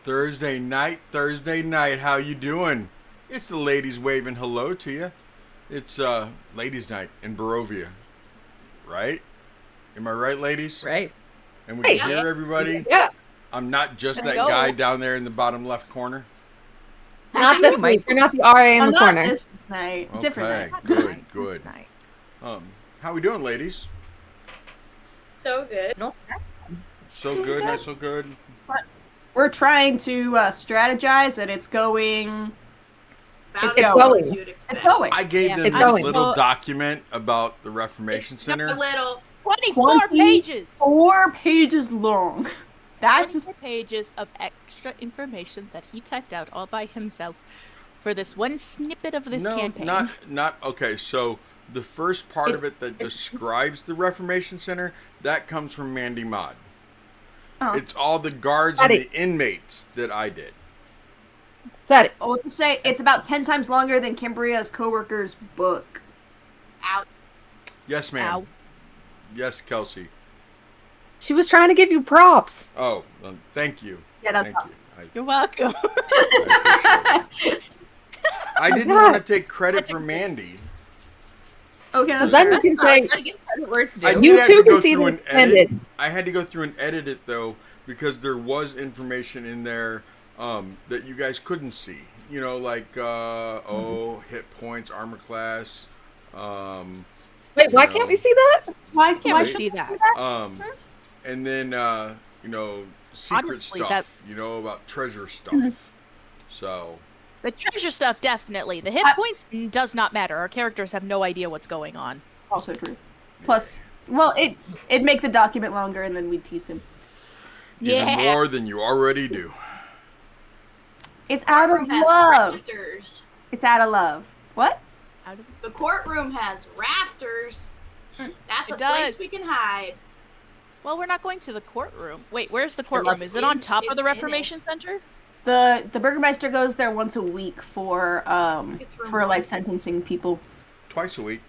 Thursday night. How you doing? It's the ladies waving hello to you. It's ladies' night in Barovia, right? Am I right, ladies? Right. And we can Hey. hear everybody. Yeah. I'm not just Let's that go. guy down there in the bottom left corner. Not this week. You're not the RA in the not corner. this night. Different Okay, night. good. Night. How we doing, ladies? So good. No. So good, not so good. We're trying to strategize, and it's going. About It's as going. well as you'd expect. It's going. I gave Yeah. them It's this going. little document about the Reformation It's Center. not a little 24 pages. 4 pages long. That's 24 pages of extra information that he typed out all by himself for this one snippet of this no, campaign. not okay. So the first part of it that describes the Reformation Center that comes from Mandy Mod. Oh. It's all the guards and the inmates that I did. Said it. Oh, to say it's about 10 times longer than Kimbria's coworker's book. out. Yes, ma'am. Ow. Yes, Kelsey. She was trying to give you props. Oh, thank you. Yeah, that's Thank awesome. you. You're welcome. I appreciate it. I didn't want to take credit for Mandy. Okay, that's Then fair. you can say I you did have too to go can see through the and edit. extended. I had to go through and edit it though because there was information in there that you guys couldn't see. You know, like hit points, armor class. Wait, why can't we see that? Why Can't we should see that? And then secret Honestly, stuff. that- You know, about treasure stuff. So The treasure stuff, definitely. The hit points does not matter. Our characters have no idea what's going on. Also true. Plus, well, it'd make the document longer, and then we'd tease him. even Yeah. more than you already do. It's out of Courtroom has love. rafters. It's out of love. What? Out of- The courtroom has rafters. That's It a place does. we can hide. Well, we're not going to the courtroom. Wait, where's the courtroom? Is it on top of the It's in it. Reformation Center? The Burgermeister goes there once a week for It's room like one. sentencing people. Twice a week.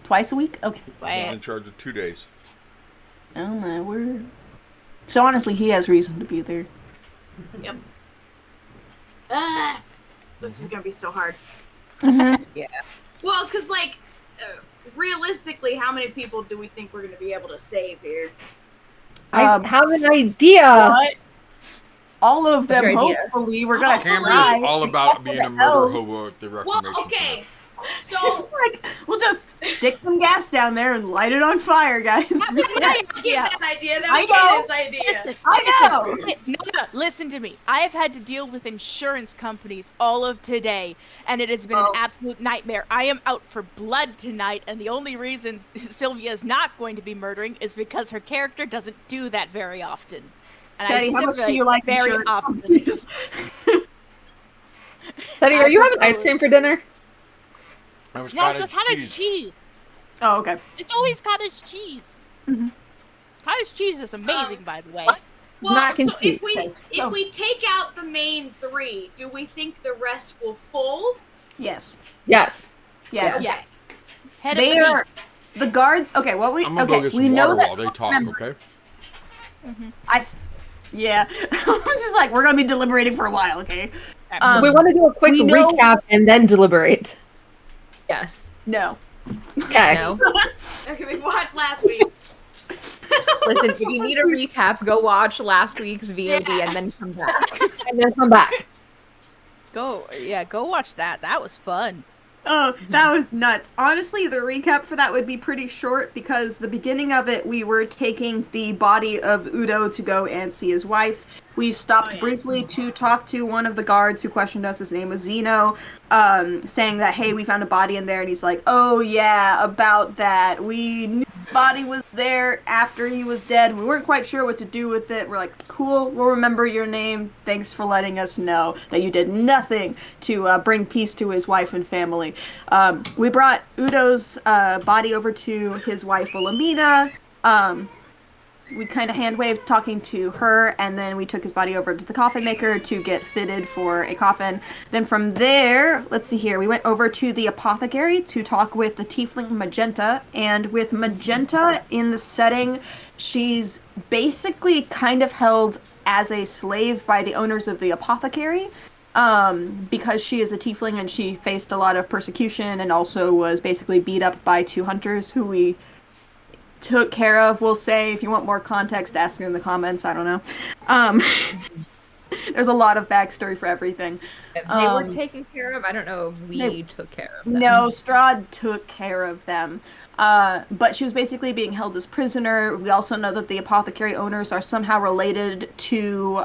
Twice a week? Okay. He's Wait. in charge of 2 days. Oh my word. So honestly, he has reason to be there. Yep. This is gonna be so hard. Yeah. Well, because, like, realistically, how many people do we think we're gonna be able to save here? I Um, have an idea. But all of What's them, your idea? hopefully, we're gonna Camry try. is all about except being for a the murder elves. hobo at the Well, Reformation okay. Center. So, Like, we'll just stick some gas down there and light it on fire, guys. get that idea. That I was know. Kenneth's idea. Listen, I know. listen, no, listen to me. I have had to deal with insurance companies all of today, and it has been an absolute nightmare. I am out for blood tonight, and the only reason Sylvia is not going to be murdering is because her character doesn't do that very often. And Teddy, how much do simulate you like very insurance often? companies? Teddy, are you having ice cream for dinner? That was No, it's cottage cottage cheese. cheese. Oh, okay. It's always cottage cheese. Mhm. Cottage cheese is amazing, by the way. what? Well, Not so if confused. we take out the main three, do we think the rest will fold? Yes. Yes. Yes. Yeah. Head They of the are the guards. Okay, what we I'm gonna okay, go get we some know water that. while they talk, remember, okay? Yeah. I'm just like, we're gonna be deliberating for a while, okay? we want to do a quick we know- recap and then deliberate. Yes. No. Okay. No. Okay, we watched last week. Listen, if you need a recap, go watch last week's VOD Yeah. and then come back. And then come back. Go watch that. That was fun. Oh, that was nuts. Honestly, the recap for that would be pretty short because the beginning of it, we were taking the body of Udo to go and see his wife. We stopped briefly to talk to one of the guards who questioned us. His name was Zeno, saying that, hey, we found a body in there. And he's like, oh, yeah, about that. We knew the body was there after he was dead. We weren't quite sure what to do with it. We're like, cool, we'll remember your name. Thanks for letting us know that you did nothing to bring peace to his wife and family. We brought Udo's body over to his wife, Wilhelmina. We kind of hand-waved talking to her, and then we took his body over to the coffin maker to get fitted for a coffin. Then from there, let's see here, we went over to the apothecary to talk with the tiefling Magenta, and with Magenta in the setting, she's basically kind of held as a slave by the owners of the apothecary. Because she is a tiefling and she faced a lot of persecution and also was basically beat up by 2 hunters who we took care of. We'll say, if you want more context, ask me in the comments. I don't know. There's a lot of backstory for everything. They were taken care of. I don't know if we took care of them. No, Strahd took care of them. But she was basically being held as prisoner. We also know that the apothecary owners are somehow related to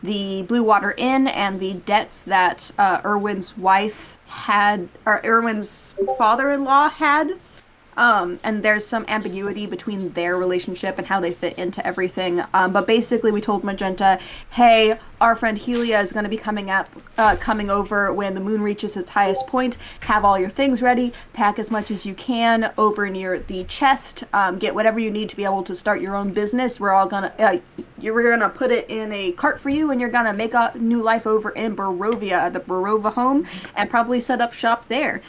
the Blue Water Inn and the debts that Erwin's wife had, or Erwin's father-in-law had. And there's some ambiguity between their relationship and how they fit into everything. But basically, we told Magenta, hey, our friend Helia is going to be coming over when the moon reaches its highest point. Have all your things ready. Pack as much as you can over near the chest. Get whatever you need to be able to start your own business. We're gonna put it in a cart for you, and you're gonna make a new life over in Barovia, the Barova home, and probably set up shop there.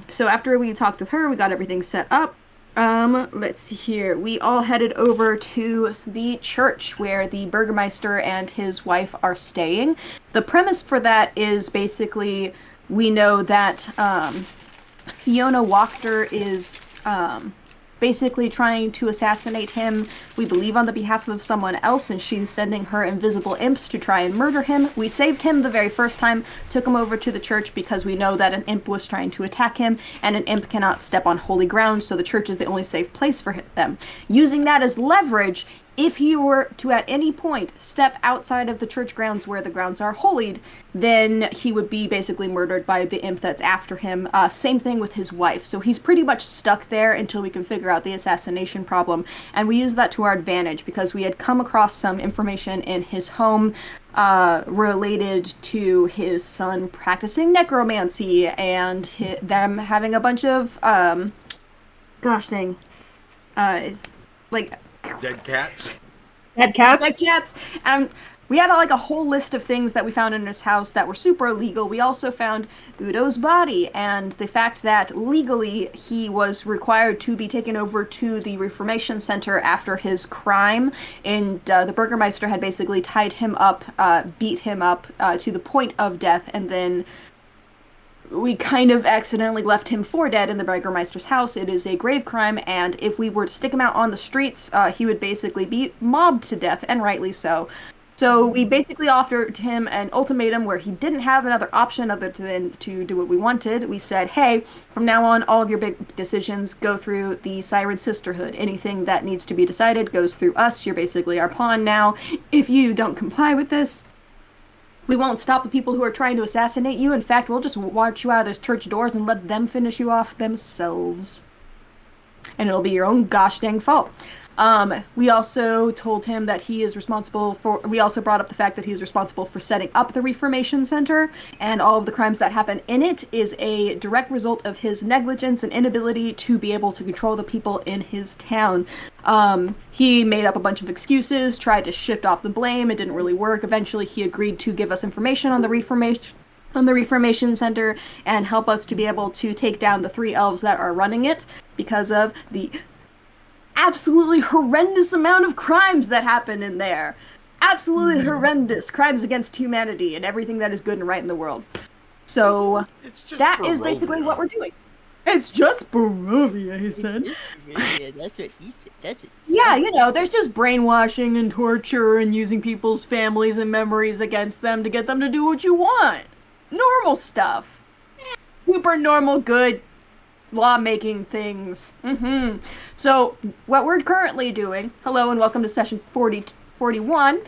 So after we talked with her, we got everything set up. Let's see here. We all headed over to the church where the Burgermeister and his wife are staying. The premise for that is basically we know that Fiona Wachter is basically trying to assassinate him, we believe on the behalf of someone else, and she's sending her invisible imps to try and murder him. We saved him the very first time, took him over to the church because we know that an imp was trying to attack him, and an imp cannot step on holy ground, so the church is the only safe place for them. Using that as leverage, if he were to at any point step outside of the church grounds where the grounds are holied, then he would be basically murdered by the imp that's after him. Same thing with his wife. So he's pretty much stuck there until we can figure out the assassination problem. And we use that to our advantage because we had come across some information in his home related to his son practicing necromancy and them having a bunch of, gosh dang, Dead cats? Dead cats? Dead cats. And we had a whole list of things that we found in his house that were super illegal. We also found Udo's body and the fact that legally he was required to be taken over to the Reformation Center after his crime. And the Burgermeister had basically tied him up, beat him up to the point of death, and then we kind of accidentally left him for dead in the Burgermeister's house. It is a grave crime, and if we were to stick him out on the streets, he would basically be mobbed to death, and rightly so. So we basically offered him an ultimatum where he didn't have another option other than to do what we wanted. We said, hey, from now on, all of your big decisions go through the Siren Sisterhood. Anything that needs to be decided goes through us. You're basically our pawn now. If you don't comply with this, we won't stop the people who are trying to assassinate you. In fact, we'll just watch you out of those church doors and let them finish you off themselves. And it'll be your own gosh dang fault. We also told him that he is responsible for, we also brought up the fact that he's responsible for setting up the Reformation Center, and all of the crimes that happen in it is a direct result of his negligence and inability to be able to control the people in his town. He made up a bunch of excuses, tried to shift off the blame, it didn't really work. Eventually he agreed to give us information on the Reformation Center and help us to be able to take down the 3 elves that are running it because of the absolutely horrendous amount of crimes that happen in there. Absolutely horrendous crimes against humanity and everything that is good and right in the world. So that is basically what we're doing. It's just Barovia, he said. Yeah, that's what he said. That's what he said. Yeah, you know, there's just brainwashing and torture and using people's families and memories against them to get them to do what you want. Normal stuff. Super normal, good lawmaking things. So what we're currently doing, hello and welcome to session 41,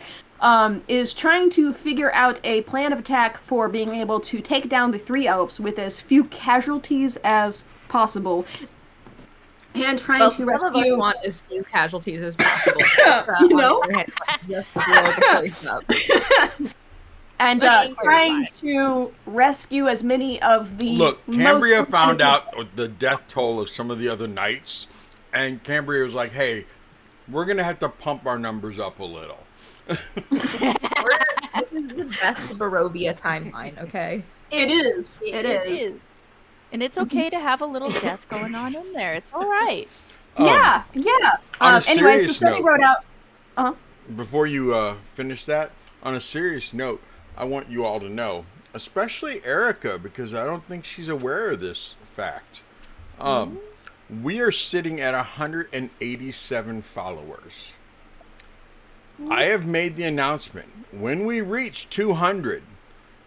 is trying to figure out a plan of attack for being able to take down the 3 elves with as few casualties as possible. And trying to some rescue... of us want as few casualties as possible. You know? Just to blow the place up. And trying to rescue as many of the... Look, Cambria found out the death toll of some of the other knights, and Cambria was like, hey, we're going to have to pump our numbers up a little. This is the best Barovia timeline, okay? It is. It is. And it's okay to have a little death going on in there. It's all right. Yeah. On a Anyway, so serious Sophie note, wrote out... before you finish that, on a serious note, I want you all to know, especially Erica, because I don't think she's aware of this fact. We are sitting at 187 followers. I have made the announcement. When we reach 200,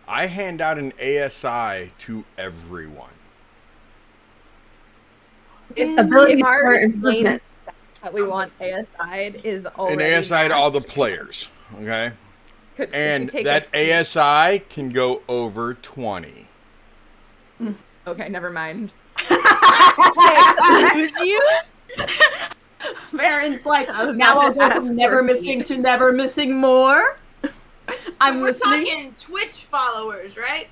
I hand out an ASI to everyone. Ability If our score main improvement. stat that we want ASI'd is An already ASI to all the maxed, players, okay? could we And take that a- ASI can go over 20. Okay, never mind. Who's you? Marin's like, I was now about I'll to go ask from never for missing Pete. to never missing more. I'm We're listening. talking Twitch followers, right?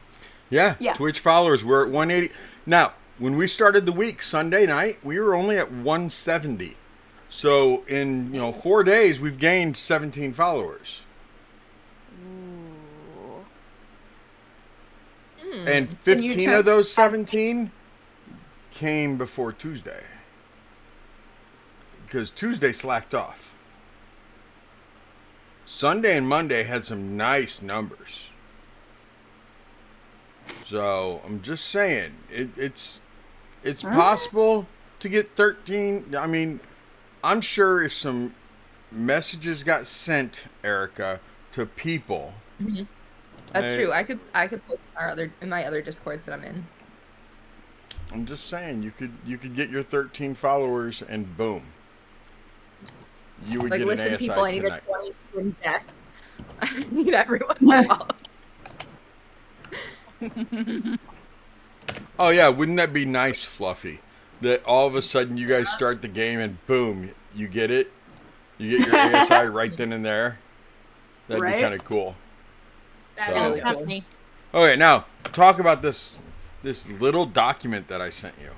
Yeah, Yeah. Twitch followers, we're at 180. Now, when we started the week, Sunday night, we were only at 170. So in 4 days, we've gained 17 followers. And 15 of those 17 came before Tuesday. Because Tuesday slacked off. Sunday and Monday had some nice numbers. So I'm just saying, it's possible to get 13. I mean, I'm sure if some messages got sent, Erica, to people. That's Hey. true. I could post in my other Discords that I'm in. I'm just saying, you could get your 13 followers and boom, you would Like, get listen, an ASI people, I need tonight. a 22 in death. I need everyone to follow. Oh yeah, wouldn't that be nice, Fluffy? That all of a sudden you guys start the game and boom, you get it. You get your ASI right then and there. That'd Right? be kind of cool. That'd So- be cool. Me. Okay, now talk about this little document that I sent you.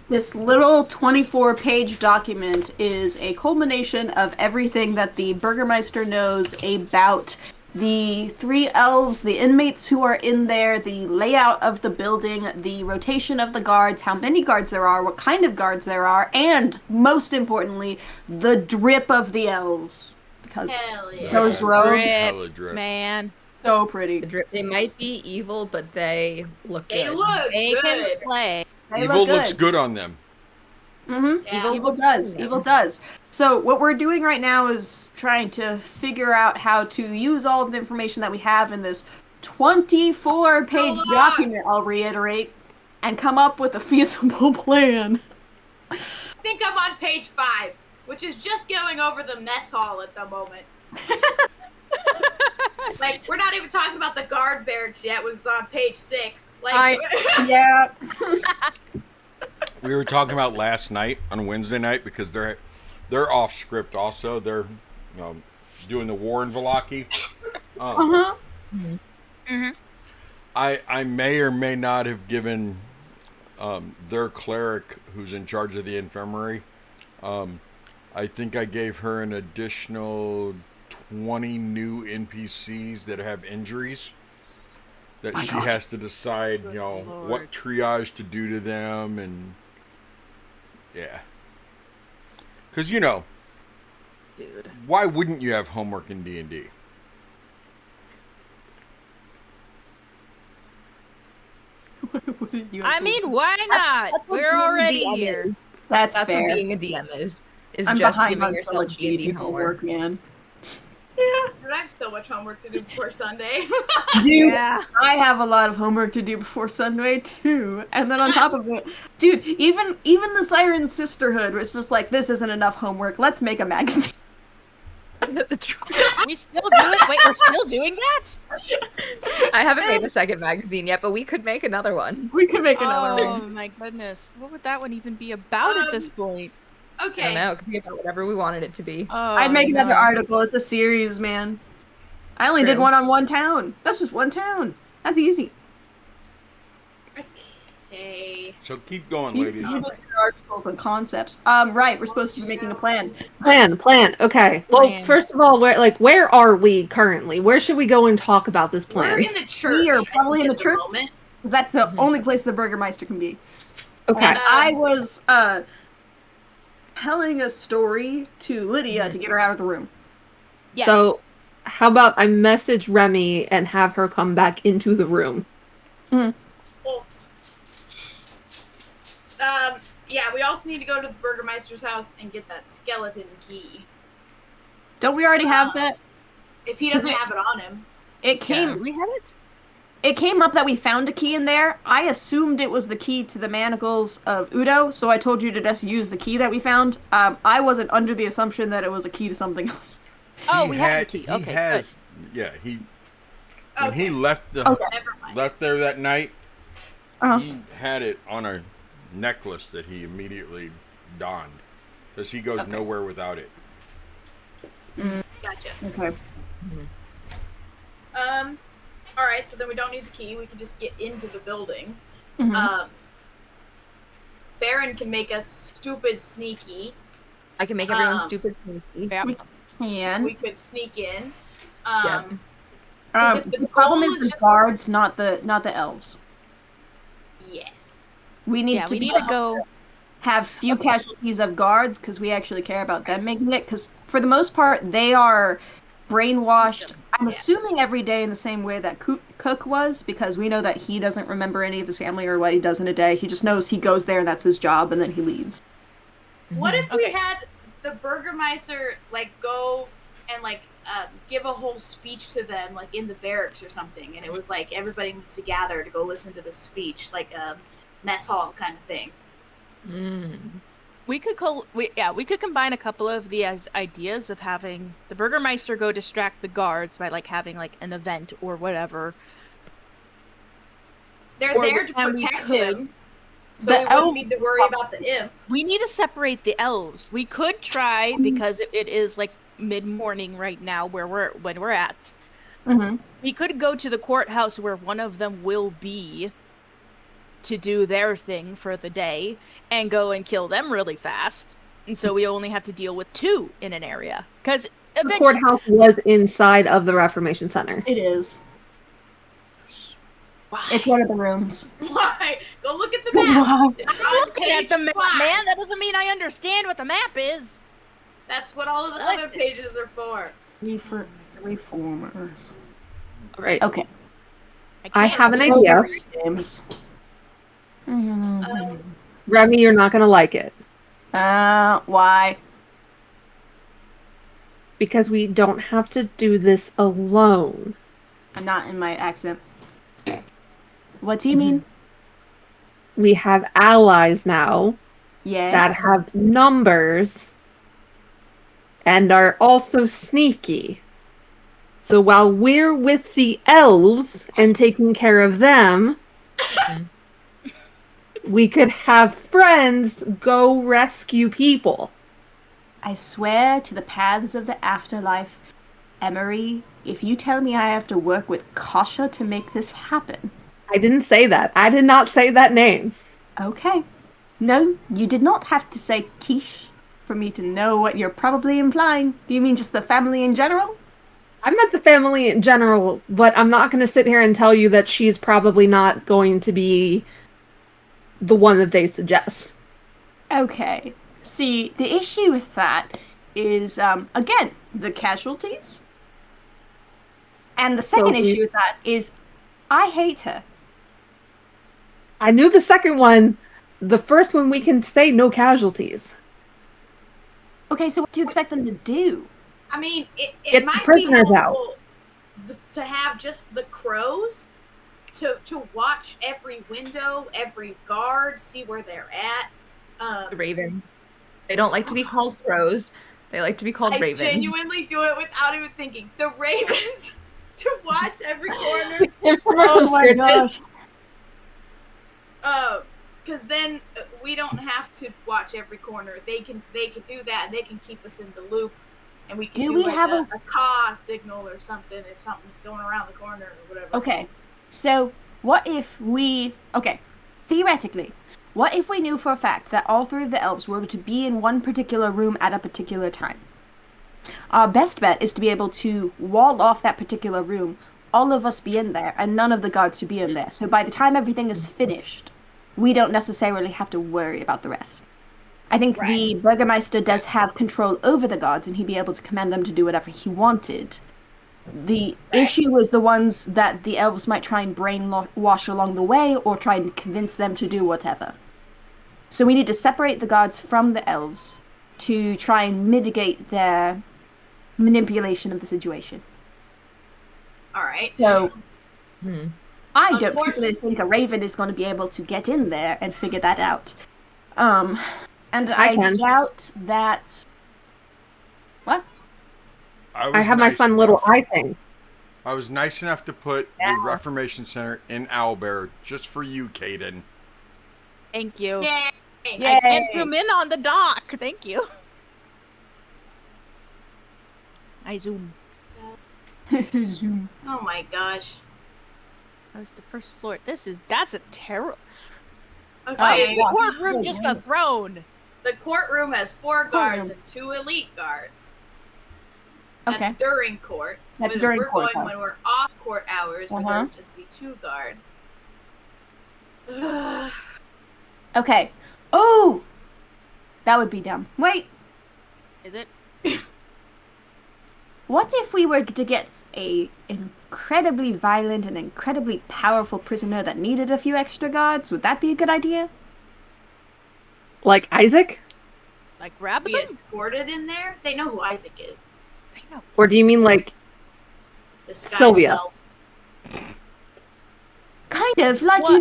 This little 24-page document is a culmination of everything that the Burgermeister knows about the 3 elves, the inmates who are in there, the layout of the building, the rotation of the guards, how many guards there are, what kind of guards there are, and most importantly, the drip of the elves. Because Hell yeah. those robes, Drip, Hella drip. man. so pretty. The drip. They might be evil, but they look They good. look They good. can play. They Evil look looks good on them. Mm-hmm. Yeah. Evil does. Evil does. So what we're doing right now is trying to figure out how to use all of the information that we have in this 24-page So long. document, I'll reiterate, and come up with a feasible plan. I think I'm on page 5, which is just going over the mess hall at the moment. Like, we're not even talking about the guard barracks yet. It was on page 6. Like, Yeah. We were talking about last night on Wednesday night because they're off script also. They're doing the war in Valaki. Uh-huh. I may or may not have given their cleric who's in charge of the infirmary. I think I gave her an additional 20 new NPCs that have injuries that she has to decide, what triage to do to them, and yeah. Because Dude. why wouldn't you have homework in D&D? I mean, why not? that's what We're being a already DM here. is. That's That's fair. what being a DM is I'm just behind giving on so yourself much D&D D&D homework. homework, man. Dude, I have so much homework to do before Sunday. Dude, Yeah. I have a lot of homework to do before Sunday too. And then on top of it, dude, even the Siren Sisterhood was just like, this isn't enough homework. Let's make a magazine. We still do it? Wait, we're still doing that? I haven't made a second magazine yet, but we could make another one. We could make another Oh one. my goodness. What would that one even be about at this point? I Okay. don't know. It could be about whatever we wanted it to be. Oh, I'd make another no. article. It's a series, man. I only did True. one on one town. That's just one town. That's easy. Okay. So keep going, These ladies. are articles and concepts. Right, we're supposed to be making a plan. Plan. Okay. Well, Plan. first of all, where are we currently? Where should we go and talk about this We're plan? in the church. We are I probably think, in the at church. moment. 'Cause that's the only place the Burgermeister can be. Okay. And I was telling a story to Lydia to get her out of the room. Yes. So, how about I message Remy and have her come back into the room? Well, yeah, we also need to go to the Burgermeister's house and get that skeleton key. Don't we already have that? If he doesn't have it on him. It came. we have it. It came up that we found a key in there. I assumed it was the key to the manacles of Udo, so I told you to just use the key that we found. I wasn't under the assumption that it was a key to something else. Oh, we have the key. Okay, good. Yeah, when he left Never mind. left there that night, Uh-huh. he had it on a necklace that he immediately donned because he goes nowhere without it. Gotcha. Okay. Alright, so then we don't need the key. We can just get into the building. Mhm. Farron can make us stupid sneaky. I can make everyone Um, stupid sneaky. Yeah. We could sneak in. Yeah. 'Cause if The problem goal is the just- guards, not the elves. Yes. We need Yeah, to we need to go. have few casualties of guards because we actually care about them making it. Because for the most part, they are brainwashed. I'm assuming every day in the same way that Cook was, because we know that he doesn't remember any of his family or what he does in a day. He just knows he goes there and that's his job, and then he leaves. What if we Okay. had the Burgermeister go and give a whole speech to them in the barracks or something, and it was everybody needs to gather to go listen to this speech, like a mess hall kind of thing. We could we could combine a couple of the ideas of having the Burgermeister go distract the guards by having an event or whatever. They're Or there to and we protect could- him, so The we wouldn't elves- need to worry about the imp. We need to separate the elves. We could try because it is mid-morning right now when we're at. Mm-hmm. We could go to the courthouse where one of them will be to do their thing for the day and go and kill them really fast. And so we only have to deal with two in an area. Because The courthouse was inside of the Reformation Center. It is. Why? It's one of the rooms. Why? Go look at the map. Wow. It's I'm on looking at page the map, 5. man. That doesn't mean I understand what the map is. That's what all of the other pages are for. Reformers. Right. Okay. I can't have an see- idea. Games. Remy, you're not going to like it. Why? Because we don't have to do this alone. I'm not in my accent. What do you mean? We have allies now Yes. that have numbers and are also sneaky. So while we're with the elves and taking care of them, we could have friends go rescue people. I swear to the paths of the afterlife, Emery, if you tell me I have to work with Kasha to make this happen. I didn't say that. I did not say that name. Okay. No, you did not have to say quiche for me to know what you're probably implying. Do you mean just the family in general? I meant the family in general, but I'm not going to sit here and tell you that she's probably not going to be the one that they suggest. Okay. See, the issue with that is, again, the casualties. And the second So issue with that is, I hate her. I knew the second one. The first one we can say no casualties. Okay, so what do you expect them to do? I mean, Get it the might be prisoners out. helpful to have just the crows to watch every window, every guard, see where they're at. The ravens. They don't like to be called crows. They like to be called I ravens. genuinely do it without even thinking. The ravens to watch every corner. Give her some stitches. Because then we don't have to watch every corner. They can do that, and they can keep us in the loop, and we can Do do we like have a caw signal or something if something's going around the corner or whatever. Okay, so what if we... Okay, theoretically, what if we knew for a fact that all three of the elves were to be in one particular room at a particular time? Our best bet is to be able to wall off that particular room, all of us be in there, and none of the guards to be in there. So by the time everything is finished, we don't necessarily have to worry about the rest. I think Right. the Burgermeister does have control over the guards, and he'd be able to command them to do whatever he wanted. The issue was the ones that the elves might try and brainwash along the way, or try and convince them to do whatever. So we need to separate the guards from the elves to try and mitigate their manipulation of the situation. All right. So Hmm. I don't Unfortunately- particularly think a raven is going to be able to get in there and figure that out. And I I can. doubt that. What? I have my fun little eye thing. I was nice enough to put the Reformation Center in Owlbear just for you, Caden. Thank you. Yay. I can't zoom in on the dock. Thank you. I zoom. Zoom. Oh my gosh. That was the first floor. That's a terror. Okay. Why is the yeah. courtroom just a throne? The courtroom has 4 guards Courtroom. and 2 elite guards. Okay. That's during court. That's When during we're court, going huh? when we're off court hours, where there Uh-huh. would just be 2 guards. Ugh. Okay. Oh! That would be dumb. Wait, Is it? what if we were to get a incredibly violent and incredibly powerful prisoner that needed a few extra guards? Would that be a good idea? Like Isaac? Like grab Be them? escorted in there. They know who Isaac is. I know. Or do you mean like The sky Sylvia. self. Kind of. Like, What?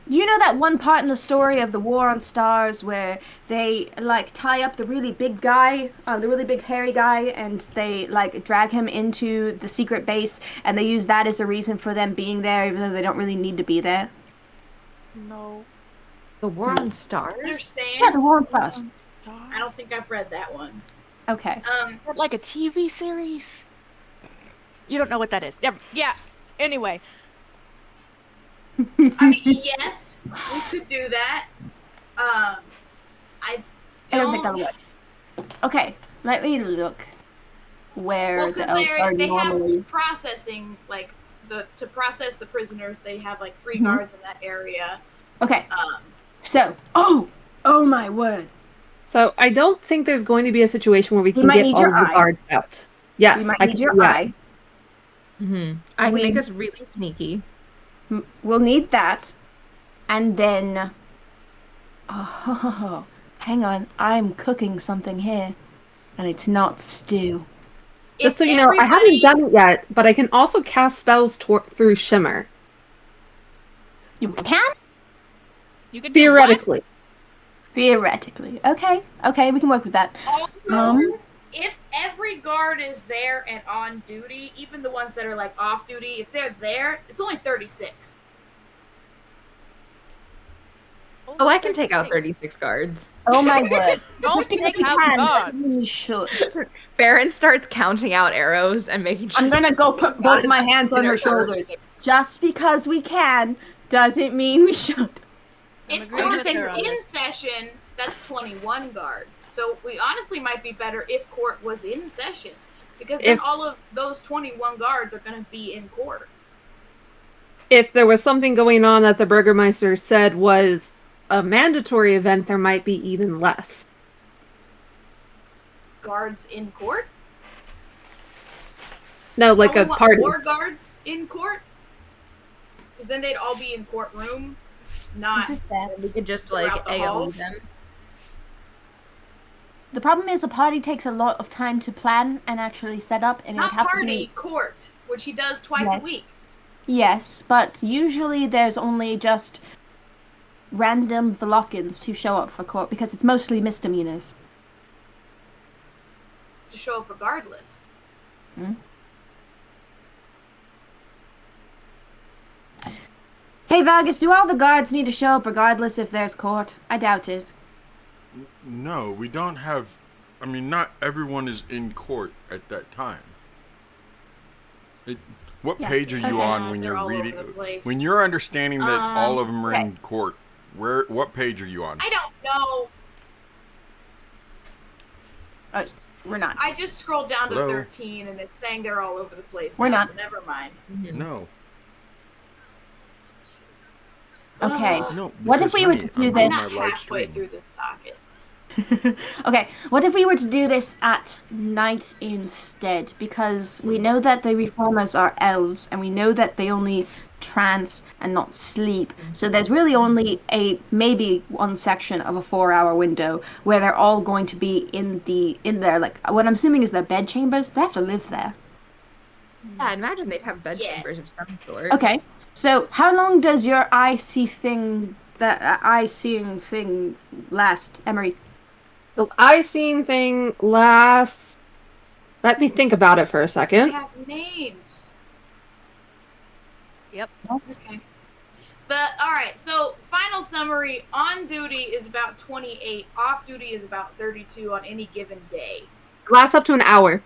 you know that one part in the story of the War on Stars where they, like, tie up the really big guy, the really big hairy guy, and they, like, drag him into the secret base, and they use that as a reason for them being there, even though they don't really need to be there? No. The War on Stars? Understand? Yeah, the War on Stars. I don't think I've read that one. Okay. Like a TV series? You don't know what that is. Yeah. Anyway. I mean, yes, we could do that. I I don't think that'll work. Okay, let me look where Well, the because elves are they normally. have processing, like, to process the prisoners, they have, like, 3 Mhm. guards in that area. Okay, so, oh my word. So I don't think there's going to be a situation where we can might get need all your of the eye. guards out. Yes, We might I need can your do that. eye. I can We- make us really sneaky. We'll need that. And then. Oh, hang on. I'm cooking something here. And it's not stew. Just If so you know, I haven't everybody- done it yet, but I can also cast spells through Shimmer. You can? You could do what? Theoretically. Theoretically. Okay, we can work with that. Also, if every guard is there and on duty, even the ones that are, like, off duty, if they're there, it's only 36. Oh, I can take out 36 guards. Oh my word. Don't Just because take we out can guards. doesn't mean we should. Farron starts counting out arrows and making sure. I'm gonna go put both my hands on her shoulders. Just because we can doesn't mean we should. I'm If agreeing court with is her on in this. session, that's 21 guards. So we honestly might be better if court was in session. Because then If- all of those 21 guards are going to be in court. If there was something going on that the Burgermeister said was a mandatory event, there might be even less. Guards in court? No, like Don't a we want party. more guards in court? Because then they'd all be in courtroom, not... This is bad. We could just like Throughout the AoE halls? them. The problem is a party takes a lot of time to plan and actually set up, and it would Not have to party, be. court, which he does twice Yes. a week. Yes, but usually there's only just random Velokins who show up for court because it's mostly misdemeanors. To show up regardless. Hey Vargas, do all the guards need to show up regardless if there's court? I doubt it. No, we don't have. I mean, not everyone is in court at that time. What Yeah. page are you Okay. on when They're you're all over reading? the place. When you're understanding that all of them are okay. in court, what page are you on? I don't know. We're not. I just scrolled down to Hello? 13 and it's saying they're all over the place We're now, not. so never mind. No, Okay. Ugh. no. What if because, we were honey, to do I'm this- on I'm my not live halfway stream. through this docket. Okay, what if we were to do this at night instead? Because we know that the reformers are elves, and we know that they only trance and not sleep. So there's really only maybe one section of a 4-hour window where they're all going to be in their, like, what I'm assuming is their bed chambers. They have to live there. Yeah, I'd imagine they'd have bed Yes. chambers of some sort. Okay, so how long does your eye seeing thing last, Emery? The eye-seeing thing lasts. Let me think about it for a They second. have names. Yep. Okay. Alright, so final summary, on duty is about 28, off duty is about 32 on any given day. Lasts up to an hour.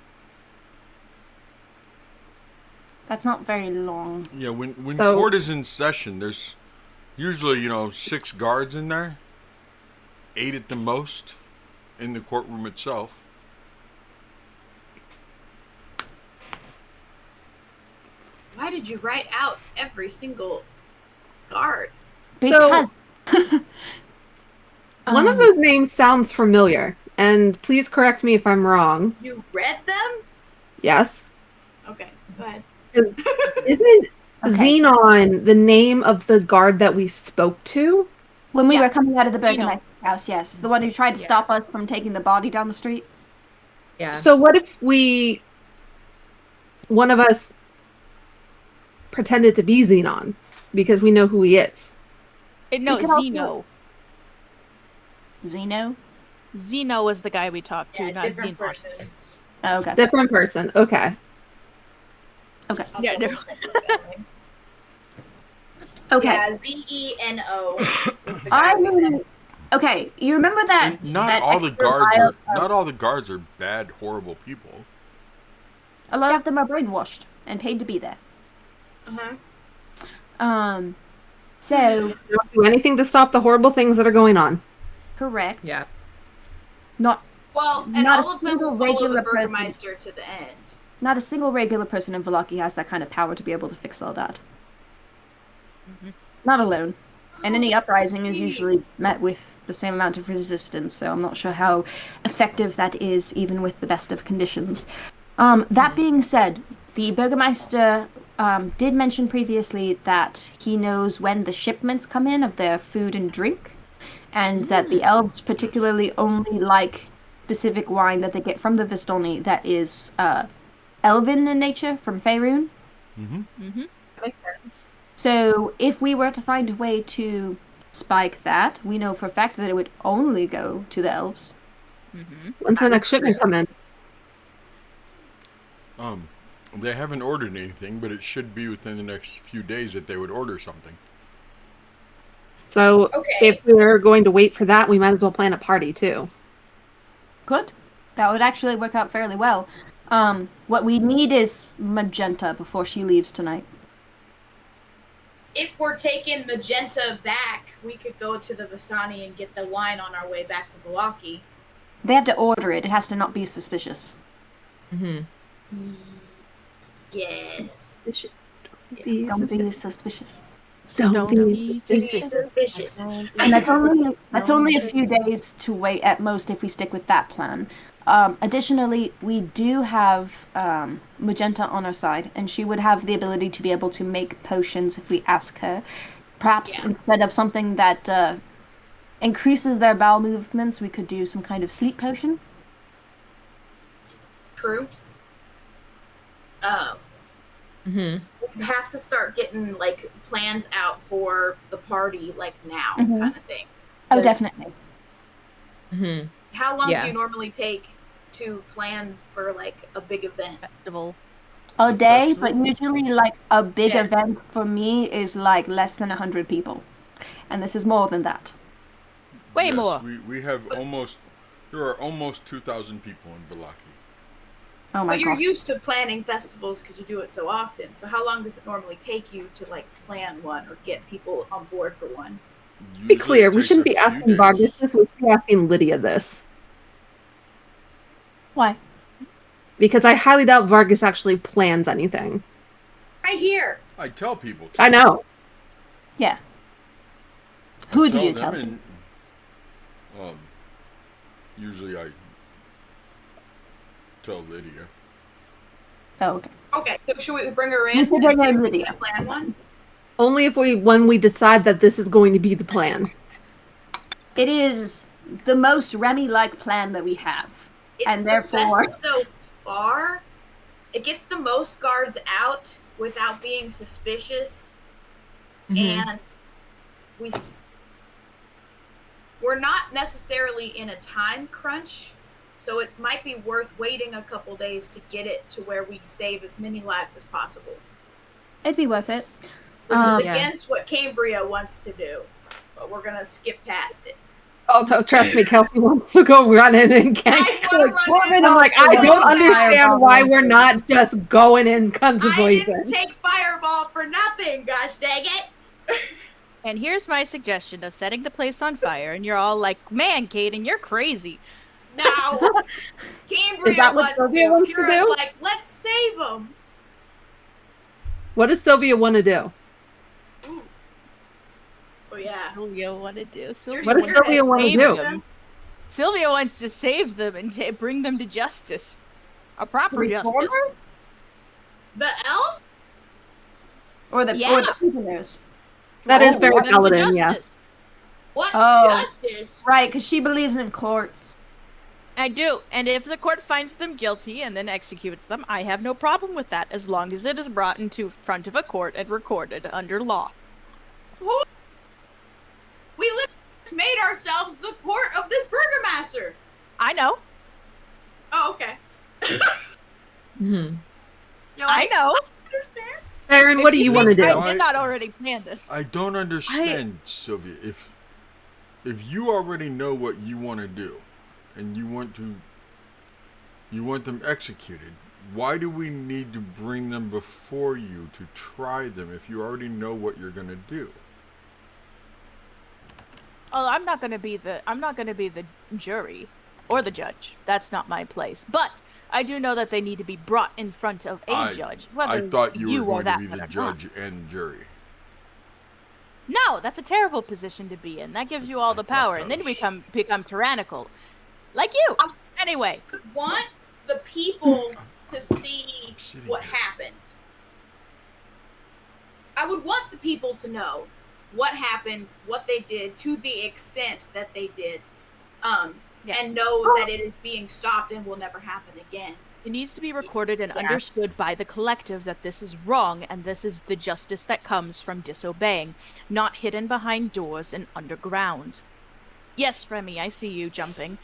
That's not very long. Yeah, when So- court is in session, there's usually 6 guards in there, 8 at the most, in the courtroom itself. Why did you write out every single guard? Because One of those names sounds familiar, and please correct me if I'm wrong. You read them? Yes. Okay, go ahead. Isn't Okay. Xenon the name of the guard that we spoke to? when we Yeah. were coming out of the Zeno. Burgermeister's house, yes, the one who tried to Yeah. stop us from taking the body down the street. Yeah. So what if one of us pretended to be Xenon because we know who he is? No, We could also- Zeno. Zeno. Zeno was the guy we talked to, Yeah, not different Xenon. person. Oh, okay. Different person. Okay. Okay. I'll Yeah, double no. check it that way. Okay. Yeah, Zeno is the guy I we met. mean, okay. You remember that? And not that all the extra guards vial are of- not all the guards are bad, horrible people. A lot of them are brainwashed and paid to be there. Uh-huh. So We don't do anything to stop the horrible things that are going on. correct. Yeah. Not Well, and Not a all of them will single follow regular the person. Burgermeister to the end. not a single regular person in Velaki has that kind of power to be able to fix all that. Not alone. And any uprising is usually met with the same amount of resistance, so I'm not sure how effective that is, even with the best of conditions. That being said, the Burgermeister did mention previously that he knows when the shipments come in of their food and drink, and that the elves particularly only like specific wine that they get from the Vistoni that is elven in nature, from Faerun. Makes sense. So if we were to find a way to spike that, we know for a fact that it would only go to the elves. When's the next shipment come in? They haven't ordered anything, but it should be within the next few days that they would order something. So Okay. if we're going to wait for that, we might as well plan a party too. Good. That would actually work out fairly well. What we need is Magenta before she leaves tonight. If we're taking Magenta back, we could go to the Vistani and get the wine on our way back to Milwaukee. They have to order it. It has to not be suspicious. Mm-hmm. Yes. Don't be suspicious. Don't be Suspicious. And that's only a few days to wait at most if we stick with that plan. Additionally, we do have Magenta on our side, and she would have the ability to be able to make potions if we ask her. Perhaps Yeah. instead of something that increases their bowel movements, we could do some kind of sleep potion. True. Mm-hmm. We have to start getting like plans out for the party like now, Mhm. kind of thing. Oh, Yes. definitely. Mm-hmm. How long Yeah. do you normally take to plan for like a big event? Festival. A The day, festival? but usually like a big Yeah. event for me is like less than 100 people. And this is more than that. Way Yes, more. We have there are almost 2,000 people in Velaki. Oh my But you're god. used to planning festivals because you do it so often. So how long does it normally take you to like plan one or get people on board for one? Be Usually clear, it we takes shouldn't a be few asking days. Vargas this, we should be asking Lydia this. Why? Because I highly doubt Vargas actually plans anything. Right here. I tell people. To. I know. Yeah. I Who do you them tell to? and, usually I tell Lydia. Oh, okay. Okay, so should we bring her You in can bring and see in if we Lydia. can plan one? Only if when we decide that this is going to be the plan. It is the most Remy-like plan that we have. It's And the therefore... best so far. It gets the most guards out without being suspicious, and we're not necessarily in a time crunch, so it might be worth waiting a couple days to get it to where we save as many lives as possible. It'd be worth it. Which is against what Cambria wants to do, but we're gonna skip past it. Oh no, trust me, Kelsey wants to go run in and gank. I'm like, I don't understand why we're not just going in guns blazing. I didn't take Fireball for nothing, gosh dang it! And here's my suggestion of setting the place on fire, and you're all like, man, Caden, you're crazy. No! Cambria wants to. Kira's like, let's save them! What does Sylvia want to do? Ooh. Oh yeah. Sylvia want to do? What does Sylvia want to do? Them. Sylvia wants to save them and bring them to justice. A proper justice. The elf? Or the prisoners. That is very paladin, yeah. What justice? Right, because she believes in courts. I do, and if the court finds them guilty and then executes them, I have no problem with that, as long as it is brought into front of a court and recorded under law. We literally made ourselves the court of this burgomaster. I know. Oh, okay. I know. Understand? Siren, what do you want to do? I did not already plan this. I don't understand, Sylvia. If you already know what you want to do, and you want them executed, why do we need to bring them before you to try them if you already know what you're going to do? Oh, I'm not going to be the jury or the judge. That's not my place. But I do know that they need to be brought in front of a judge. I thought you were going to be the not. judge and jury. No, that's a terrible position to be in. That gives you all the power, and then we become tyrannical. Like you. Anyway. I want the people to see what happened. I would want the people to know what happened, what they did, to the extent that they did, and know that it is being stopped and will never happen again. It needs to be recorded and understood by the collective that this is wrong, and this is the justice that comes from disobeying, not hidden behind doors and underground. Yes, Remy, I see you jumping.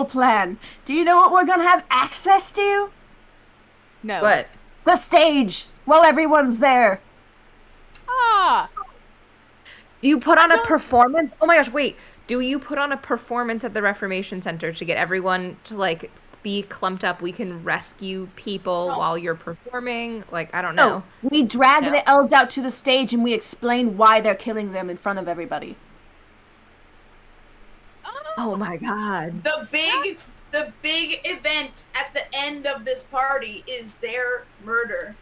Plan. Do you know what we're gonna have access to? No. What? The stage while everyone's there. Ah. Do you put on a performance? Oh my gosh, wait. Do you put on a performance at the Reformation Center to get everyone to like be clumped up? We can rescue people while you're performing. Like, I don't know. No, we drag the elves out to the stage and we explain why they're killing them in front of everybody. Oh my god. The big event at the end of this party is their murder.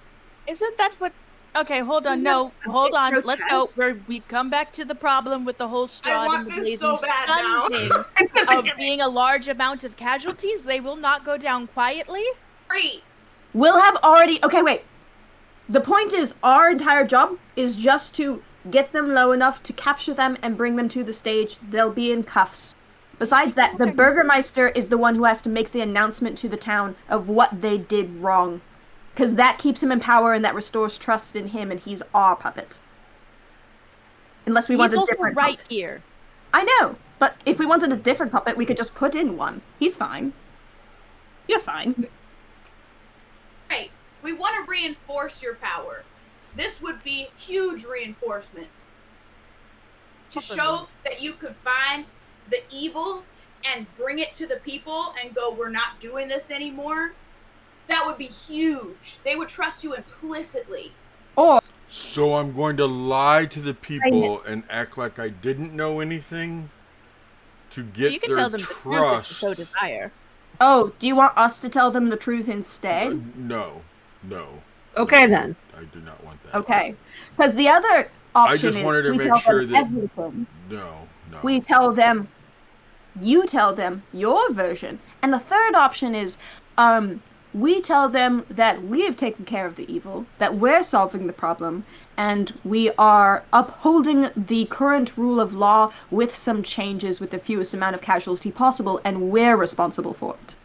Isn't that what's... Okay, hold on. No, hold on. Let's go. We come back to the problem with the whole Strahd and the blazing so sun thing of being a large amount of casualties. They will not go down quietly. We'll have already... Okay, wait. The point is, our entire job is just to get them low enough to capture them and bring them to the stage. They'll be in cuffs. Besides that, the Burgermeister is the one who has to make the announcement to the town of what they did wrong. Because that keeps him in power and that restores trust in him, and he's our puppet. Unless we want a different puppet. Here. I know, but if we wanted a different puppet, we could just put in one. He's fine. You're fine. Right. We want to reinforce your power. This would be huge reinforcement. To show that you could find the evil and bring it to the people and go, we're not doing this anymore. That would be huge. They would trust you implicitly. So I'm going to lie to the people and act like I didn't know anything to get you can their tell them trust. The truth if you so desire. Oh, do you want us to tell them the truth instead? No. Okay, then. I do not want that. Okay. Because the other I option just is wanted to we make tell sure them that everything. no. We tell them, you tell them your version. And the third option is we tell them that we have taken care of the evil, that we're solving the problem, and we are upholding the current rule of law with some changes with the fewest amount of casualty possible, and we're responsible for it.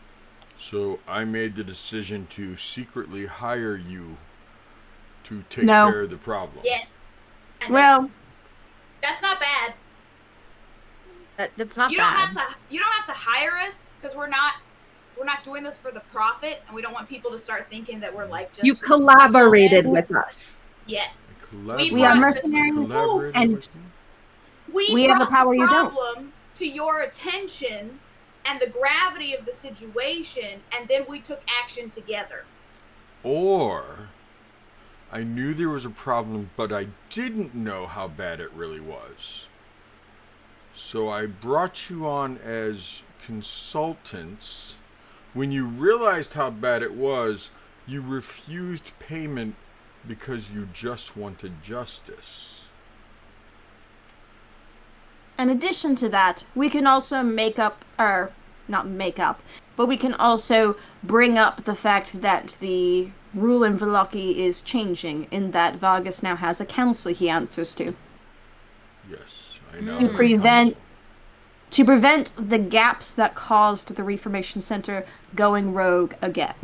So I made the decision to secretly hire you to take No. care of the problem. Yeah. And Well, that's not bad. That's not You bad. don't have to hire us because we're not doing this for the profit, and we don't want people to start thinking that we're like just. You collaborated so with us. Yes. we are mercenaries, and We have a brought power the you don't. problem to your attention and the gravity of the situation, and then we took action together. Or I knew there was a problem, but I didn't know how bad it really was. So I brought you on as consultants. When you realized how bad it was, you refused payment because you just wanted justice. In addition to that, we can also but we can also bring up the fact that the rule in Velaki is changing, in that Vargas now has a council he answers to. Yes, I know. To prevent the gaps that caused the Reformation Center going rogue again.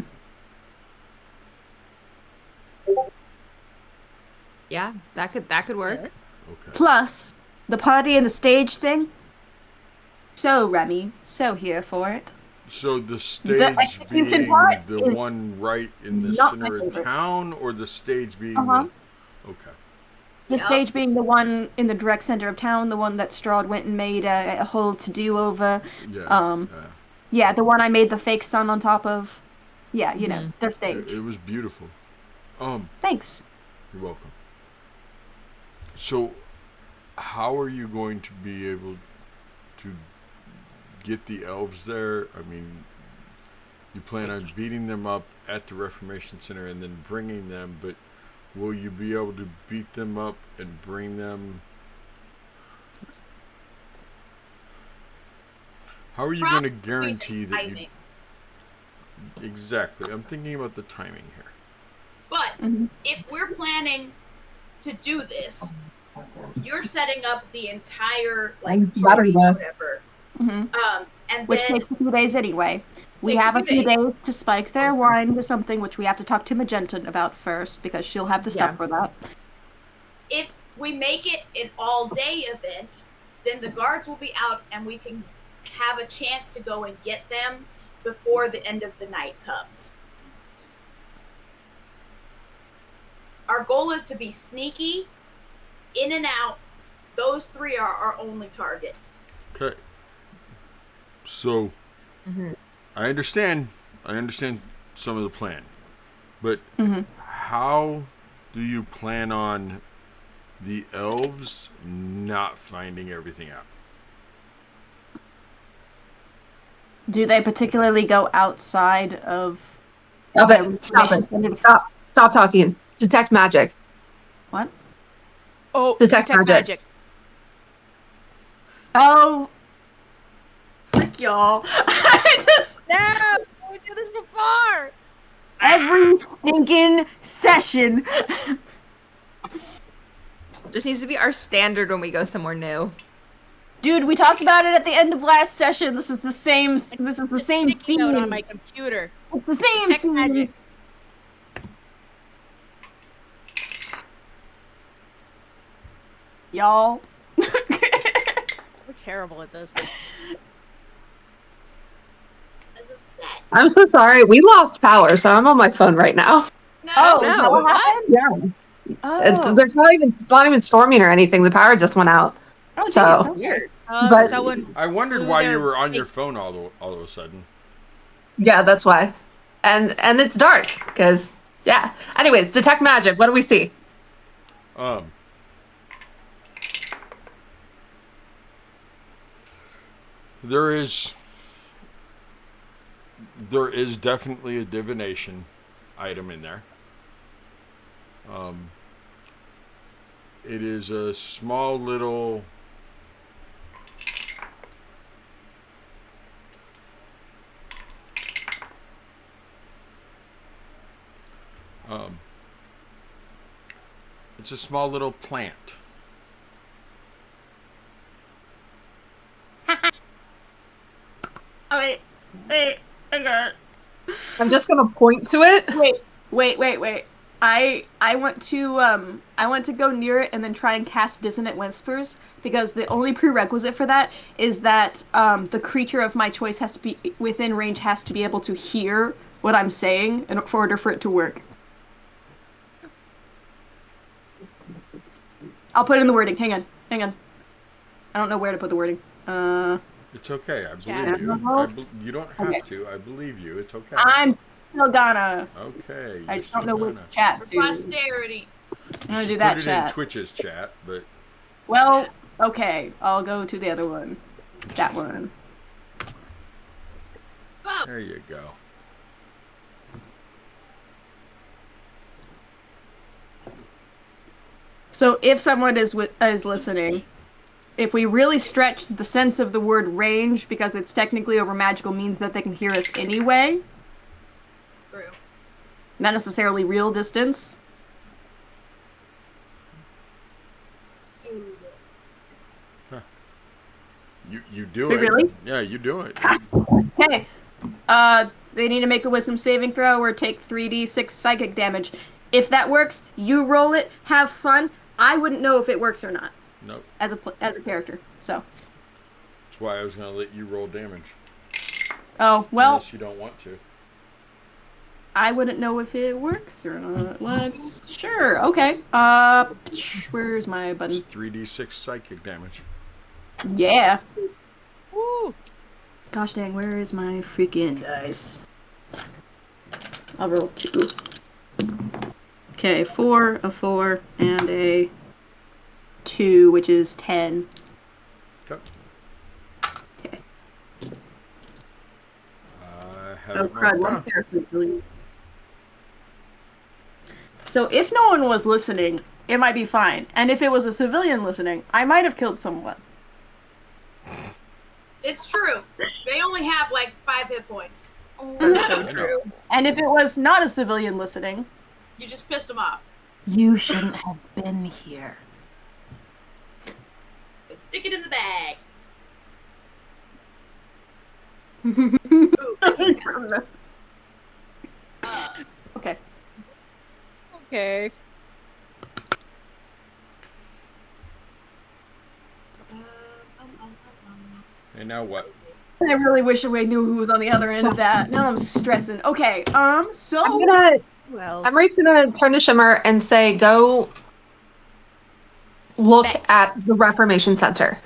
Yeah, that could work. Okay. Plus, the party and the stage thing. So, Remy, so here for it. So the stage being the one right in the center of town, or the stage being the... Okay. The stage being the one in the direct center of town, the one that Strahd went and made a whole to-do over. Yeah, the one I made the fake sun on top of. Yeah, you know, the stage. It was beautiful. Thanks. You're welcome. So, how are you going to be able to get the elves there? I mean, you plan on beating them up at the Reformation Center and then bringing them, but will you be able to beat them up and bring them? How are you going to guarantee that you... Exactly. I'm thinking about the timing here. But if we're planning to do this, you're setting up the entire party, whatever. And which takes a few days anyway. We have a few days to spike their wine with something, which we have to talk to Magenta about first, because she'll have the stuff for that. If we make it an all-day event, then the guards will be out, and we can have a chance to go and get them before the end of the night comes. Our goal is to be sneaky, in and out. Those three are our only targets. Okay. So, I understand some of the plan, but how do you plan on the elves not finding everything out? Do they particularly go outside of... Stop it. Stop talking. Detect magic. What? Oh, detect magic. Oh. Frick y'all. I just... No! We did this before! Every stinking session. This needs to be our standard when we go somewhere new. Dude, we talked about it at the end of last session. This is the same. This is the same scene on my computer. It's the same scene. Magic. Y'all. We're terrible at this. I'm so sorry. We lost power, so I'm on my phone right now. No. What happened? Yeah. Oh. There's not even storming or anything. The power just went out. Oh, so weird. But I wondered why you were on your phone all of a sudden. Yeah, that's why. And it's dark because Anyways, detect magic. What do we see? There is definitely a divination item in there. It is a small little. It's a small little plant. Wait, I got it. I'm just gonna point to it. Wait. I want to go near it and then try and cast Dissonant Whispers, because the only prerequisite for that is that the creature of my choice has to be within range, has to be able to hear what I'm saying in order for it to work. I'll put in the wording. Hang on. I don't know where to put the wording. It's okay. I Yeah. believe you. You don't have Okay. to. I believe you. It's okay. I'm still gonna. Okay. I you're just don't still know which gonna. chat For to. posterity. I'm gonna You do should that put it chat. in Twitch's chat, but Well, okay. I'll go to the other one. That one. Oh, there you go. So if someone is listening, if we really stretch the sense of the word range, because it's technically over magical, means that they can hear us anyway, true. not necessarily real distance. Dude. You do Wait, it. really? Yeah, you do it. Okay. They need to make a wisdom saving throw or take 3d6 psychic damage. If that works, you roll it. Have fun. I wouldn't know if it works or not Nope. as a character. So. That's why I was gonna let you roll damage. Oh well. Unless you don't want to. I wouldn't know if it works or not. Sure. Okay. Where's my button? It's 3d6 psychic damage. Yeah. Woo! Gosh dang, where is my freaking dice? I'll roll 2. Okay, a 4, and a 2, which is 10. Okay. Okay. I have Oh it crud, marked one down. person, really. So if no one was listening, it might be fine. And if it was a civilian listening, I might have killed someone. It's true. They only have like 5 hit points. That's so I know. true. And if it was not a civilian listening, You just pissed them off. you shouldn't have been here. But stick it in the bag. Okay. Okay. And now what? I really wish I knew who was on the other end of that. Now I'm stressing. Okay, so Well, I'm right gonna turn to Shimmer and say, go look Back. at the Reformation Center.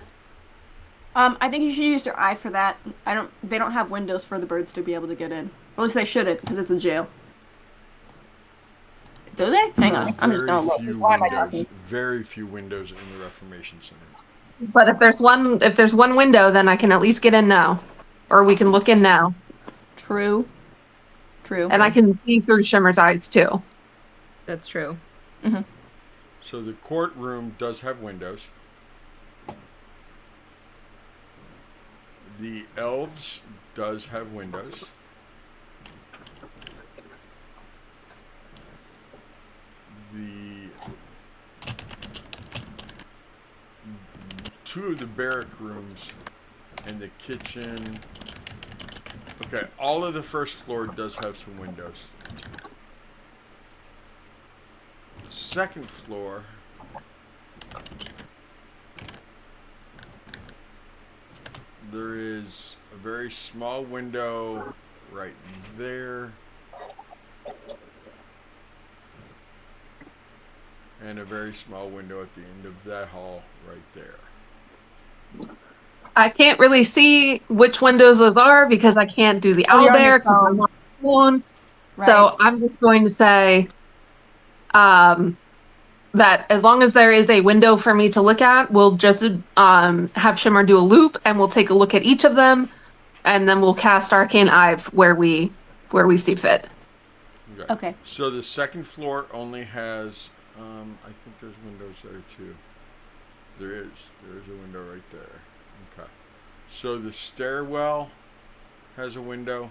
I think you should use your eye for that. They don't have windows for the birds to be able to get in. Or at least they shouldn't, because it's a jail. Do they? Hang on. I'm just gonna look. Why am I talking? Very few windows in the Reformation Center. But if there's one window, then I can at least get in now, or we can look in now, True. and I can see through Shimmer's eyes too. That's true. So the courtroom does have windows. The elves does have windows. The two of the barrack rooms and the kitchen. Okay, all of the first floor does have some windows. The second floor there is a very small window right there. And a very small window at the end of that hall right there. I can't really see which windows those are because I can't do the Oh, owl you're on your there 'cause I'm phone. on the phone. Right. So I'm just going to say that as long as there is a window for me to look at, we'll just have Shimmer do a loop and we'll take a look at each of them, and then we'll cast Arcane Eye where we see fit. Okay. So the second floor only has I think there's windows there too. There is. There is a window right there. Okay. So the stairwell has a window,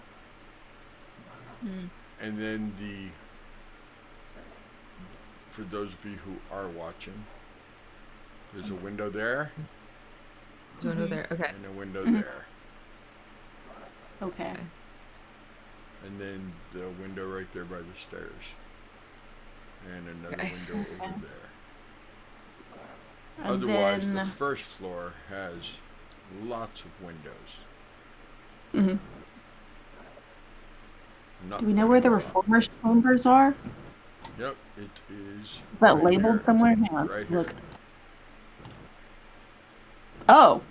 and then for those of you who are watching, there's a window there. There's a window there. Okay. And a window there. Okay. And then the window right there by the stairs. And another window over there. And Otherwise, then... the first floor has lots of windows. Mhm. Not Do we know where the reformers' chambers are? Yep, it is. Is that right labeled here. somewhere? Hang on. Right here. Look. Oh.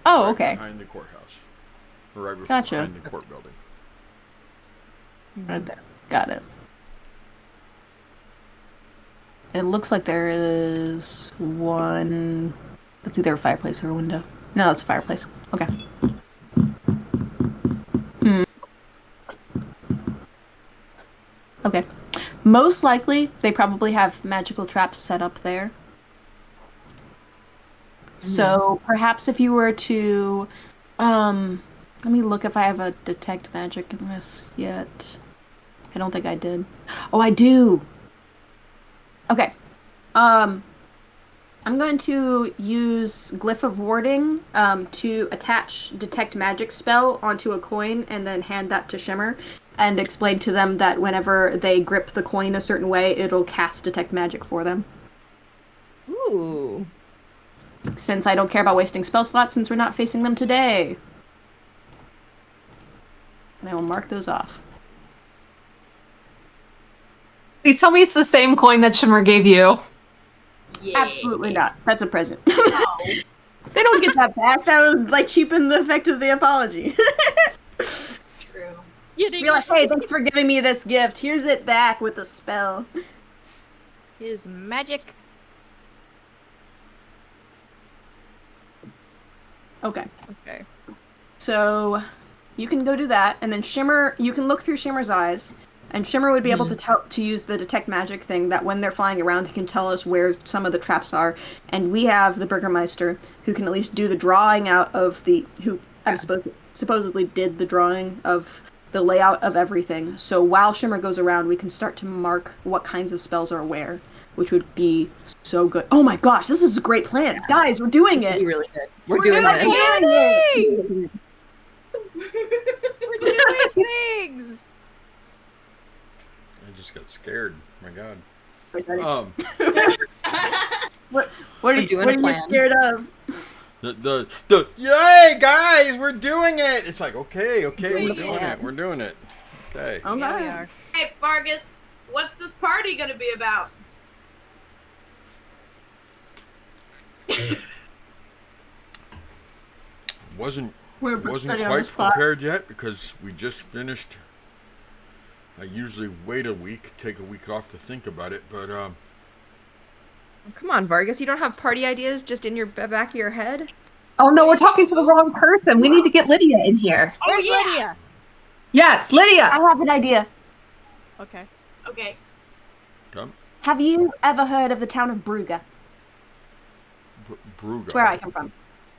Oh, Right okay. behind the courthouse. Or right Gotcha. behind the court building. Right there. Got it. It looks like there is one... That's either a fireplace or a window. No, that's a fireplace. Okay. Okay. Most likely, they probably have magical traps set up there. So, perhaps if you were to... let me look if I have a detect magic in this yet. I don't think I did. Oh, I do! Okay. I'm going to use Glyph of Warding to attach Detect Magic spell onto a coin and then hand that to Shimmer and explain to them that whenever they grip the coin a certain way, it'll cast Detect Magic for them. Ooh. Since I don't care about wasting spell slots since we're not facing them today. And I will mark those off. Please tell me it's the same coin that Shimmer gave you. Yeah. Absolutely not. That's a present. Oh. They don't get that back. That would like cheapen the effect of the apology. True. You didn't. Be like, hey, thanks for giving me this gift. Here's it back with a spell. Is magic. Okay. Okay. So you can go do that, and then Shimmer, you can look through Shimmer's eyes, and Shimmer would be able to use the detect magic thing that when they're flying around, he can tell us where some of the traps are. And we have the Burgermeister who can at least do the drawing out of supposedly did the drawing of the layout of everything. So while Shimmer goes around, we can start to mark what kinds of spells are where, which would be so good. Oh my gosh, this is a great plan. Guys, we're doing This would it. be really good. We're doing doing this. We're doing things. I just got scared. My God. What are you doing a plan. scared of? The yay guys, we're doing it. It's like okay, we're doing it. We're doing it. Okay. Oh, Yeah, we are. Hey, Vargas, what's this party gonna be about? Wasn't We're wasn't putting on the quite spot. prepared yet because we just finished. I usually wait a week, take a week off to think about it, but Come on, Vargas. You don't have party ideas just in your back of your head? Oh no, we're talking to the wrong person. We need to get Lydia in here. Where's yeah. Lydia? Yes, Lydia. I have an idea. Okay. Okay. come Have you ever heard of the town of Brugga? Bruga. That's where I come from.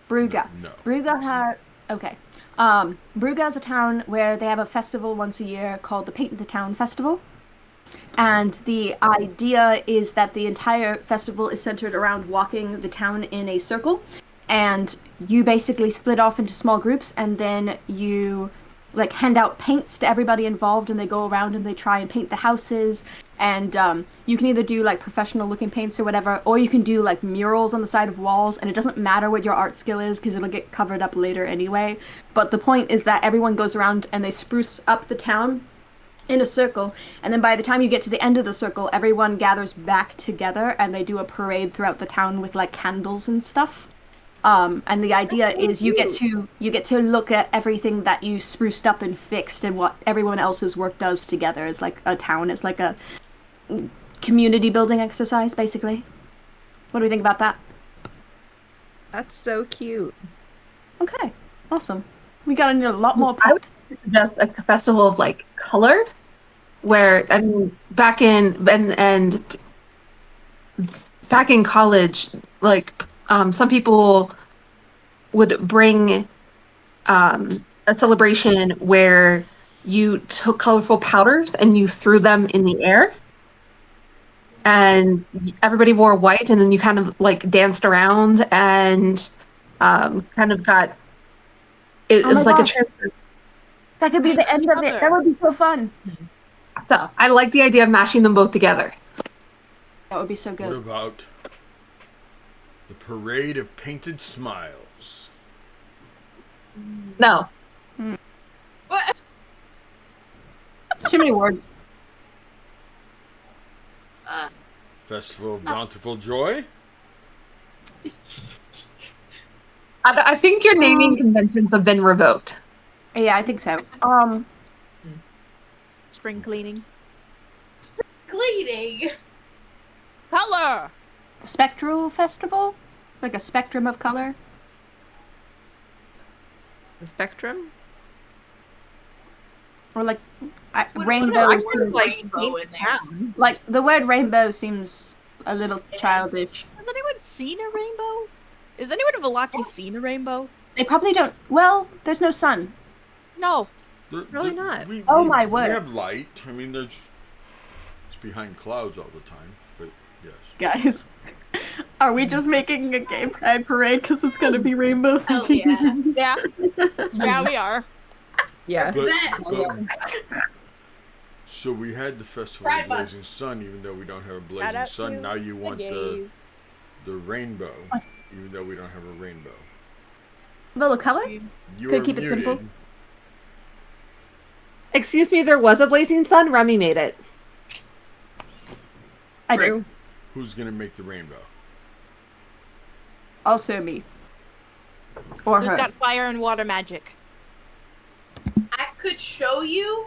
Brugga. No. Brugga has... Okay. Brugga is a town where they have a festival once a year called the Paint the Town Festival. And the idea is that the entire festival is centered around walking the town in a circle. And you basically split off into small groups, and then you like hand out paints to everybody involved, and they go around and they try and paint the houses. And you can either do like professional looking paints or whatever, or you can do like murals on the side of walls, and it doesn't matter what your art skill is because it'll get covered up later anyway. But the point is that everyone goes around and they spruce up the town in a circle, and then by the time you get to the end of the circle, everyone gathers back together and they do a parade throughout the town with like candles and stuff. And the idea is you get to look at everything that you spruced up and fixed and what everyone else's work does together. It's like a town. It's like a community building exercise, basically. What do we think about that? That's so cute. Okay, awesome. We gotta need a lot more I would points. suggest a festival of like color, where I mean, back in and back in college, like some people would bring a celebration where you took colorful powders and you threw them in the air, and everybody wore white, and then you kind of like danced around and kind of got it Oh my was like a gosh. transfer. That could be the end of it. That would be so fun. So I like the idea of mashing them both together. That would be so What good. about the parade of painted smiles? No. What? Too many words. Festival of Bountiful Joy? I think your naming conventions have been revoked. Yeah, I think so. Spring cleaning. Cleaning. Color. Spectral festival, like a spectrum of color. The spectrum? Or like What- rainbow. what- seems- like rainbow in there. like the word rainbow seems a little childish. Has anyone seen a rainbow? Is anyone in Velaki seen a rainbow? They probably don't. Well, there's no sun. No. Really not. Oh, my word. We have light. I mean, it's behind clouds all the time. But yes. Guys, are we just making a gay pride parade because it's gonna be rainbow Hell themed? yeah. Yeah. Yeah, we are. Yeah. But so we had the festival of Pride Month. Blazing Sun, even though we don't have a Shout blazing out sun. to Now you want the gays. rainbow, even though we don't have a rainbow. Little color? You Could are keep it muted. simple. Excuse me, there was a blazing sun. Remy made it. I did. True. Who's gonna make the rainbow? Also me. Or Who's her. got fire and water magic? I could show you,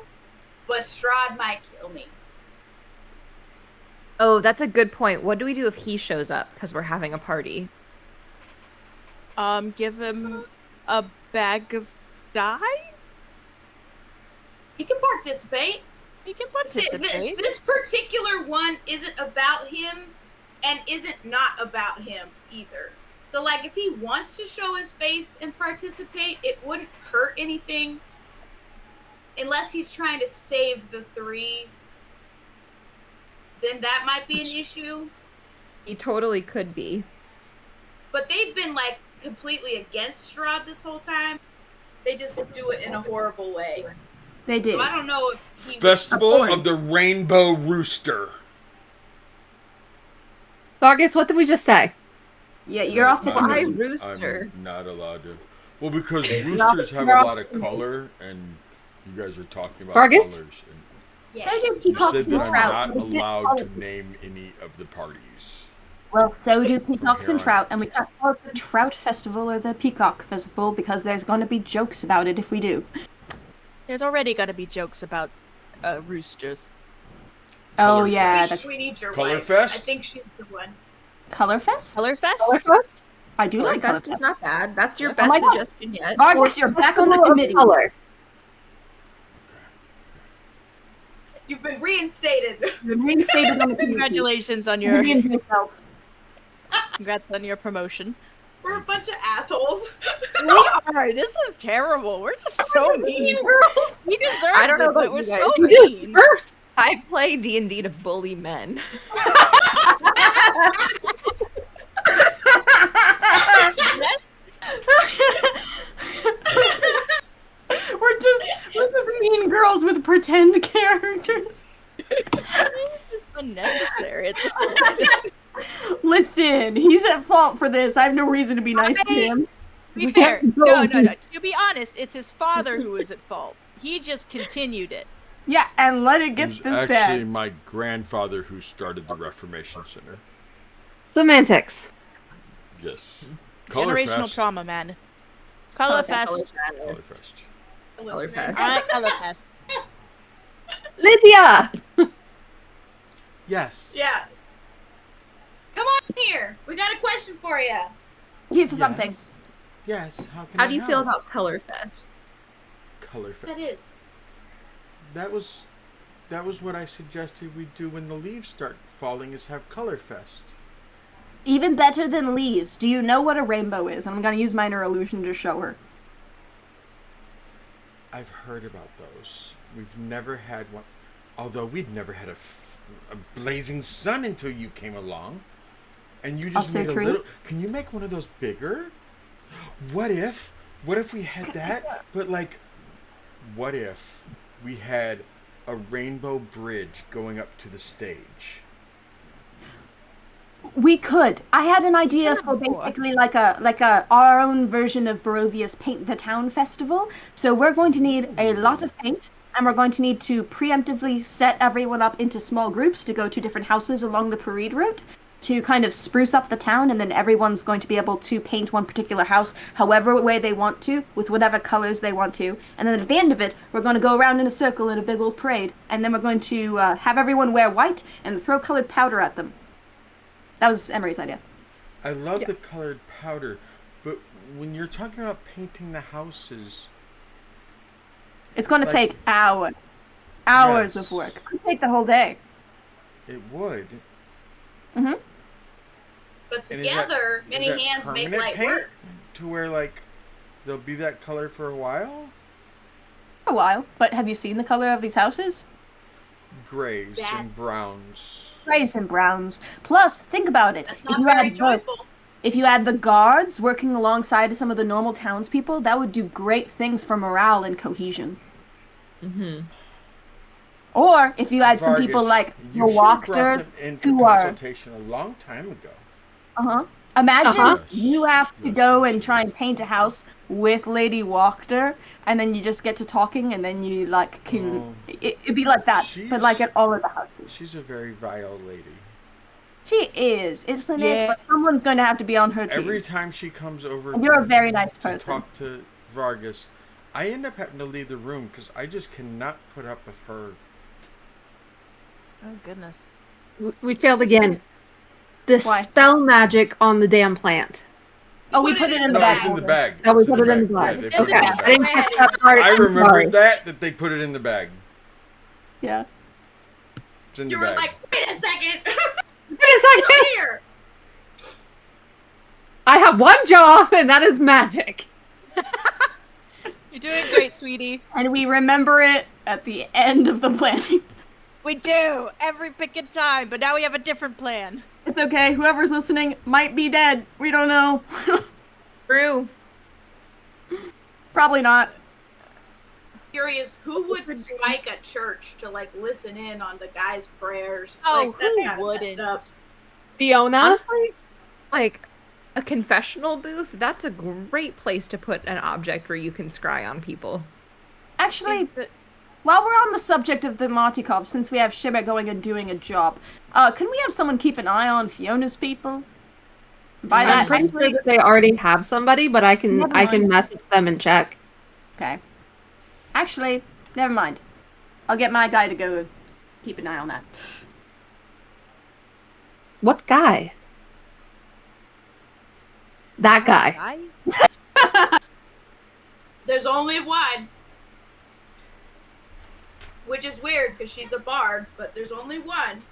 but Strahd might kill me. Oh, that's a good point. What do we do if he shows up because we're having a party? Give him a bag of dye? He can participate. He can This, participate. this particular one isn't about him and isn't not about him either. So, like, if he wants to show his face and participate, it wouldn't hurt anything. Unless he's trying to save the three, then that might be an issue. He totally could be. But they've been, like, completely against Strahd this whole time. They just do it in a horrible way. They did. So I don't know if he Festival of the Rainbow Rooster. So I guess what did we just say? Yeah, you're off the Why committee. rooster? I'm not allowed to. Well, because roosters have a lot of color, and you guys are talking about Vargas? colors. And Yeah. They're just you peacocks said and that I'm trout. not allowed to name any of the parties. Well, so do peacocks and Here on trout, and we can't call it the Trout Festival or the Peacock Festival because there's going to be jokes about it if we do. There's already got to be jokes about roosters. Oh Color yeah, We, that's we need your Color wife. Fest? I think she's the one. Colorfest. Colorfest? I do like Colorfest is Colorfest. not bad. That's your Oh best my God. suggestion yet. Vargas, you're back on the Festival of committee. Color. You've been reinstated. You're reinstated on the committee. Congratulations on your Redeem yourself. congrats on your promotion. We're a bunch of assholes. We are. This is terrible. We're just so mean. He deserves I don't know it, but about we're you so guys. mean. I play D&D to bully men. Yes. We're just mean girls with pretend characters. It's just unnecessary at this point. Listen, he's at fault for this. I have no reason to be nice to him. To be We fair, can't go no. with- To be honest, it's his father who is at fault. He just continued it. Yeah, and let it It get was this actually bad. my grandfather who started the Reformation Center. Semantics. Yes. Generational Colorfest. trauma, man. Colorfest. Colorfest. Colorfest. Alright, Colorfest. Lydia! Yes. Yeah. Come on here. We got a question for you. Give something. Yes. How do you feel about Colorfest? Colorfest? That is. That was what I suggested we do when the leaves start falling, is have Colorfest. Even better than leaves. Do you know what a rainbow is? I'm going to use minor illusion to show her. I've heard about those. We've never had one. Although we'd never had a blazing sun until you came along. And you just made a little... Can you make one of those bigger? What if we had that? But like, what if we had a rainbow bridge going up to the stage? We could. I had an idea for basically like a our own version of Barovia's Paint the Town festival. So we're going to need a lot of paint, and we're going to need to preemptively set everyone up into small groups to go to different houses along the parade route to kind of spruce up the town, and then everyone's going to be able to paint one particular house however way they want to, with whatever colors they want to. And then at the end of it, we're going to go around in a circle in a big old parade, and then we're going to have everyone wear white and throw colored powder at them. That was Emery's idea. I love the colored powder, but when you're talking about painting the houses... It's going to take hours. Hours of work. It could take the whole day. It would. Mm-hmm. But together, many hands make light work. To where, like, they'll be that color for a while? For a while. But have you seen the color of these houses? Grays and browns. Grays and browns. Plus, think about it. That's not very joyful. If you had the guards working alongside some of the normal townspeople, that would do great things for morale and cohesion. Mm-hmm. Or if you had some people like the Wachter who are consultation a long time ago. Imagine you have to go and try and paint a house with Lady Wachter, and then you just get to talking, and then you like can it'd be like that, but like at all of the houses. She's a very vile lady. She is, isn't it? But someone's going to have to be on her team. Every time she comes over, and you're a very nice person. To talk to Vargas, I end up having to leave the room because I just cannot put up with her. Oh goodness. We failed again. Dispel magic on the damn plant. Oh, we put it in the bag. It's in the bag. Oh, we put it in the bag. Okay. I didn't catch that part. I remembered that they put it in the bag. Yeah. It's in the You bag. were like, wait a second. Wait a second. Here. I have one job, and that is magic. You're doing great, sweetie. And we remember it at the end of the planning. We do every picking time, but now we have a different plan. It's okay. Whoever's listening might be dead. We don't know. True. Probably not. Curious, who would spike a church to like listen in on the guy's prayers? Oh, like, that's kinda who wouldn't? messed up. Fiona? Honestly, like a confessional booth, that's a great place to put an object where you can scry on people. Actually, while we're on the subject of the Martikov, since we have Shimmer going and doing a job, can we have someone keep an eye on Fiona's people? By that, I'm pretty sure that they already have somebody, but I can message them and check. Okay. Actually, never mind. I'll get my guy to go keep an eye on that. What guy? That guy. There's only one. Which is weird because she's a bard, but there's only one.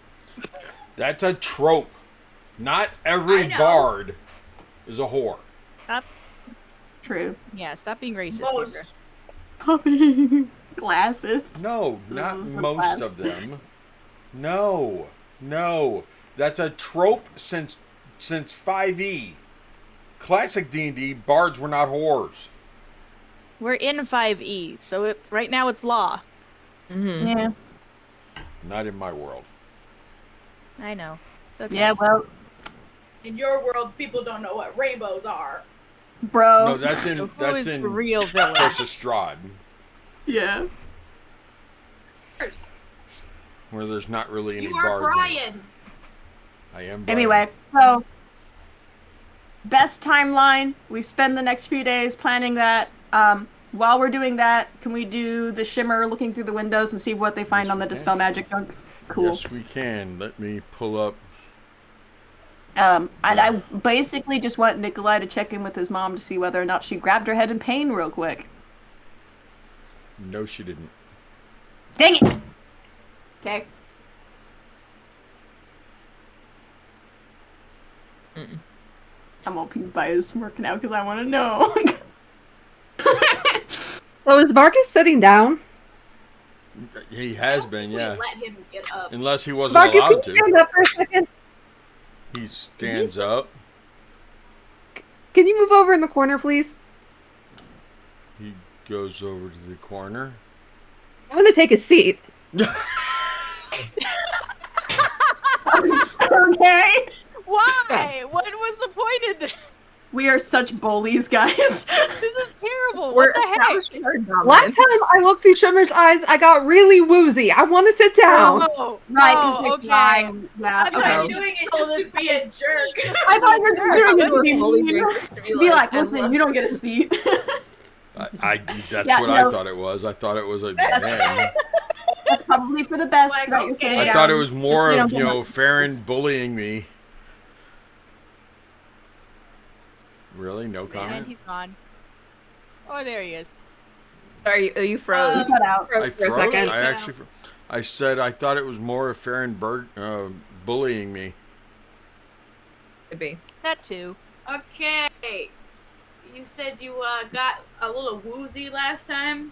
That's a trope. Not every I know. bard is a whore. Stop. True. Yeah, stop being racist. Most. Kendra. Classist. No, not most of them. No. That's a trope since 5e. Classic D&D, bards were not whores. We're in 5e, so right now it's law. Mm-hmm. Yeah. Not in my world. I know. It's okay. Yeah, well, In your world, people don't know what rainbows are. bro. No, that's So who is the real villain? versus Strahd, Yeah. where there's not really any You are bards. Brian. I am Brian. Anyway, so best timeline. We spend the next few days planning that. While we're doing that, can we do the Shimmer looking through the windows and see what they find on the Dispel Magic junk? Cool. Yes, we can. Let me pull up. And I basically just want Nikolai to check in with his mom to see whether or not she grabbed her head in pain real quick. No, she didn't. Dang it! Okay. I'm all peeved by his smirk now because I want to know. So is Vargas sitting down? He has been, We yeah. let him get up. Unless he wasn't Vargas, can allowed you to. stand up for a second? He stands up. Can you move over in the corner, please? He goes over to the corner. I'm gonna take a seat. Okay. Why? What was the point of this? We are such bullies, guys. This is terrible. We're What the heck? establishing our dominance. Last time I looked through Shimmer's eyes, I got really woozy. I want to sit down. Oh, Right, oh, it's okay. fine. Yeah, I thought You're you okay. doing it told just us to be a jerk. I thought you were just doing it to be Bully mean. drinkers to Be like, I listen, love- you don't get a seat. That's Yeah, what no. I thought it was. I thought it was a man. That's probably for the best Like, that you're okay. sitting I down. thought it was Just more so you of, don't get much- Farron bullying me. Really? No And comment? he's gone. Oh, there he is. Sorry, you froze. You cut out. I For a froze? second. I actually... I said I thought it was more of Farron bullying me. Could be. That too. Okay. You said you got a little woozy last time.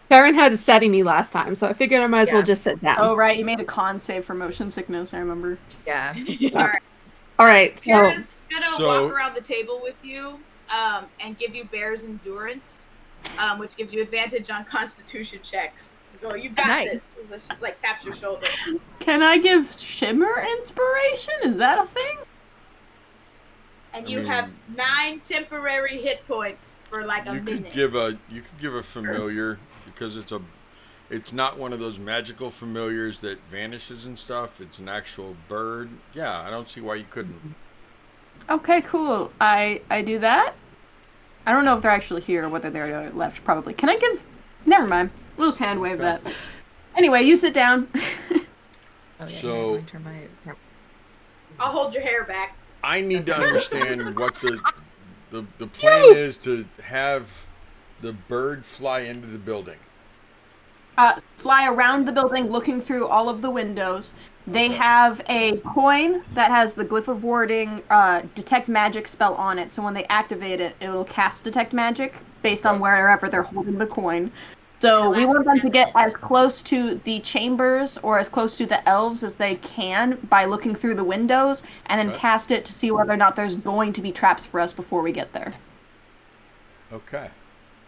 Karen had to steady me last time, so I figured I might as well Yeah. just sit down. Oh, right, you made a con save for motion sickness, I remember. Yeah. All right, so Kara's gonna So- walk around the table with you and give you Bear's Endurance, which gives you advantage on Constitution checks. You go, you got Nice. this. She's like taps your shoulder. Can I give Shimmer inspiration? Is that a thing? And I you mean- have 9 temporary hit points for like a You minute. could give a familiar because it's not one of those magical familiars that vanishes and stuff. It's an actual bird. Yeah, I don't see why you couldn't. Okay, cool. I do that. I don't know if they're actually here or whether they're left, probably. Can I give... Never mind. We'll just hand wave that. Anyway, you sit down. Oh, yeah, So- yeah, turn my- I'll hold your hair back. I need to understand what the plan is to have the bird fly into the building. Fly around the building looking through all of the windows. They have a coin that has the Glyph of Warding Detect Magic spell on it, so when they activate it, it'll cast Detect Magic based on wherever they're holding the coin. So we want them to get as close to the chambers or as close to the elves as they can by looking through the windows, and then Okay. cast it to see whether or not there's going to be traps for us before we get there. Okay.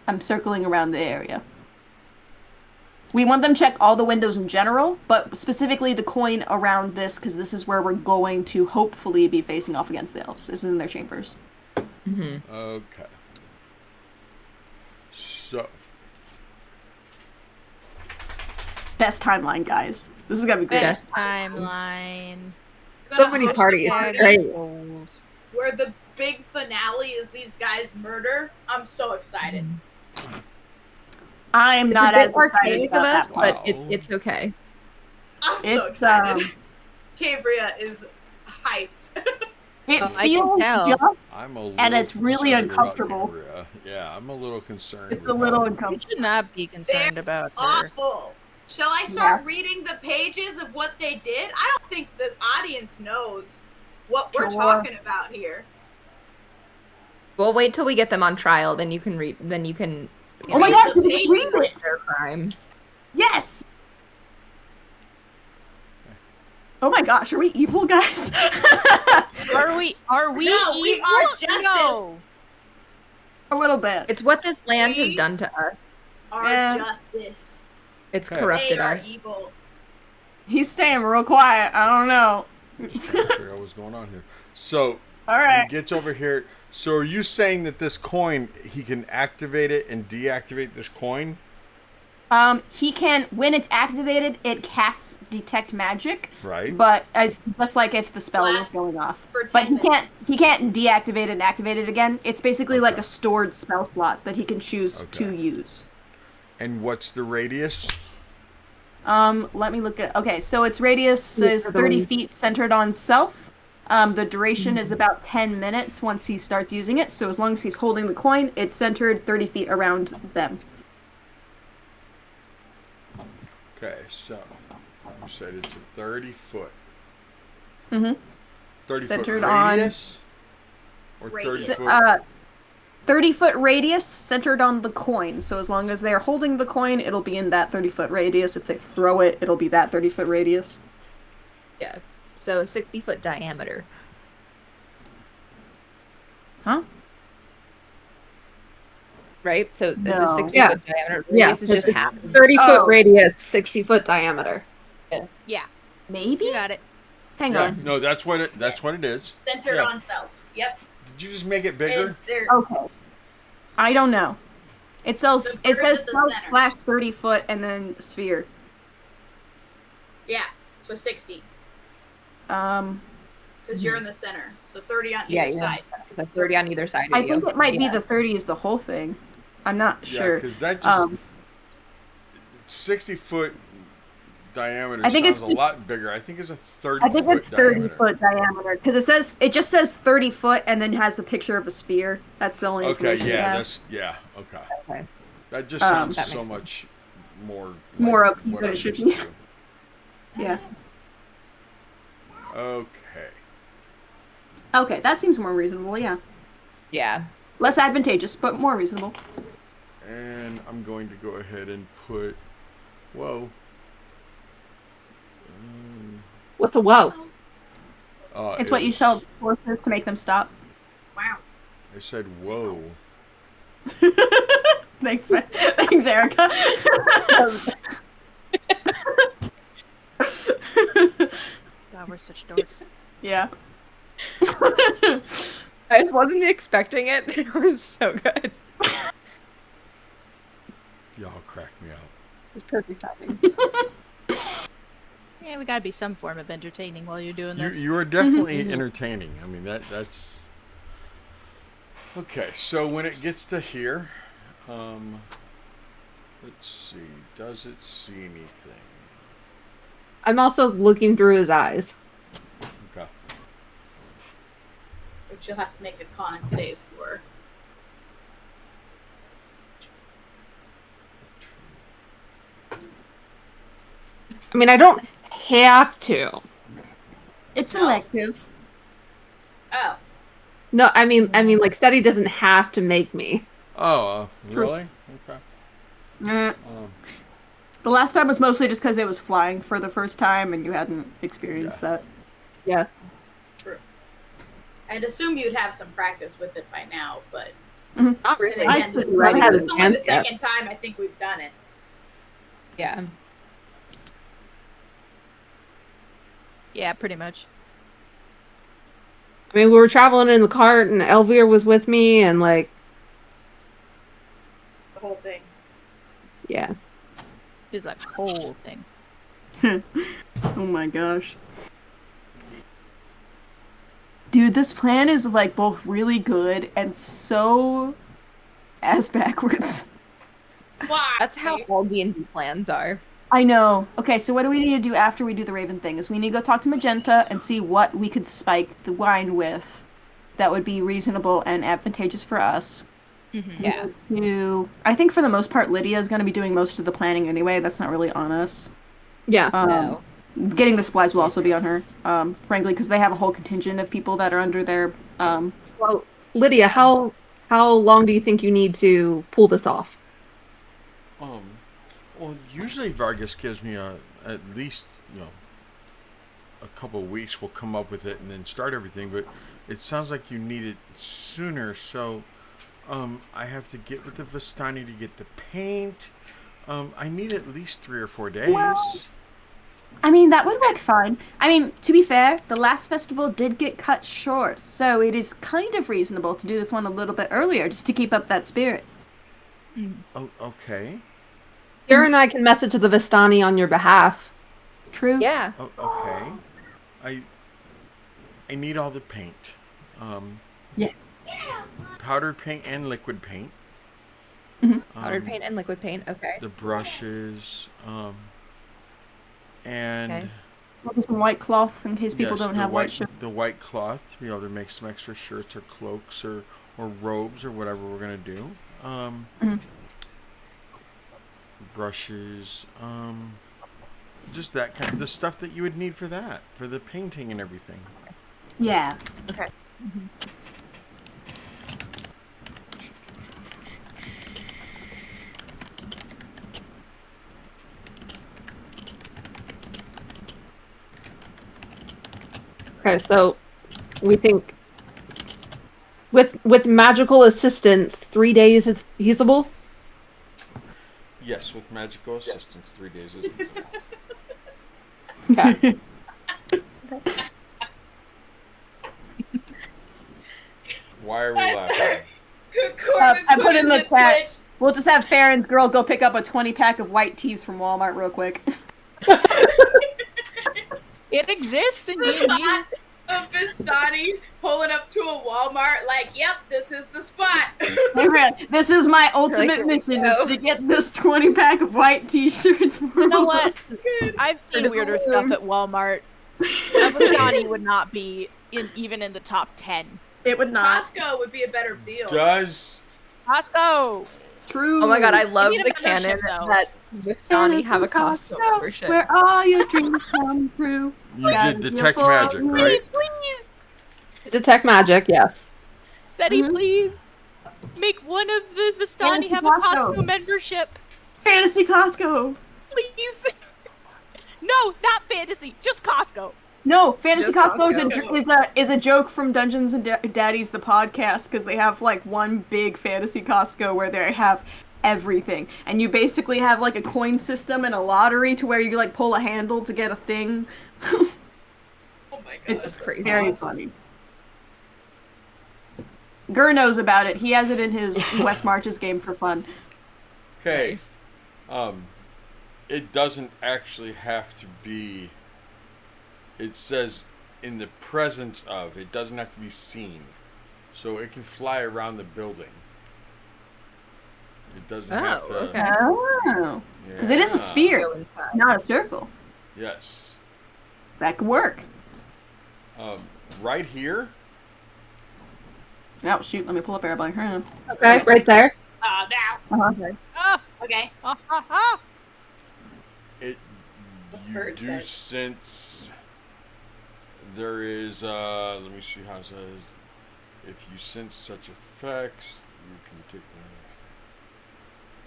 I'm circling around the area. We want them to check all the windows in general, but specifically the coin around this, because this is where we're going to hopefully be facing off against the elves. This is in their chambers. Okay. So Best timeline, guys. This is gonna be great. Best Timeline. We're so gonna many host a parties. party Great. where the big finale is these guys murder. I'm so excited. I'm it's not a as bit archaic excited of about us, that but part. it's okay. I'm so It's, excited. Cambria is hyped. It I can feels tell. just. I'm a little And it's really concerned about uncomfortable. Cambria. Yeah, I'm a little concerned. It's a with little how- You uncomfortable. should not be concerned about her. Awful. Shall I start reading the pages of what they did? I don't think the audience knows what we're Sure. talking about here. We'll wait till we get them on trial, then you can read. Then you can. Oh my Read gosh, the we can read pages. it! Their crimes. Yes! Oh my gosh, are we evil, guys? Are we? Are we? No, we evil? are justice. No. A little bit. It's what this land has We- done to us. Our Yeah. justice. It's Okay. They corrupted are us. evil. He's staying real quiet. I don't know. Just trying to figure out what's going on here. So All he right. gets over here. So are you saying that this coin, he can activate it and deactivate this coin? He can, when it's activated, it casts Detect Magic, Right. but as just like if the spell was Lasts going off. for But 10 he can't deactivate it and activate it again. It's basically like Okay. a stored spell slot that he can choose to Okay. use. And what's the radius? Let me look at. Okay, so its radius is 30 feet centered on self. The duration is about 10 minutes once he starts using it. So as long as he's holding the coin, it's centered 30 feet around them. Okay, so you said it's a 30 foot. Mm-hmm. 30-foot centered radius? Or Radius. 30-foot? 30-foot radius centered on the coin. So as long as they're holding the coin, it'll be in that 30-foot radius. If they throw it, it'll be that 30-foot radius. Yeah. So 60-foot diameter. Huh? Right? So it's a No. 60-foot diameter. Yeah, Radius is just it's half. 30-foot Oh. radius, 60-foot diameter. Yeah, Maybe? you got it. Hang Yeah, on. no, that's what it is. Centered Yeah. on self. Yep. Did you just make it bigger? And they're Okay. I don't know. It says The bird self at the center. slash 30 foot and then sphere. yeah. So 60 Um, because you're in the center. So 30 on Yeah, either yeah. side. So 30 on either side of I you. think it might be Yeah. the 30 is the whole thing. I'm not Yeah, sure. because that just Um, 60-foot diameter I think sounds it's- a lot bigger. I think it's a 30-foot I think it's 30 diameter. foot diameter because it just says 30 foot and then has the picture of a sphere. That's the only Okay, information it yeah, has. okay. Okay. That just Um, sounds that so makes sense. much more More like OP what than I'm it should used be. to. Yeah. Okay. Okay, that seems more reasonable. Yeah, Yeah. less advantageous, but more reasonable. And I'm going to go ahead and put. Whoa. What's a whoa? It's what you tell horses to make them stop. Wow. I said whoa. Thanks, Erica. God, we're such dorks. Yeah. I wasn't expecting it. It was so good. Y'all crack me out. It's perfect timing. Yeah, we gotta be some form of entertaining while you're doing this. You are definitely entertaining. I mean that's okay. So when it gets to here, let's see. Does it see anything? I'm also looking through his eyes. Okay. Which you'll have to make a con save for. I mean, I don't have to. It's No. elective. Oh. No, I mean, like, Steady doesn't have to make me. Oh, True. really? Okay. Eh. The last time was mostly just because it was flying for the first time and you hadn't experienced that. Yeah. True. I'd assume you'd have some practice with it by now, but Not then really. again, this is I only, haven't this is only the advanced yet. second time I think we've done it. Yeah. Yeah, pretty much. I mean, we were traveling in the cart, and Elvira was with me, and like, The whole thing. yeah. It's like whole thing. Oh my gosh. Dude, this plan is like both really good and so ass backwards. Why? That's how all D&D plans are. I know. Okay, so what do we need to do after we do the Raven thing? Is we need to go talk to Magenta and see what we could spike the wine with that would be reasonable and advantageous for us. Mm-hmm. Yeah. I think for the most part, Lydia is going to be doing most of the planning anyway. That's not really on us. Yeah. No. Getting the supplies will also be on her, frankly, because they have a whole contingent of people that are under their. Well, Lydia, how long do you think you need to pull this off? Well, usually Vargas gives me at least a couple of weeks. We'll come up with it and then start everything. But it sounds like you need it sooner. So I have to get with the Vistani to get the paint. I need at least 3 or 4 days. Well, I mean, that would work fine. I mean, to be fair, the last festival did get cut short, so it is kind of reasonable to do this one a little bit earlier just to keep up that spirit. Oh, okay. Kira and I can message the Vistani on your behalf. True? Yeah. Oh, okay. I need all the paint. Yes. Powdered paint and liquid paint. Powdered paint and liquid paint. Okay. The brushes. And Okay. Maybe some white cloth in case people yes, don't the have white shirts. the white cloth to be able to make some extra shirts or cloaks or robes or whatever we're gonna do. Brushes, just that kind of the stuff that you would need for that, for the painting and everything. Yeah. Okay. Okay, so we think with magical assistance, 3 days is feasible. Yes, with magical assistance, 3 days is feasible. Okay. Why are we laughing? Corbin I put in the chat. Twitch. We'll just have Farron's girl go pick up a 20-pack of white teas from Walmart real quick. It exists in D&D. Spot of Vistani pulling up to a Walmart, like, yep, this is the spot. This is my ultimate mission, is to get this 20-pack of white t-shirts from You know what? Good. I've seen weirder stuff at Walmart. Avastani would not be even in the top 10. It would not. Costco would be a better deal. Does Costco! True. Oh my god, I love need a the canon membership, though. that Vistani have a Costco membership. Where all your dreams come true. you God, did detect you're magic, full- right? Please! Detect magic, yes. Seti, Mhm. please! Make one of the Vistani Fantasy have a Costco. Costco membership! Fantasy Costco. Please! No, not fantasy, just Costco! No, Fantasy Just Costco Costco. is a joke from Dungeons and Daddies the podcast, because they have like one big Fantasy Costco where they have everything, and you basically have like a coin system and a lottery to where you like pull a handle to get a thing. Oh my god. It's That's crazy. very funny. Gur knows about it. He has it in his West Marches game for fun. Okay. Nice. It doesn't actually have to be. It says in the presence of. It doesn't have to be seen, so it can fly around the building. It doesn't have to. Okay. Oh, because it is a Yeah. sphere, Go inside. not a circle. Yes. That could work. Right here. Oh shoot! Let me pull up Airblink. Hang Okay, right there. Now. on. Ah! Okay. Ha ha ha! It. You bird do says. sense. There is. Let me see how it says. If you sense such effects, you can take them.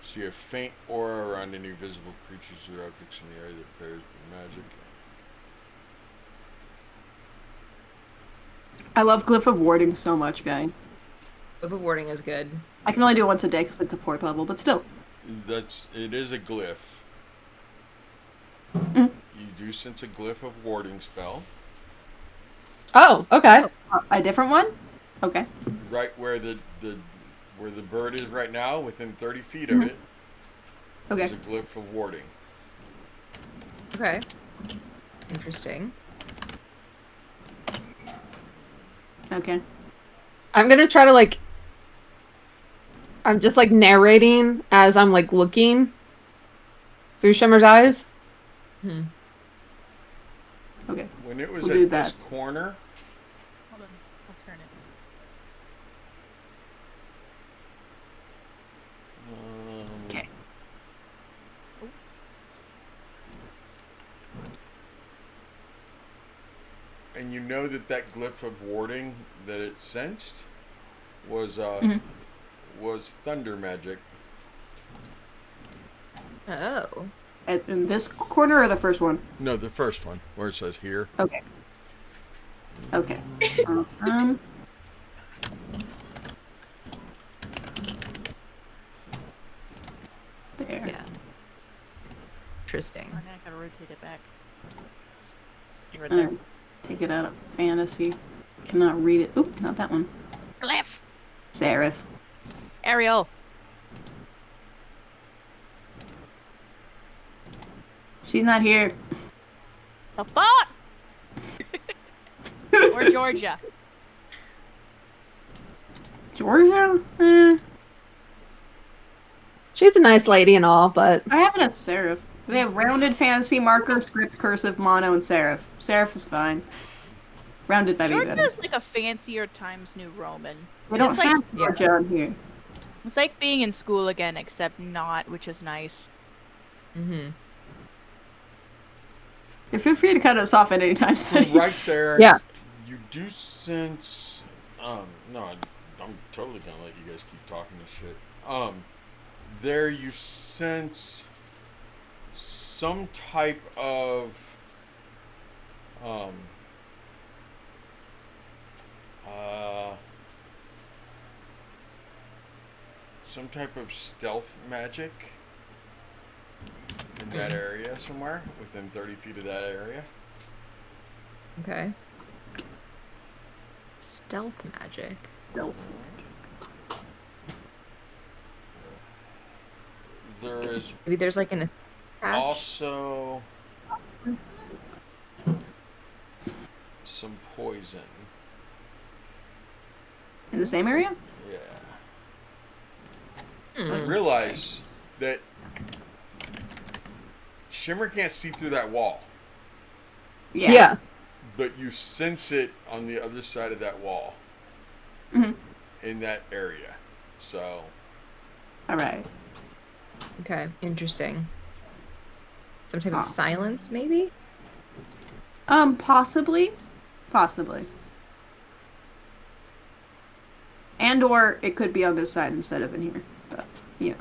See a faint aura around any visible creatures or objects in the area that bears the magic. I love Glyph of Warding so much, guys. Glyph of warding is good. I can only do it once a day because it's a 4th level, but still. It is a glyph. Mm. You do sense a glyph of warding spell Oh, okay. A different one? Okay. right where the bird is right now, within 30 feet of it. Okay. There's a glyph of warding. Okay. Interesting. Okay. I'm gonna try to like. I'm just like narrating as I'm like looking through Shimmer's eyes. Hmm. Okay. When it was We'll do at this that. corner, Hold on, I'll turn it. Okay. and you know that glyph of warding that it sensed was was thunder magic. Oh. In this corner or the first one? No, the first one where it says here. Okay. Okay. There. Yeah. Interesting. Oh, now I gotta rotate it back. Right there. Take it out of fantasy. Cannot read it. Oop, not that one. Glyph! Seraph. Ariel! She's not here. The fuck? Or Georgia. Georgia? She's a nice lady and all, but I have it at Seraph. They have rounded fantasy marker, script, cursive, mono, and Seraph. Seraph is fine. Rounded by me Georgia better. is like a fancier Times New Roman. We don't it's like, have Georgia on here. It's like being in school again, except not, which is nice. Mm-hmm. Feel free to cut us off at any time, Sonny. Right there. Yeah. You do sense. No, I'm totally gonna let you guys keep talking this shit. There you sense some type of some type of stealth magic in that area somewhere, within 30 feet of that area. Okay. Stealth magic. Stealth. There is Maybe there's like an also some poison. In the same area? Yeah. I realize that Shimmer can't see through that wall, Yeah. but you sense it on the other side of that wall. Mhm. In that area. So. All right. Okay, interesting. Some type of silence, maybe? Possibly. And or it could be on this side instead of in here. But, yeah.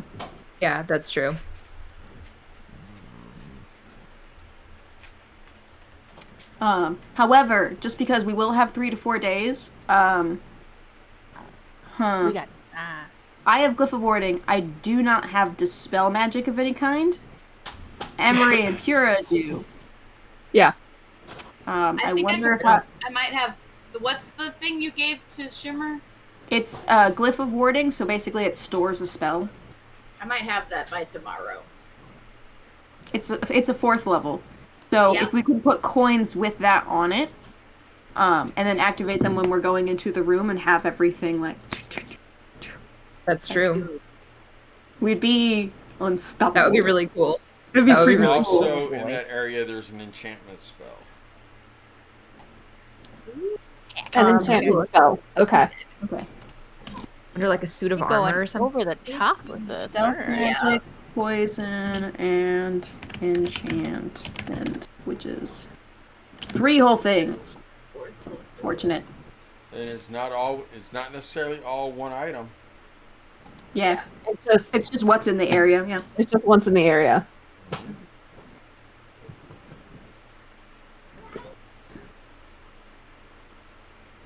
Yeah, that's true. However, just because we will have 3 to 4 days, We got I have Glyph of Warding. I do not have Dispel Magic of any kind. Emery and Pura do. Yeah. I think wonder if I might have. What's the thing you gave to Shimmer? it's Glyph of Warding, so basically it stores a spell. I might have that by tomorrow. It's a 4th level. So Yeah. if we could put coins with that on it, and then activate them when we're going into the room and have everything like... That's true. We'd be unstoppable. That would be really cool. It'd be that would be freaking really cool. Also, in that area, there's an enchantment spell. An enchantment spell. Okay. Okay. Under like a suit of You're armor going or something. over the top with this. Stealth Alright. magic, poison, and enchantment, which is 3 whole things. Fortunate. And it's not necessarily all one item. Yeah. It's It's just what's in the area, yeah. just once in the area.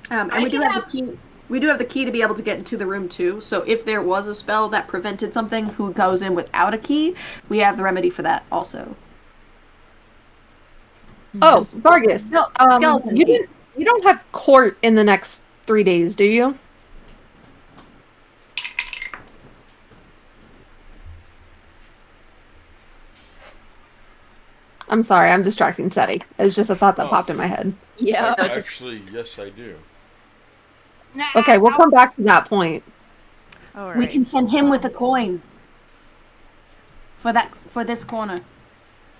And we do have the key. We do have the key to be able to get into the room too. So if there was a spell that prevented something who goes in without a key, we have the remedy for that also. Oh, Vargas. Skeleton key. You don't have court in the next 3 days, do you? I'm sorry, I'm distracting Seti. It's just a thought that popped in my head. Yeah. Actually, yes, I do. Nah, Okay, we'll come back to that point. Alright. We can send him with a coin. For this corner.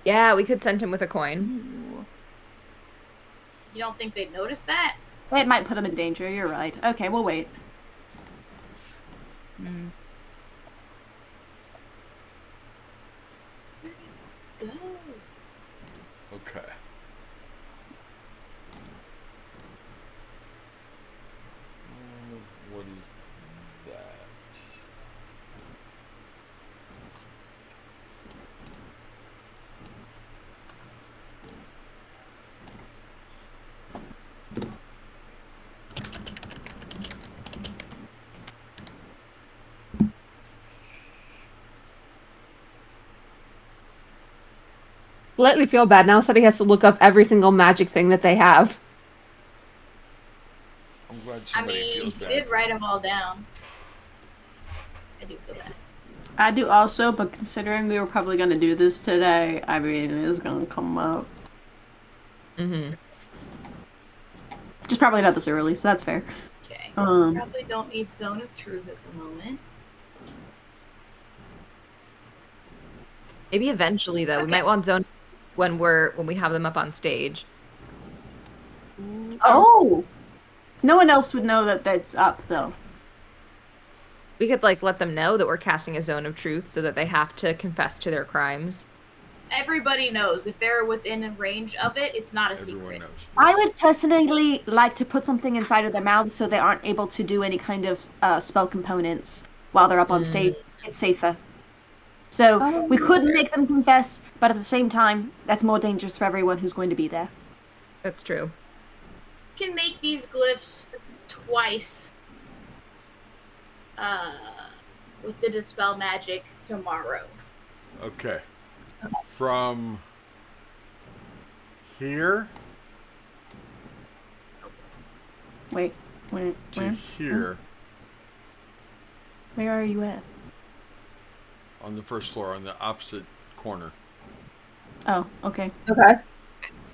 Yeah, we could send him with a coin. You don't think they'd notice that? It might put him in danger, you're right. Okay, we'll wait. Go. Okay. What is that? Let me feel bad. Now Seti has to look up every single magic thing that they have. I'm glad I somebody mean, feels you bad. did write them all down. I do feel bad. I do also, but considering we were probably going to do this today, I mean, it is going to come up. Mm-hmm. Just probably not this early, so that's fair. Okay. Um, Probably don't need Zone of Truth at the moment. Maybe eventually though. We Okay. might want zone when we have them up on stage. Oh! No one else would know that that's up, though. We could like let them know that we're casting a zone of truth so that they have to confess to their crimes. everybody knows if they're within a range of it, it's not a Everyone secret. knows. I would personally like to put something inside of their mouths so they aren't able to do any kind of spell components while they're up on stage. It's safer. So we could make them confess, but at the same time, that's more dangerous for everyone who's going to be there. That's true. You can make these glyphs twice with the dispel magic tomorrow. Okay. From here Wait, where? to here Where are you at? on the first floor on the opposite corner. Oh, okay. Okay.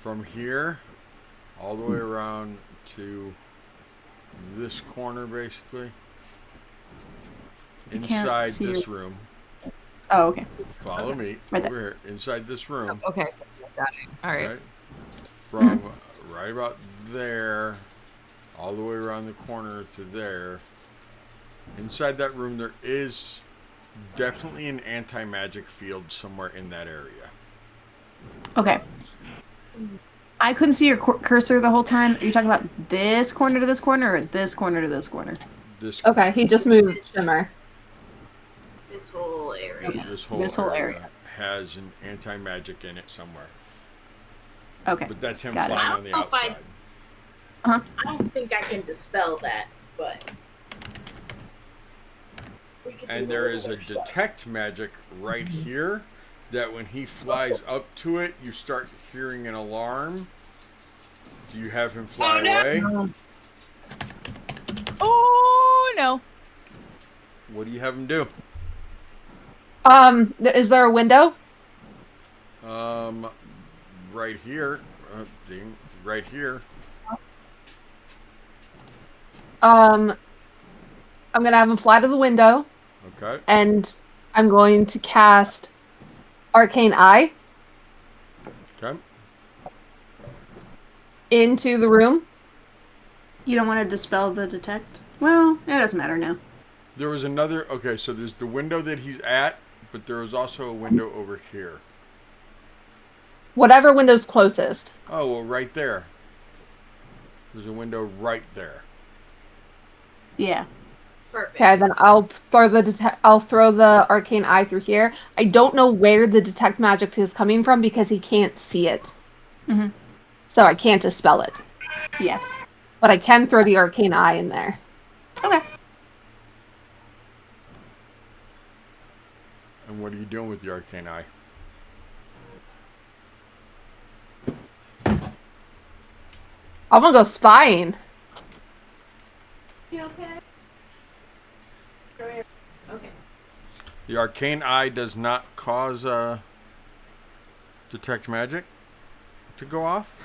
From here all the way around to this corner, basically. can't Inside see this your- room. Oh, okay. Follow me. Right Over here. Inside this room. Okay. Got it. All right. Right? From right about there all the way around the corner to there. Inside that room there is definitely an anti-magic field somewhere in that area. Okay. I couldn't see your cursor the whole time. Are you talking about this corner to this corner or this corner to this corner? This Okay, he just moved Shimmer. This whole area. this whole area has an anti-magic in it somewhere. Okay. But that's him Got it. flying on the I don't know if outside. I don't think I can dispel that, but. we could do And there the is a other stuff. detect magic right here that when he flies up to it, you start hearing an alarm. Do you have him fly away? Oh no. What do you have him do? Is there a window? Right here. Right here. I'm gonna have him fly to the window, Okay. and I'm going to cast Arcane Eye Okay. into the room. You don't want to dispel the detect? Well, it doesn't matter now. There was another. Okay, so there's the window that he's at, but there was also a window over here. Whatever window's closest. Oh, well, right there. There's a window right there. Yeah. Perfect. Okay, then I'll throw the Arcane Eye through here. I don't know where the detect magic is coming from because he can't see it. Mhm. So I can't dispel it. Yeah. But I can throw the Arcane Eye in there. Okay. And what are you doing with the arcane eye? I'm gonna go spying. You okay? Okay. The arcane eye does not cause detect magic to go off.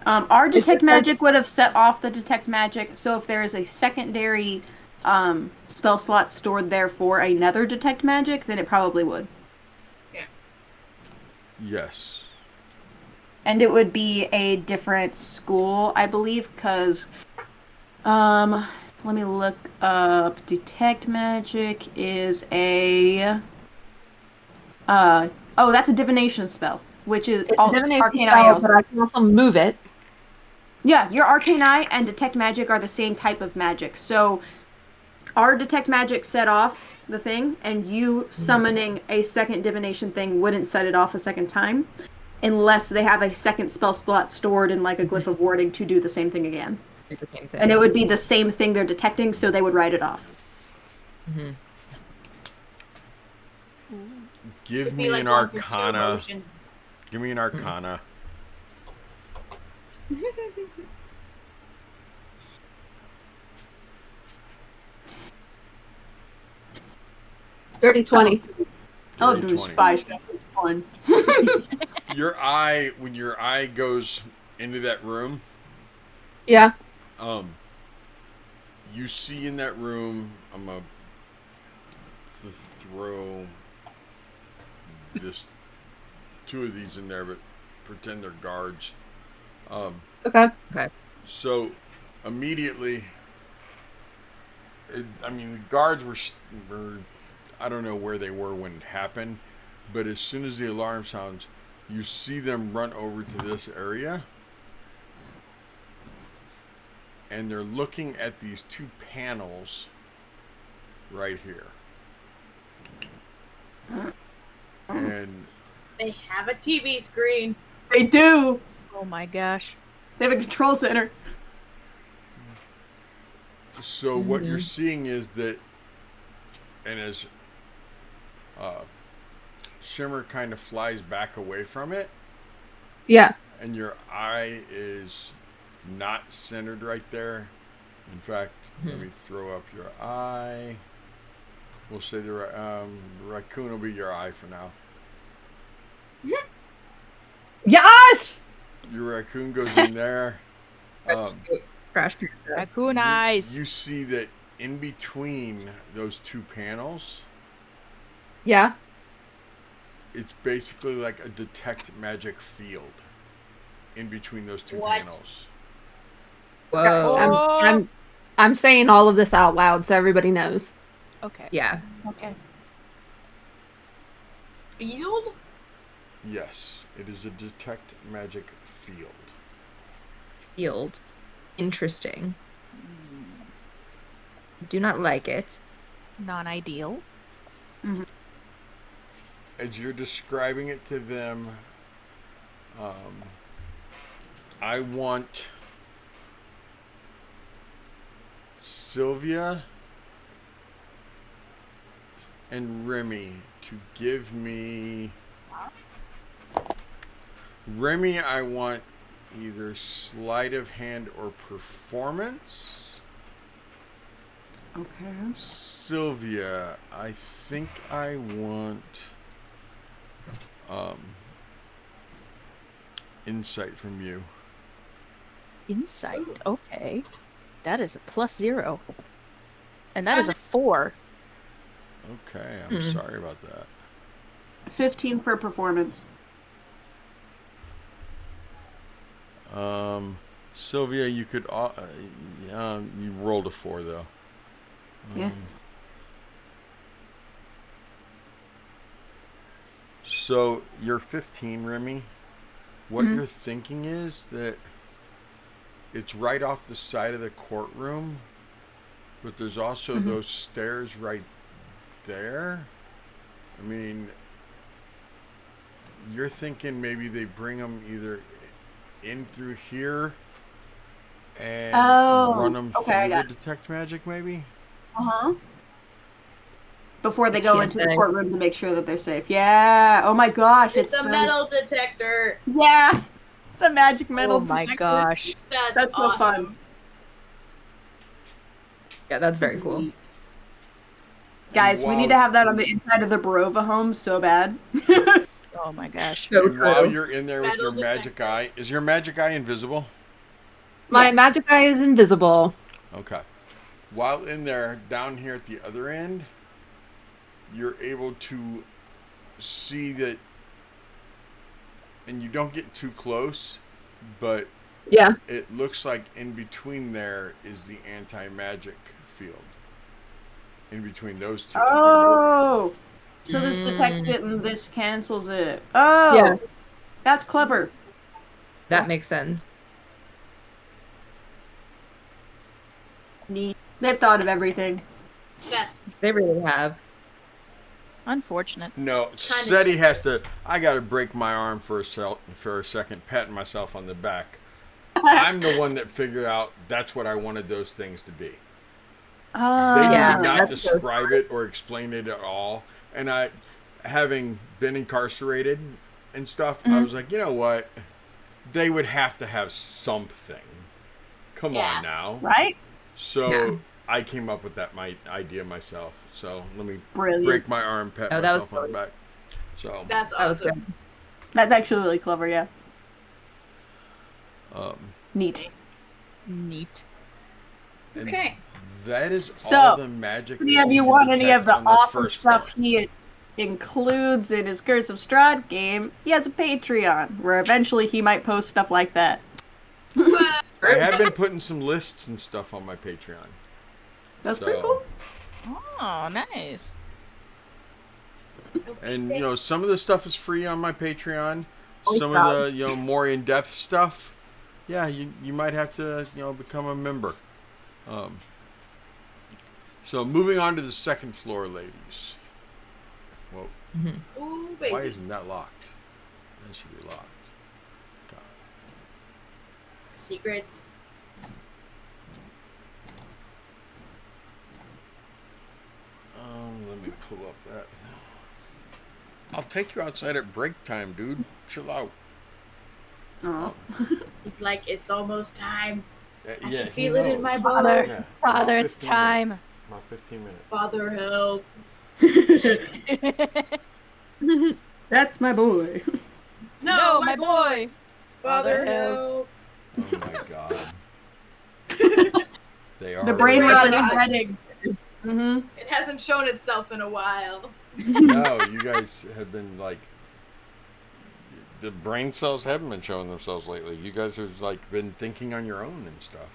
Our detect magic would have set off the detect magic, so if there is a secondary spell slot stored there for another detect magic, then it probably would. Yes. And it would be a different school, I believe, because let me look up. Detect magic is a that's a divination spell, which is It's all divination arcane spell, eye also. but I can also move it. Yeah, your arcane eye and detect magic are the same type of magic. So our detect magic set off the thing, and you summoning a second divination thing wouldn't set it off a second time, unless they have a second spell slot stored in like a glyph of warding to do the same thing again. Do the same thing. And it would be the same thing they're detecting, so they would write it off. Mm-hmm. Give It'd be me like an going through slow arcana. motion. Give me an arcana. Dirty 20. I'll Dirty do 20. spy stuff. It's fun. Your eye, when your eye goes into that room, Yeah. you see in that room. I'm gonna throw this two of these in there, but pretend they're guards. Okay. So immediately I mean, the guards were, I don't know where they were when it happened, but as soon as the alarm sounds, you see them run over to this area, and they're looking at these two panels right here. And They have a TV screen. They do. Oh my gosh. They have a control center. so what you're seeing is that, and as Shimmer kind of flies back away from it, Yeah. and your eye is not centered right there. In fact, let me throw up your eye. We'll say the raccoon will be your eye for now. Yes! Your raccoon goes in there. Crash. Raccoon eyes. You see that in between those two panels, Yeah. it's basically like a detect magic field in between those two What? panels. Whoa. I'm saying all of this out loud so everybody knows. Okay. Yeah. Okay. Field? Yes, it is a detect magic field. Field. Interesting. Do not like it. Non-ideal. As you're describing it to them, I want Sylvia and Remy to give me... Remy, I want either sleight of hand or performance. Okay. Sylvia, I think I want insight from you. Insight. Okay. That is a +0. And that is a 4. Okay, I'm sorry about that. 15 for performance. Sylvia, you could you rolled a 4 though. Yeah. So you're 15, Remy. What you're thinking is that it's right off the side of the courtroom, but there's also those stairs right there. I mean, you're thinking maybe they bring them either in through here and run them okay, I through got the detect magic, maybe. Before they go into the TSA. courtroom to make sure that they're safe. Yeah. Oh my gosh. It's a metal detector. Yeah. It's a magic metal Oh my detector. gosh. That's so awesome. fun. Yeah, that's very cool. Guys, we need to have that on the inside of the Barova home so bad. Oh my gosh. So And while true. you're in there with Metal your magic eye, is your magic eye invisible? My Yes. magic eye is invisible. Okay. While in there, down here at the other end, you're able to see that, and you don't get too close, but Yeah. it looks like in between there is the anti-magic field. In between those two. Oh. So this detects it and this cancels it. Oh. Yeah. That's clever. That makes sense. Neat. They've thought of everything. That's They really have. Unfortunate. No, SETI has to. I got to break my arm for a second, patting myself on the back. I'm the one that figured out that's what I wanted those things to be. Oh. They Yeah, did not that's so describe it or explain it at all. And I, having been incarcerated and stuff, I was like, you know what? They would have to have something. Come Yeah. on now. Right? So Yeah. I came up with that idea myself. So let me Brilliant. break my arm, pat Oh, that was myself on the back. So that's That was awesome. good. That's actually really clever, yeah. Neat. Neat. and Okay. that is So, all the magic. Any that of you you can want any detect of the on awesome first stuff floor. he includes in his Curse of Strahd game? He has a Patreon, where eventually he might post stuff like that. I have been putting some lists and stuff on my Patreon. That's pretty cool. Oh, nice. And some of the stuff is free on my Patreon. Oh, Some of the more in-depth stuff, yeah, you might have to become a member. So moving on to the second floor, ladies. Whoa. Ooh, baby. Why isn't that locked? That should be locked. God. Secrets. Let me pull up that. I'll take you outside at break time, dude. Chill out. Oh. It's like it's almost time. I Yeah, can feel it in my body. Father, Yeah. Father, About it's 15 time. minutes. About 15 minutes. Father, help. That's my boy. No, my boy. Father, Father, help. Oh my god. They are The brain Brain rot is rot. spreading. Mm-hmm. It hasn't shown itself in a while. No, you guys have been like, the brain cells haven't been showing themselves lately. You guys have like been thinking on your own and stuff.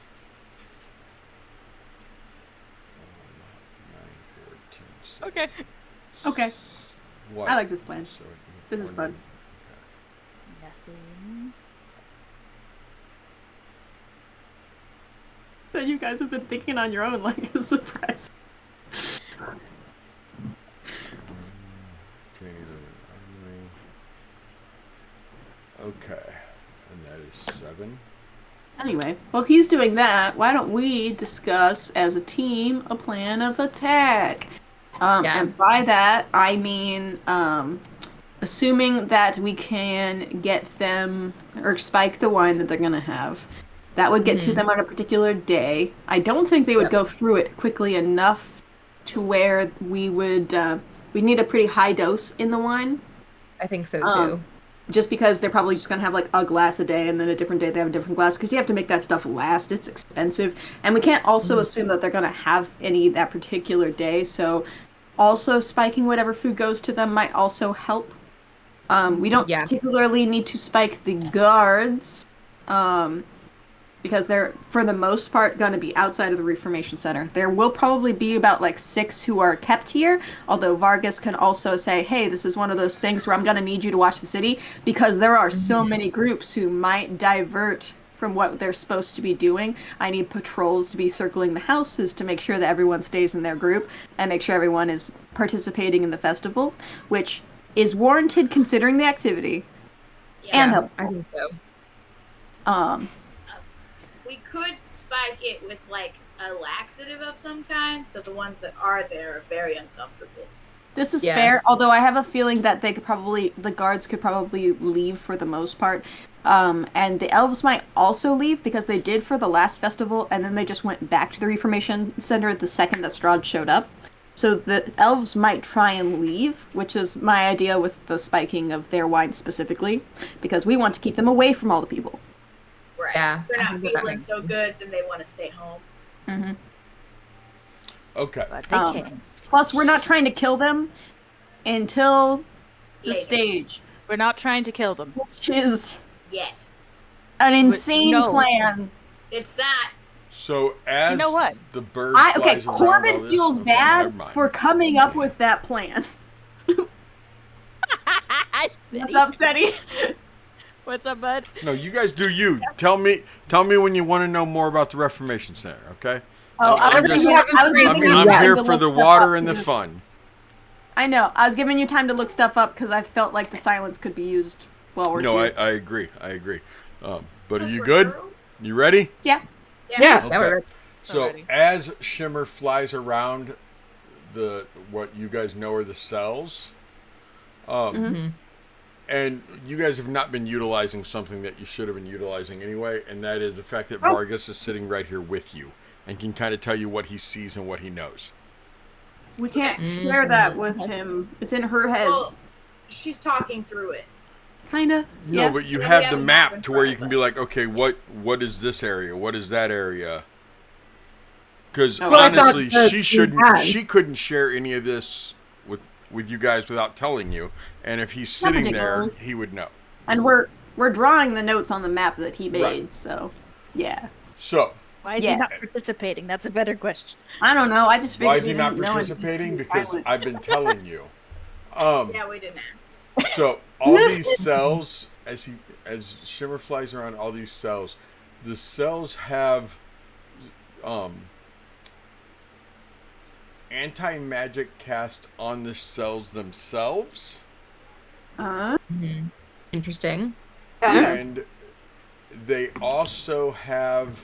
9, 4, 10, 6. Okay. Okay. What? I like this plan. So This is fun. Nothing. So you guys have been thinking on your own like a surprise. Okay, and that is 7. Anyway, while he's doing that, why don't we discuss as a team a plan of attack? Yeah. And by that, I mean, assuming that we can get them, or spike the wine that they're going to have. That would get to them on a particular day. I don't think they would go through it quickly enough to where we would, we need a pretty high dose in the wine. I think so too. Just because they're probably just going to have like a glass a day and then a different day they have a different glass because you have to make that stuff last. It's expensive. And we can't also assume that they're going to have any that particular day. So also spiking whatever food goes to them might also help. We don't particularly need to spike the guards because they're, for the most part, going to be outside of the Reformation Center. There will probably be about like 6 who are kept here, although Vargas can also say, hey, this is one of those things where I'm going to need you to watch the city, because there are so many groups who might divert from what they're supposed to be doing. I need patrols to be circling the houses to make sure that everyone stays in their group and make sure everyone is participating in the festival, which is warranted considering the activity. And helpful. I think so. We could spike it with like a laxative of some kind, so the ones that are there are very uncomfortable. This is fair, although I have a feeling that the guards could probably leave for the most part. And the elves might also leave because they did for the last festival, and then they just went back to the Reformation Center the second that Strahd showed up. So the elves might try and leave, which is my idea with the spiking of their wine specifically, because we want to keep them away from all the people. Right. Yeah, If they're I not think that feeling makes so sense. good, then they want to stay home. Mm-hmm. Okay. But they can't. Plus, we're not trying to kill them until the Later. stage, We're not trying to kill them. which is Yet. an insane no. plan. It's that. So as know what? the bird flies around all Corbin this, feels okay, bad never mind. for coming up with that plan. What's up, Seti? What's up, bud? No, you guys do you. Tell me when you want to know more about the Reformation Center, okay? Oh, I'm here for the water and the fun. I know. I was giving you time to look stuff up because I felt like the silence could be used while we're here. I agree. But are you good? You ready? Yeah. Yeah, Okay. that would work. So Already. as Shimmer flies around what you guys know are the cells, and you guys have not been utilizing something that you should have been utilizing anyway, and that is the fact that Vargas is sitting right here with you and can kind of tell you what he sees and what he knows. We can't share that with him. It's in her head. Well, she's talking through it. Kinda. No, Yeah. but you And have we have the a map map in to where front you of can be us. like, okay, what is this area? What is that area? Because Well, I thought honestly, that she couldn't share any of this with you guys without telling you. And if he's sitting there, he would know. And we're drawing the notes on the map that he made, Right. so yeah. So Why is he not participating? That's a better question. I don't know. I just figured Why is he we not didn't know participating? anything. Because I've been telling you. Yeah, we didn't ask. So all these cells, as Shimmer flies around all these cells, the cells have anti-magic cast on the cells themselves. Interesting. And they also have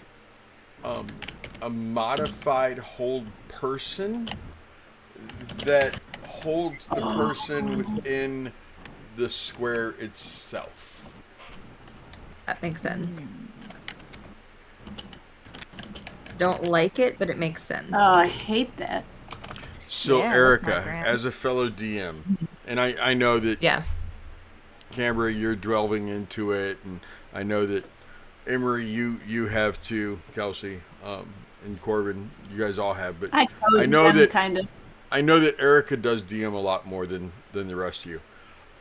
a modified hold person that holds the person within the square itself. That makes sense. Don't like it, but it makes sense. Oh, I hate that. So Yeah, Erica, that's my grant. as a fellow DM, and I know that Yeah. Canberra, you're delving into it, and I know that Emery, you have too, Kelsey, and Corbin, you guys all have, but I know that kind of. I know that Erica does DM a lot more than the rest of you.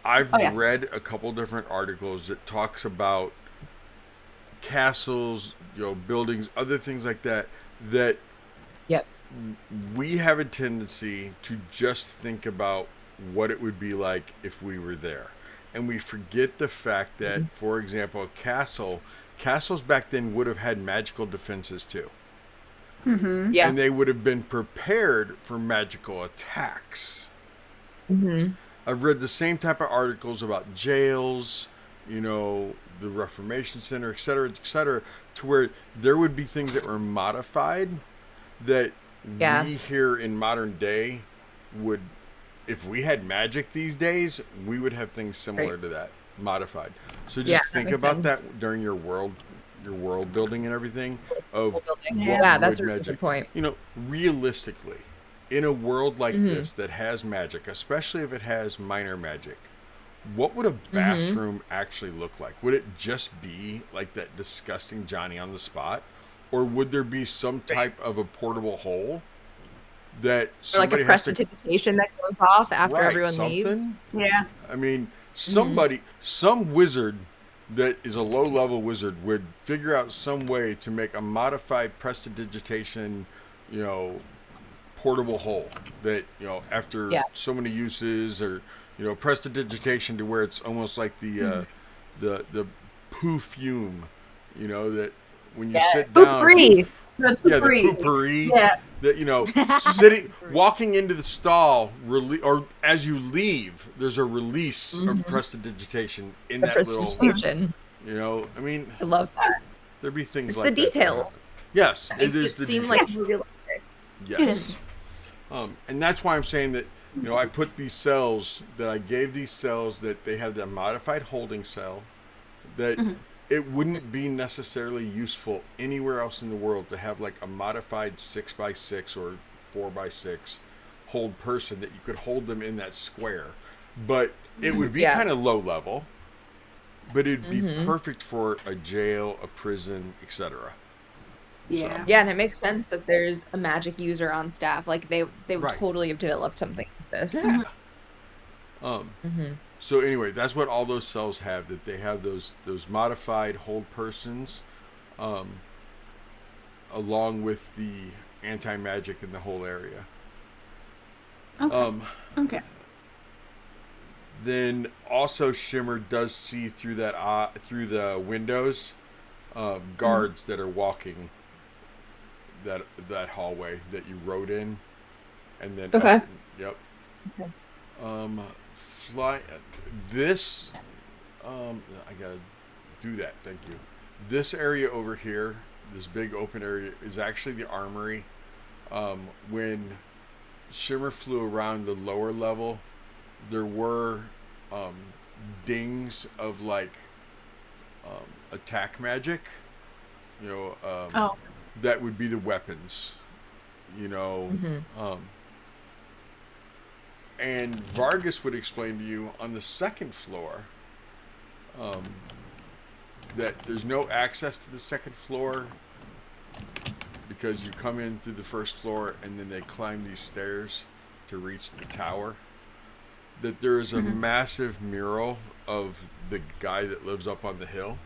I've read a couple different articles that talks about castles, buildings, other things like that. Yep. We have a tendency to just think about what it would be like if we were there, and we forget the fact that, for example, castles back then would have had magical defenses too. Mm-hmm. Yeah. And they would have been prepared for magical attacks. Mm-hmm. I've read the same type of articles about jails, the Reformation Center, et cetera, to where there would be things that were modified that we here in modern day would, if we had magic these days, we would have things similar to that, modified. So just think about that during your world building and everything of that's a really good point. Realistically, in a world like this that has magic, especially if it has minor magic, what would a bathroom actually look like? Would it just be like that disgusting Johnny on the spot? Or would there be some type of a portable hole that somebody like a prestidigitation that goes off after everyone leaves? Yeah. I mean, some wizard that is a low-level wizard would figure out some way to make a modified prestidigitation, portable hole that, after so many uses, or, prestidigitation to where it's almost like the poo fume, that when you sit down, the poopery, that, walking into the stall, or as you leave, there's a release of prestidigitation in that little, I mean, I love that. There'd be things it's like the that. details. Yes, That makes it seem like realistic. Yes. And that's why I'm saying that, I put these cells, that I gave these cells, that they have the modified holding cell, that it wouldn't be necessarily useful anywhere else in the world to have like a modified 6x6 or 4x6 hold person that you could hold them in that square. But it would be kind of low level, but it'd be perfect for a jail, a prison, etc. Yeah. So. Yeah, and it makes sense that there's a magic user on staff. Like they would totally have developed something like this. Yeah. So anyway, that's what all those cells have. That they have those modified hold persons, along with the anti-magic in the whole area. Okay. Okay. Then also Shimmer does see through that through the windows, guards that are walking that hallway that you rode in, and then yep. Okay. Fly this. I gotta do that. Thank you. This area over here, this big open area, is actually the armory. When Shimmer flew around the lower level, there were dings of like attack magic. That would be the weapons. And Vargas would explain to you on the second floor that there's no access to the second floor because you come in through the first floor and then they climb these stairs to reach the tower. That there is a massive mural of the guy that lives up on the hill.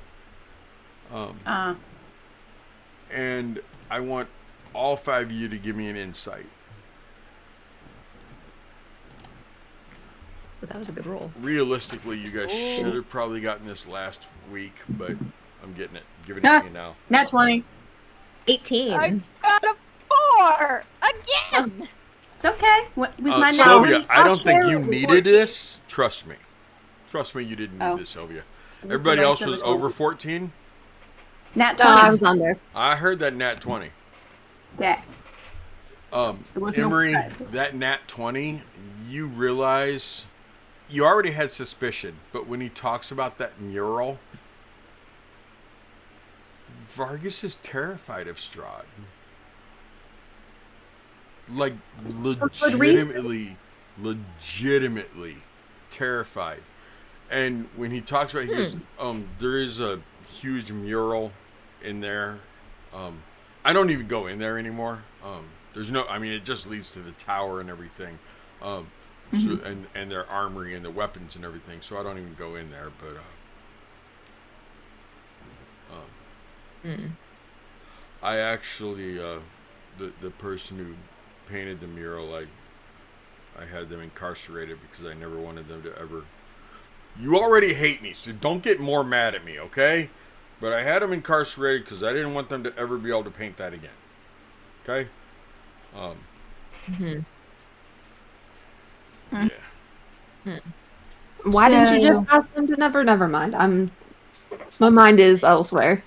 and I want all 5 of you to give me an insight. But that was a good roll. Realistically, you guys should have probably gotten this last week, but I'm getting it. Giving it to you now. Nat 20. 18. I got a 4 again. It's okay. With my Sylvia, I don't think share you it with needed 14. this. Trust me. Trust me, you didn't need this, Sylvia. That's Everybody what I else said was as well. over 14? Nat No, 20. I was under. I heard that nat 20. Yeah. There was no Emery, side. that nat 20, you realize you already had suspicion, but when he talks about that mural, Vargas is terrified of Strahd. Like, legitimately terrified. And when he talks about, he goes, there is a huge mural in there. I don't even go in there anymore. There's no, I mean, it just leads to the tower and everything. So, and their armory and the weapons and everything. So I don't even go in there. But I actually, the person who painted the mural, I had them incarcerated because I never wanted them to ever. You already hate me, so don't get more mad at me, okay? But I had them incarcerated because I didn't want them to ever be able to paint that again. Okay? Yeah. Why didn't you just ask them to never mind? My mind is elsewhere.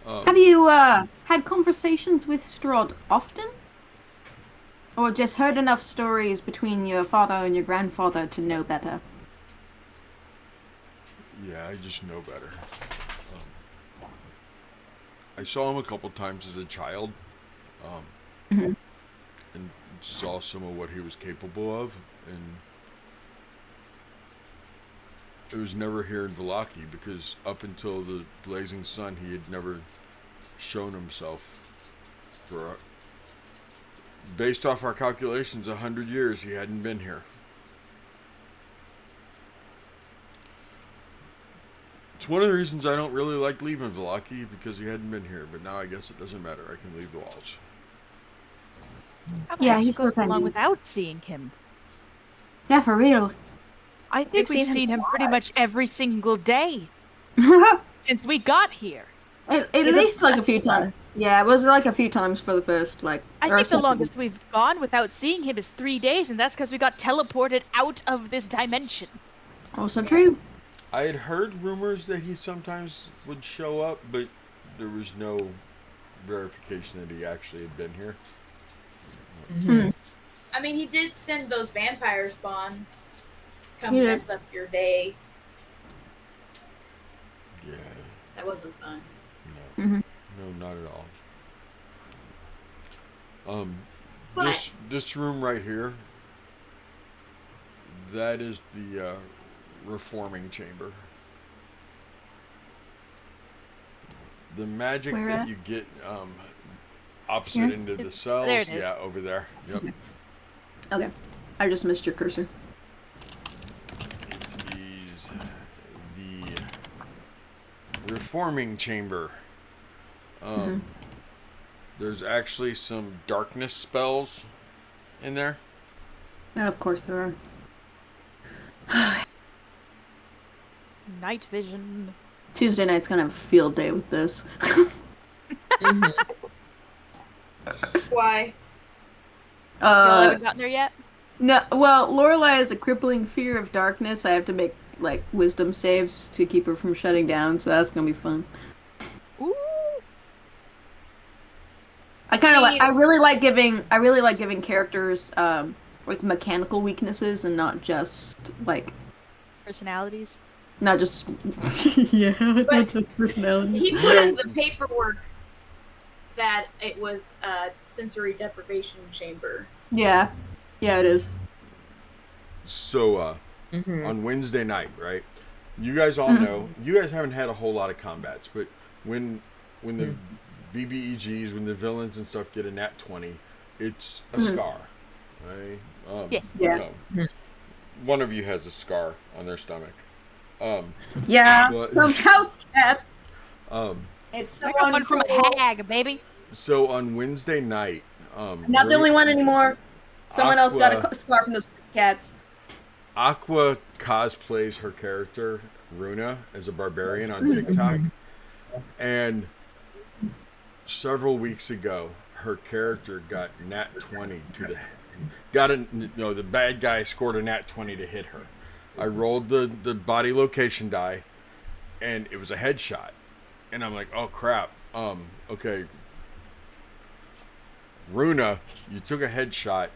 Have you had conversations with Strahd often? Or just heard enough stories between your father and your grandfather to know better? Yeah, I just know better. I saw him a couple times as a child, and saw some of what he was capable of, and it was never here in Vallaki because up until the Blazing Sun, he had never shown himself. Based off our calculations, 100 years he hadn't been here. It's one of the reasons I don't really like leaving Vallaki, because he hadn't been here. But now I guess it doesn't matter. I can leave the walls. Yeah, He's he's so goes along tiny. without seeing him. Yeah, for real. I think we've seen him pretty much every single day since we got here. At least like a few times. Yeah, it was like a few times for the first I think the second longest week. we've gone without seeing him is 3 days, and that's because we got teleported out of this dimension. Also true. I had heard rumors that he sometimes would show up, but there was no verification that he actually had been here. I mean, he did send those vampire spawn come Yeah. mess up your day. Yeah, That wasn't fun. no, Mhm. no, not at all. But- This room right here, that is the reforming chamber. The magic Where that at? you get opposite Here? end of the cells, There it is. yeah, over there. Yep. Okay. I just missed your cursor. It is the reforming chamber. There's actually some darkness spells in there. And of course there are. Night vision. Tuesday night's gonna have a field day with this. Why? Y'all haven't gotten there yet? No, well, Lorelai has a crippling fear of darkness. I have to make like wisdom saves to keep her from shutting down, so that's gonna be fun. Ooh. I really like giving characters like mechanical weaknesses and not just Personalities. not just yeah, not just personality. He put in the paperwork that it was a sensory deprivation chamber. Yeah. Yeah, it is. So, on Wednesday night, right? You guys all know, you guys haven't had a whole lot of combats, but when the BBEGs, when the villains and stuff get a nat 20, it's a scar, right? Yeah. One of you has a scar on their stomach. Yeah. But- Some house cats. It's so I got one from a uncool. hag, baby. So on Wednesday night, I'm not the only one anymore. Someone else got a scarf from those cats. Aqua cosplays her character Runa as a barbarian on TikTok, and several weeks ago, her character got nat 20 to the the bad guy scored a nat 20 to hit her. I rolled the body location die, and it was a headshot, and I'm like, oh crap. Okay, Runa, you took a headshot.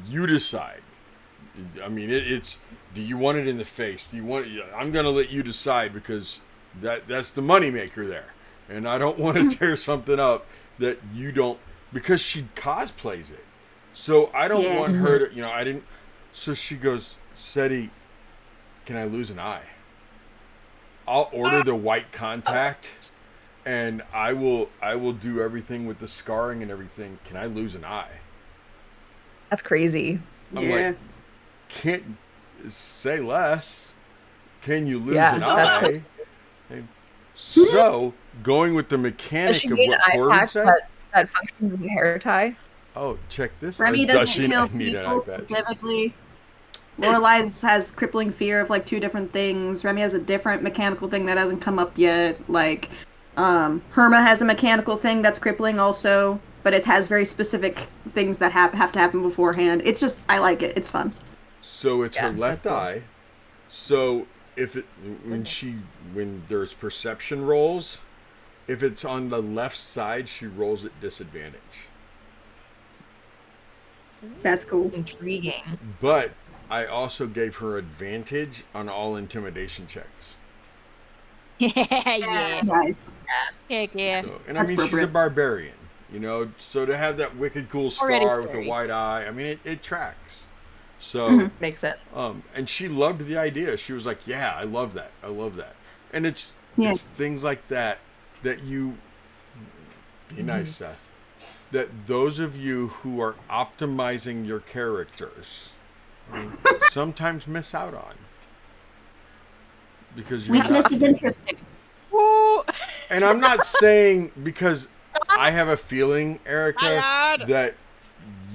You decide. I mean, it's. Do you want it in the face? Do you want? I'm gonna let you decide because that's the moneymaker there, and I don't want to tear something up that you don't because she cosplays it. So I don't want her to. I didn't. So she goes, Seti, can I lose an eye? I'll order the white contact, and I will do everything with the scarring and everything. Can I lose an eye? That's crazy. I'm like, can't say less. Can you lose an that's eye? So going with the Does mechanic she of need what an eye Corbin patch said. that functions as a hair tie? Oh, check this. Remy Does doesn't she kill need an eye people patch? specifically. Lorelai has crippling fear of like 2 different things. Remy has a different mechanical thing that hasn't come up yet. Like, Herma has a mechanical thing that's crippling also, but it has very specific things that have to happen beforehand. It's just, I like it. It's fun. So it's her left cool. eye. So if it when there's perception rolls, if it's on the left side, she rolls at disadvantage. That's cool. Intriguing. But I also gave her advantage on all intimidation checks. Yeah. Nice. Heck yeah. So, and That's I mean, she's a appropriate. barbarian, so to have that wicked cool Already scar with a scary. white eye, I mean, it tracks. So, Makes sense. and she loved the idea. She was like, "Yeah, I love that. I love that." And it's things like that you be nice, Seth. That those of you who are optimizing your characters sometimes miss out on because you're Weakness not, is interesting. Woo. and I'm not saying because I have a feeling, Erica, that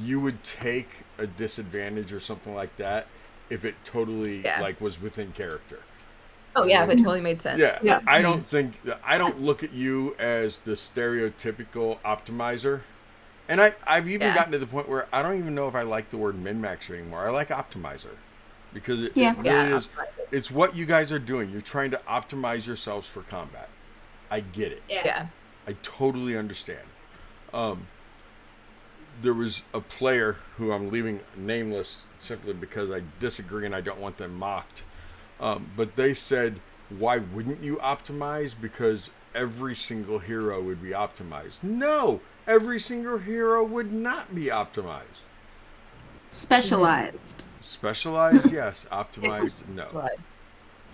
you would take a disadvantage or something like that if it totally was within character. Oh yeah, it totally made sense. Yeah. I don't look at you as the stereotypical optimizer. And I've even gotten to the point where I don't even know if I like the word min-maxer anymore. I like optimizer. Because it really is. It's what you guys are doing. You're trying to optimize yourselves for combat. I get it. Yeah. I totally understand. There was a player who I'm leaving nameless simply because I disagree and I don't want them mocked. But they said, why wouldn't you optimize? Because every single hero would be optimized. No! Every single hero would not be optimized. Specialized. Specialized, yes. Optimized, no.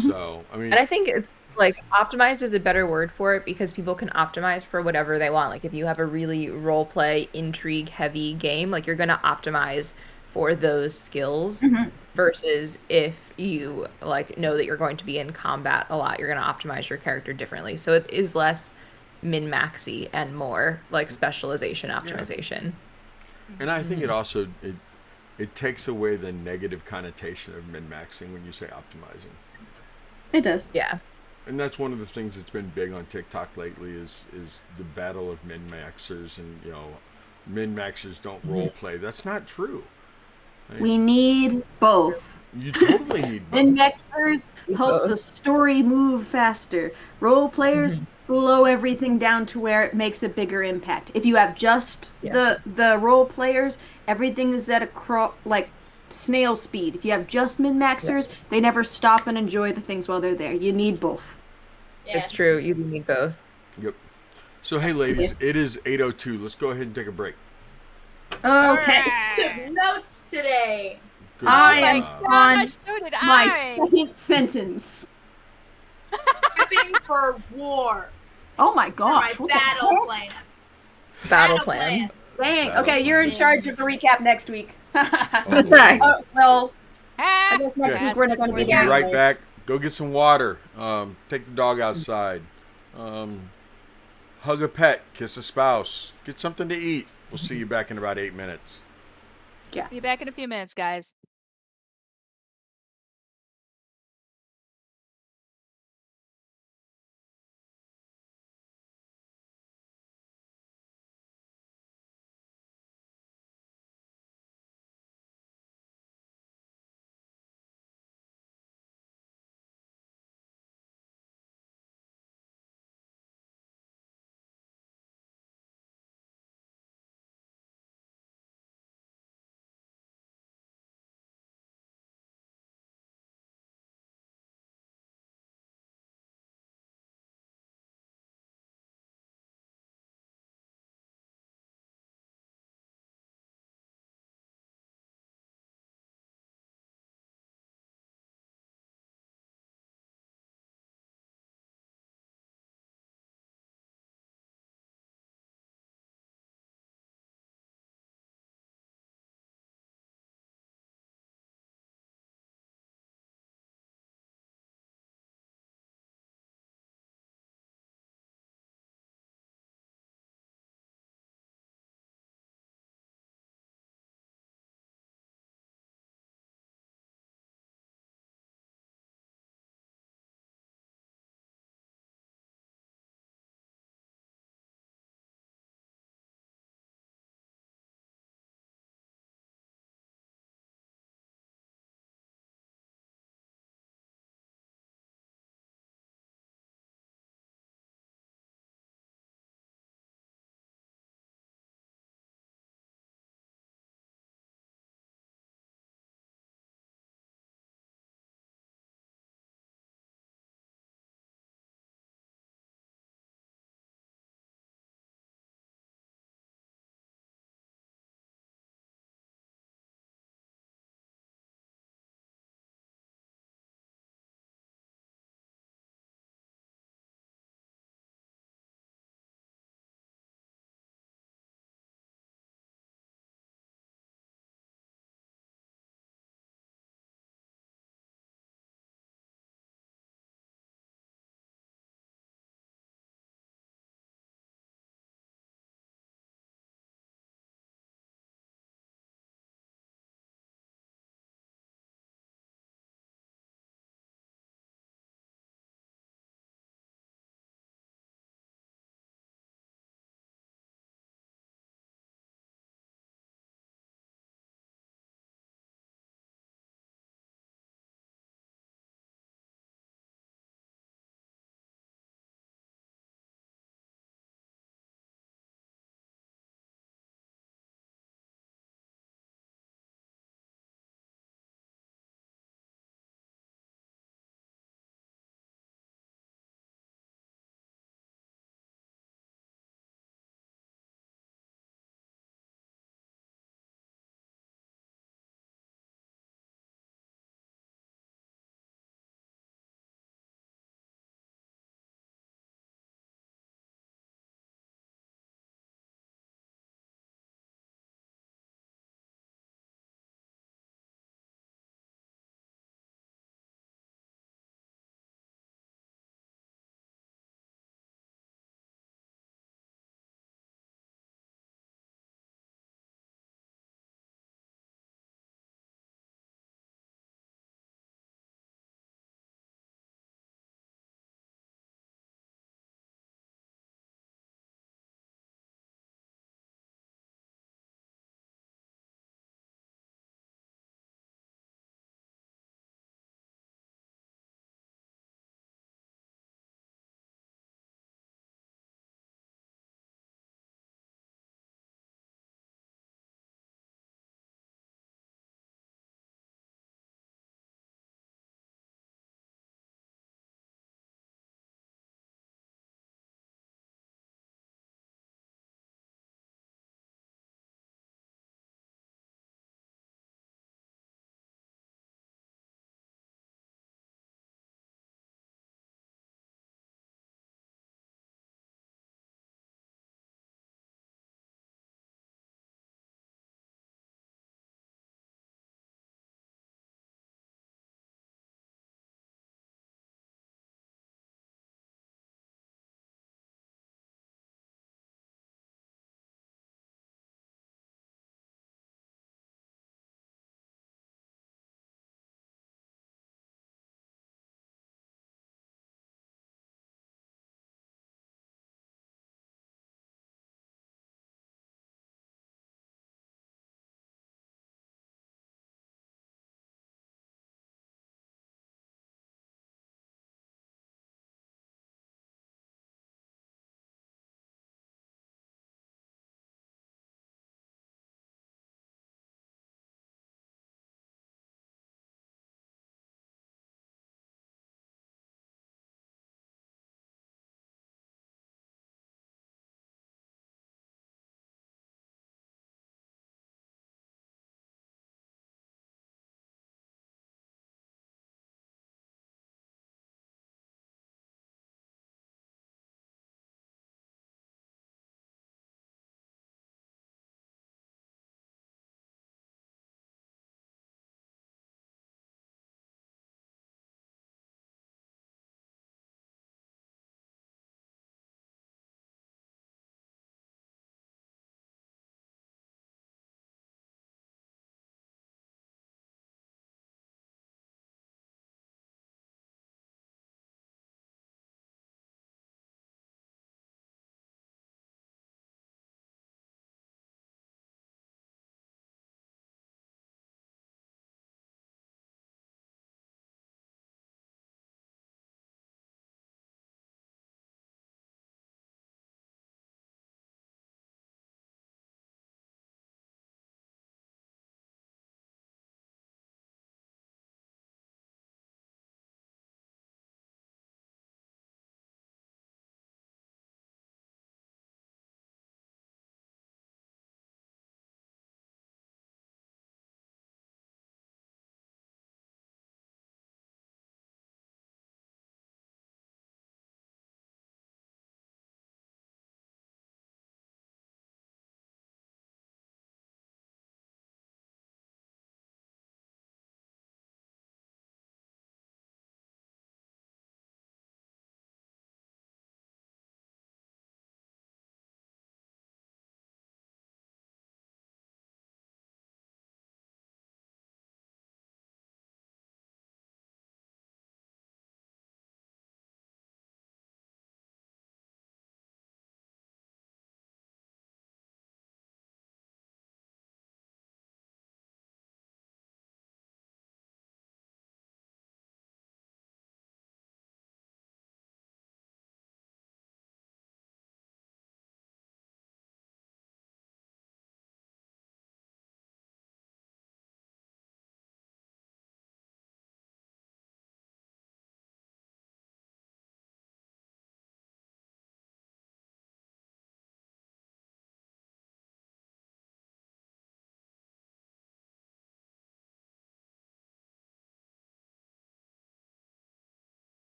So, I mean... And I think it's, like, optimized is a better word for it because people can optimize for whatever they want. Like, if you have a really roleplay, intrigue-heavy game, like, you're going to optimize for those skills versus if you, like, know that you're going to be in combat a lot, you're going to optimize your character differently. So it is less min-maxy and more, like, specialization optimization. Yeah. And I think it also... It takes away the negative connotation of min-maxing when you say optimizing. It does. Yeah. And that's one of the things that's been big on TikTok lately is the battle of min-maxers and, min-maxers don't role play. That's not true. We need both. You totally need both. Min-maxers help the story move faster. Role players slow everything down to where it makes a bigger impact. If you have just the role players, everything is at a snail speed. If you have just min-maxers, they never stop and enjoy the things while they're there. You need both. Yeah. It's true. You need both. Yep. So, hey, ladies, it is 8:02. Let's go ahead and take a break. Okay. Took notes today. Good I job. am on So did my I. second sentence. Prepping for war. Oh my For gosh. my what the battle heck? plans. Battle plan. Dang. Battle Okay, you're in plan. charge of the recap next week. Who's that? Well, I guess next Okay. week we're not going to We'll be be there. right back. Go get some water. Take the dog outside. hug a pet, kiss a spouse, get something to eat. We'll see you back in about 8 minutes. Yeah. Be back in a few minutes, guys.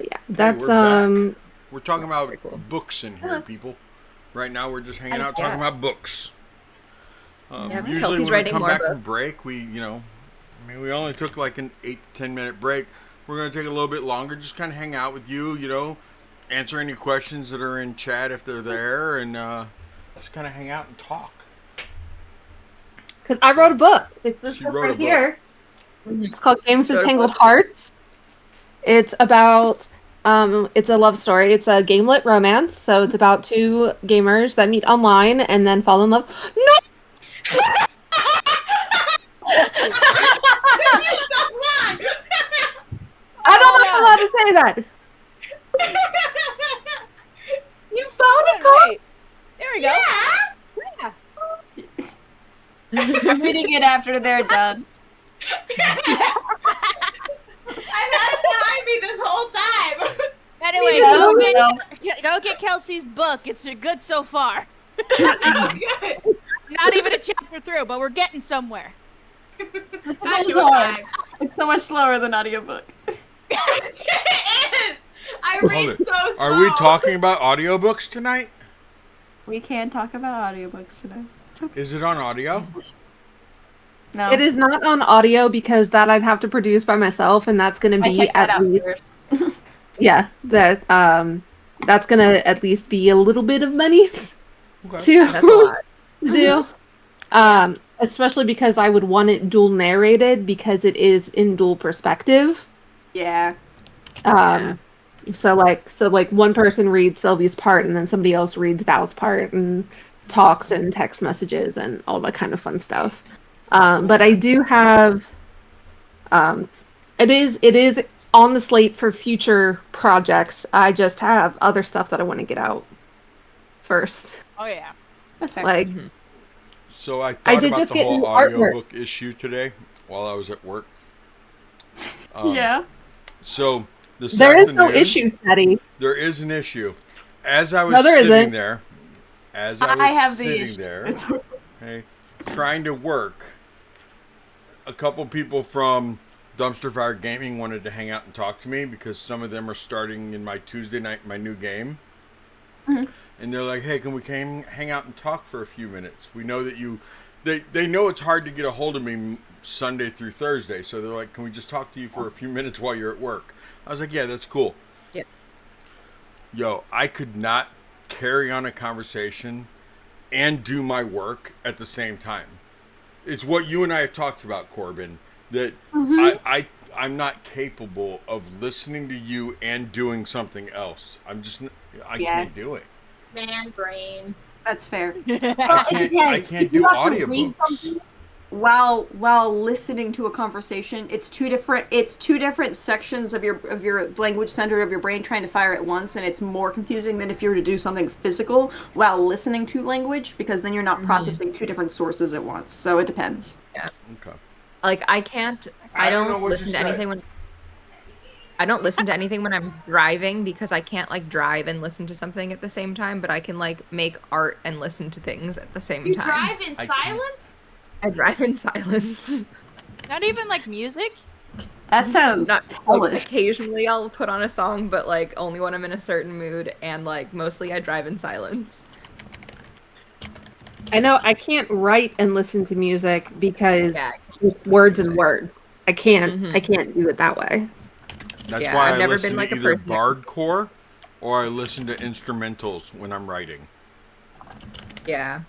yeah, Hey, that's we're back. We're talking about Very cool. books in here, people. Right now, we're just hanging out Yeah. talking about books. Yeah, Usually, Kelsey's when we writing come more back books. from break, we only took like an 8 to 10 minute break. We're gonna take a little bit longer, just kind of hang out with you, answer any questions that are in chat if they're there, and just kind of hang out and talk. because I wrote a book. It's this She book wrote a right book. here. It's called Games of Wrote a Tangled book. Hearts. It's about it's a love story. It's a gamelit romance. So it's about two gamers that meet online and then fall in love. No, I don't know if I'm allowed to say that. You found a card. Wait, there we go. I'm reading it after they're done. I've had it behind me this whole time. Anyway, Yeah, go get Kelsey's book. It's good so far. Oh, good. Not even a chapter through, but we're getting somewhere. This I is do hard. time. It's so much slower than audiobook. It is. I Hold read it. so slow. Are we talking about audiobooks tonight? We can talk about audiobooks today. Is it on audio? No. It is not on audio because that I'd have to produce by myself, and that's going to I be checked that at out least first. that's going to at least be a little bit of money Okay. to That's a lot. to do. Especially because I would want it dual narrated because it is in dual perspective. Yeah. So like one person reads Sylvie's part and then somebody else reads Val's part and talks and text messages and all that kind of fun stuff. But I do have it is on the slate for future projects. I just have other stuff that I want to get out first. Oh yeah. That's fair. Like So I I thought did about just the get whole new artwork. audiobook issue today while I was at work. Yeah. So this there is no afternoon, issue, Teddy. there is an issue. As I was No, there sitting isn't. there, as I was I have the sitting issue. there, okay, trying to work, a couple people from Dumpster Fire Gaming wanted to hang out and talk to me because some of them are starting in my Tuesday night, my new game. Mhm. And they're like, hey, can we hang out and talk for a few minutes? We know that they know it's hard to get a hold of me Sunday through Thursday. So they're like, can we just talk to you for a few minutes while you're at work? I was like, yeah, that's cool. Yeah. Yo, I could not carry on a conversation and do my work at the same time. It's what you and I have talked about, Corbin, that I'm not capable of listening to you and doing something else. I can't do it. Man brain. That's fair. I can't do audiobooks. While listening to a conversation, it's two different sections of your language center of your brain trying to fire at once, and it's more confusing than if you were to do something physical while listening to language, because then you're not processing two different sources at once. So it depends. Yeah. Okay. Like I can't. I don't know don't what listen you to said. anything when. I don't listen to anything when I'm driving because I can't like drive and listen to something at the same time, but I can like make art and listen to things at the same You time. drive in I silence? I drive in silence. Not even like music. That sounds Not hellish. occasionally I'll put on a song, but like only when I'm in a certain mood, and like mostly I drive in silence. I know I can't write and listen to music because Yeah. it's words and words. I can't Mhm. I can't do it that way. That's Yeah, why I've I never listen been, like, to a either person that- bardcore or I listen to instrumentals when I'm writing. Yeah.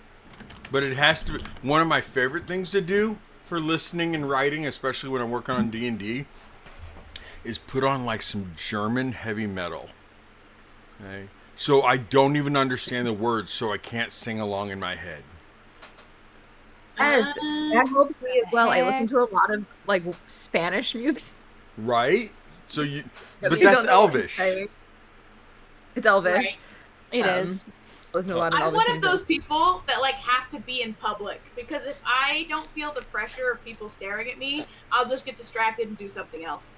But it has to be one of my favorite things to do for listening and writing, especially when I'm working on D&D, is put on like some German heavy metal. Okay? So I don't even understand the words, so I can't sing along in my head. Yes, that helps me as well. I listen to a lot of like Spanish music. Right? So you But but you that's don't know what I'm Elvish. saying. It's Elvish. Right. It is. Listen to a lot of I'm Elvish one of music. those people that like have to be in public because if I don't feel the pressure of people staring at me, I'll just get distracted and do something else.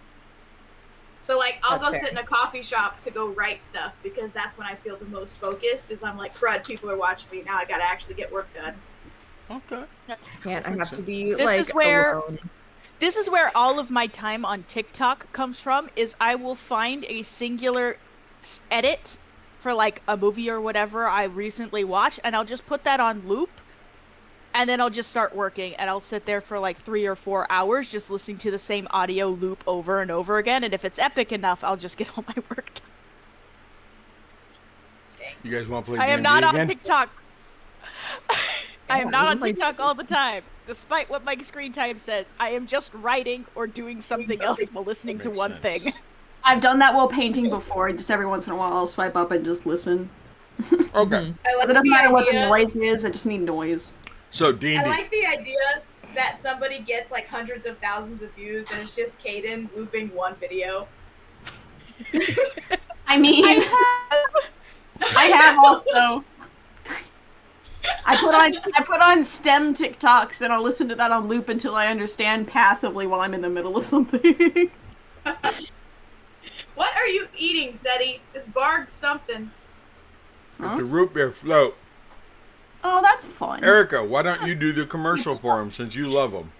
So like I'll That's go fair. sit in a coffee shop to go write stuff because that's when I feel the most focused. Is I'm like, crud, people are watching me now. I gotta actually get work done. Okay. Can't. I have to be This like is where- alone. This is where all of my time on TikTok comes from, is I will find a singular edit for like a movie or whatever I recently watched, and I'll just put that on loop, and then I'll just start working, and I'll sit there for like 3 or 4 hours just listening to the same audio loop over and over again, and if it's epic enough, I'll just get all my work done. You guys want to play I am D&D not on again? TikTok. I am not on like- TikTok all the time. Despite what my screen time says, I am just writing or doing something else while listening to Makes one sense. thing. I've done that while painting before. Just every once in a while, I'll swipe up and just listen. Okay. I like Because it doesn't the matter what the idea- noise is. I just need noise. So D&D. I like the idea that somebody gets like hundreds of thousands of views and it's just Caden looping one video. I mean, I have also. I put on STEM TikToks and I'll listen to that on loop until I understand passively while I'm in the middle of something. What are you eating, Zeddy? It's barred something. It's the root beer float. Oh, that's fun. Erica, why don't you do the commercial for them since you love them?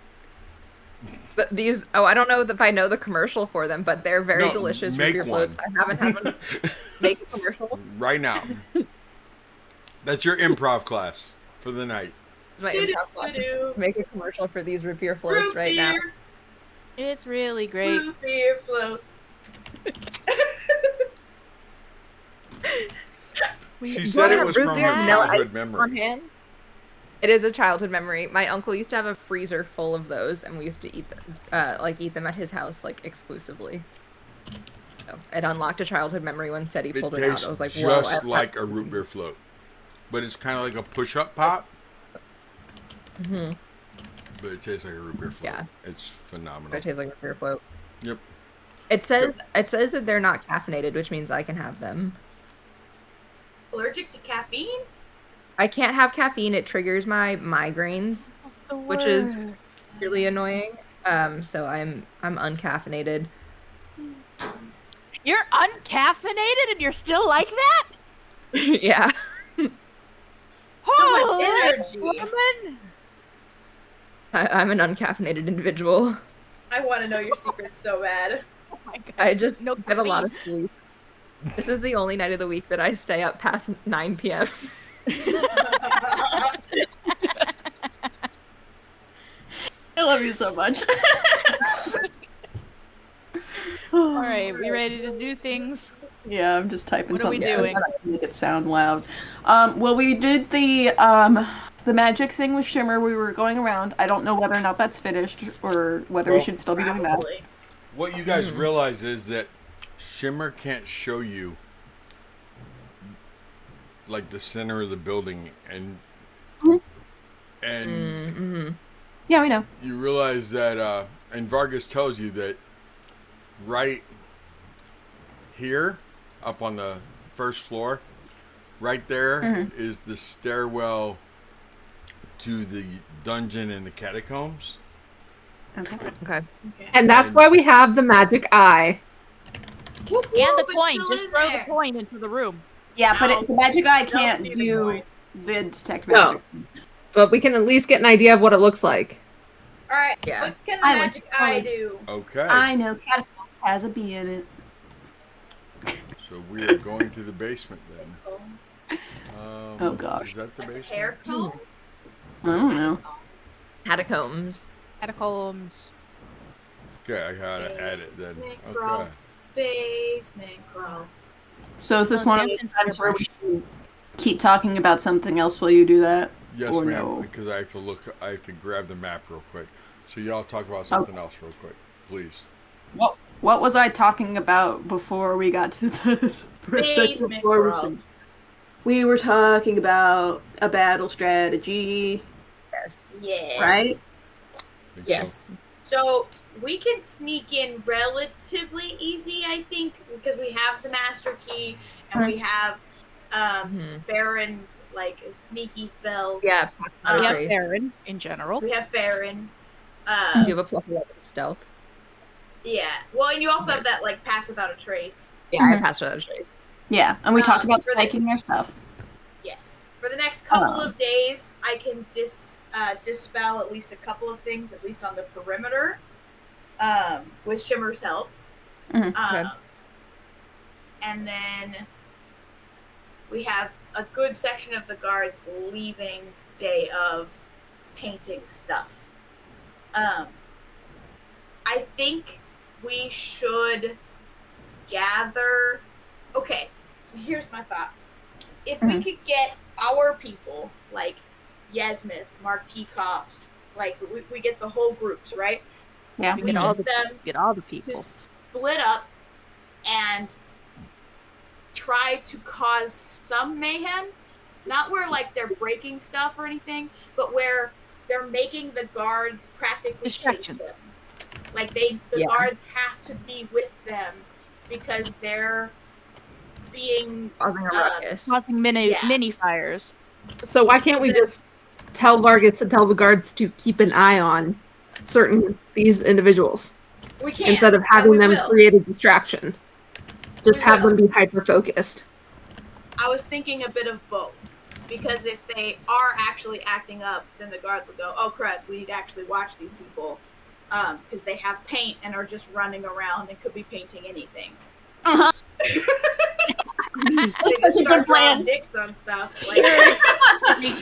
But these, I don't know if I know the commercial for them, but they're very No, delicious make root beer one. floats. I haven't had one. Make a commercial. Right now. That's your improv class for the night. It's my improv classes. Make a commercial for these root beer floats Root right now. beer, It's really great. root beer float. She said it was root from beer her vanilla childhood On memory. hand. It is a childhood memory. My uncle used to have a freezer full of those, and we used to eat them, eat them at his house, exclusively. So it unlocked a childhood memory when Seti It pulled it out. tastes I was like, whoa. just like a root beer float. But it's kind of like a push-up pop, Mm-hmm. but it tastes like a root beer float. Yeah. It's phenomenal. It tastes like a beer float. Yep. It says that they're not caffeinated, which means I can have them. Allergic to caffeine? I can't have caffeine. It triggers my migraines, which is really annoying. So I'm uncaffeinated. You're uncaffeinated and you're still like that? Yeah. So much Holy energy. woman! I'm an uncaffeinated individual. I want to know your secrets so bad. Oh my gosh, I just no get a lot of caffeine. sleep. This is the only night of the week that I stay up past 9 p.m. I love you so much. All right, we ready to do things? Yeah, I'm just typing What are we something doing? to make it sound loud. Well, we did the magic thing with Shimmer. We were going around. I don't know whether or not that's finished or whether we Well, should still be doing that. Probably. What you guys realize is that Shimmer can't show you like the center of the building, and Mm-hmm. Yeah, we know. you realize that and Vargas tells you that right here up on the first floor, right there is the stairwell to the dungeon in the catacombs. Okay. Okay. Okay. And that's why we have the magic eye. Whoop, And the whoop, it's coin. still Just in throw there. the coin into the room. Yeah, but Ow. the magic eye Don't can't see the do point. the detect No. magic. But we can at least get an idea of what it looks like. All right. Yeah. What can the I like magic the eye coin. do? Okay. I know, catapult has a bee in it. So we are going to the basement then. Oh, gosh. Is that the Like a basement? hair comb? I don't know. Catacombs. Catacombs. Okay, I gotta add it then. Basement crawl. Okay. Basement crawl. So is this Oh, one of Samson's those times where we should keep talking about something else while you do that? Yes, Or ma'am. no? Because I have to look. I have to grab the map real quick. So y'all talk about something else real quick, please. What was I talking about before we got to this? For a second Basement before we crawls. should- We were talking about a battle strategy, Yes. Yes. right? Think Yes. So we can sneak in relatively easy, I think, because we have the master key and we have Baron's sneaky spells. Yeah. pass without We a have trace. Siren in general. We have Baron. You have a plus 11 stealth. Yeah. Well, and you also have that pass without a trace. Yeah, I passed without a trace. Yeah, and we talked about for the- taking their stuff. Yes. For the next couple of days, I can dispel at least a couple of things, at least on the perimeter. with Shimmer's help. Mhm. Okay. And then we have a good section of the guards leaving day of painting stuff. I think we should gather. Okay, so here's my thought. If we could get our people, like Yasmith, Mark Teakoffs, like we get the whole groups, right? Yeah. We get them Get all the to people. split up and try to cause some mayhem. Not where like they're breaking stuff or anything, but where they're making the guards practically chase Distractions. them. Like the Yeah. guards have to be with them because they're being Causing a ruckus. Causing mini Yeah. mini fires. So why can't we just tell Vargas to tell the guards to keep an eye on these individuals we can instead of and having we them will. create a distraction? Just We have will. them be hyper focused. I was thinking a bit of both. Because if they are actually acting up, then the guards will go, oh crud, we need to actually watch these people. Because they have paint and are just running around and could be painting anything. Uh-huh. They just start drawing dicks on stuff. Like,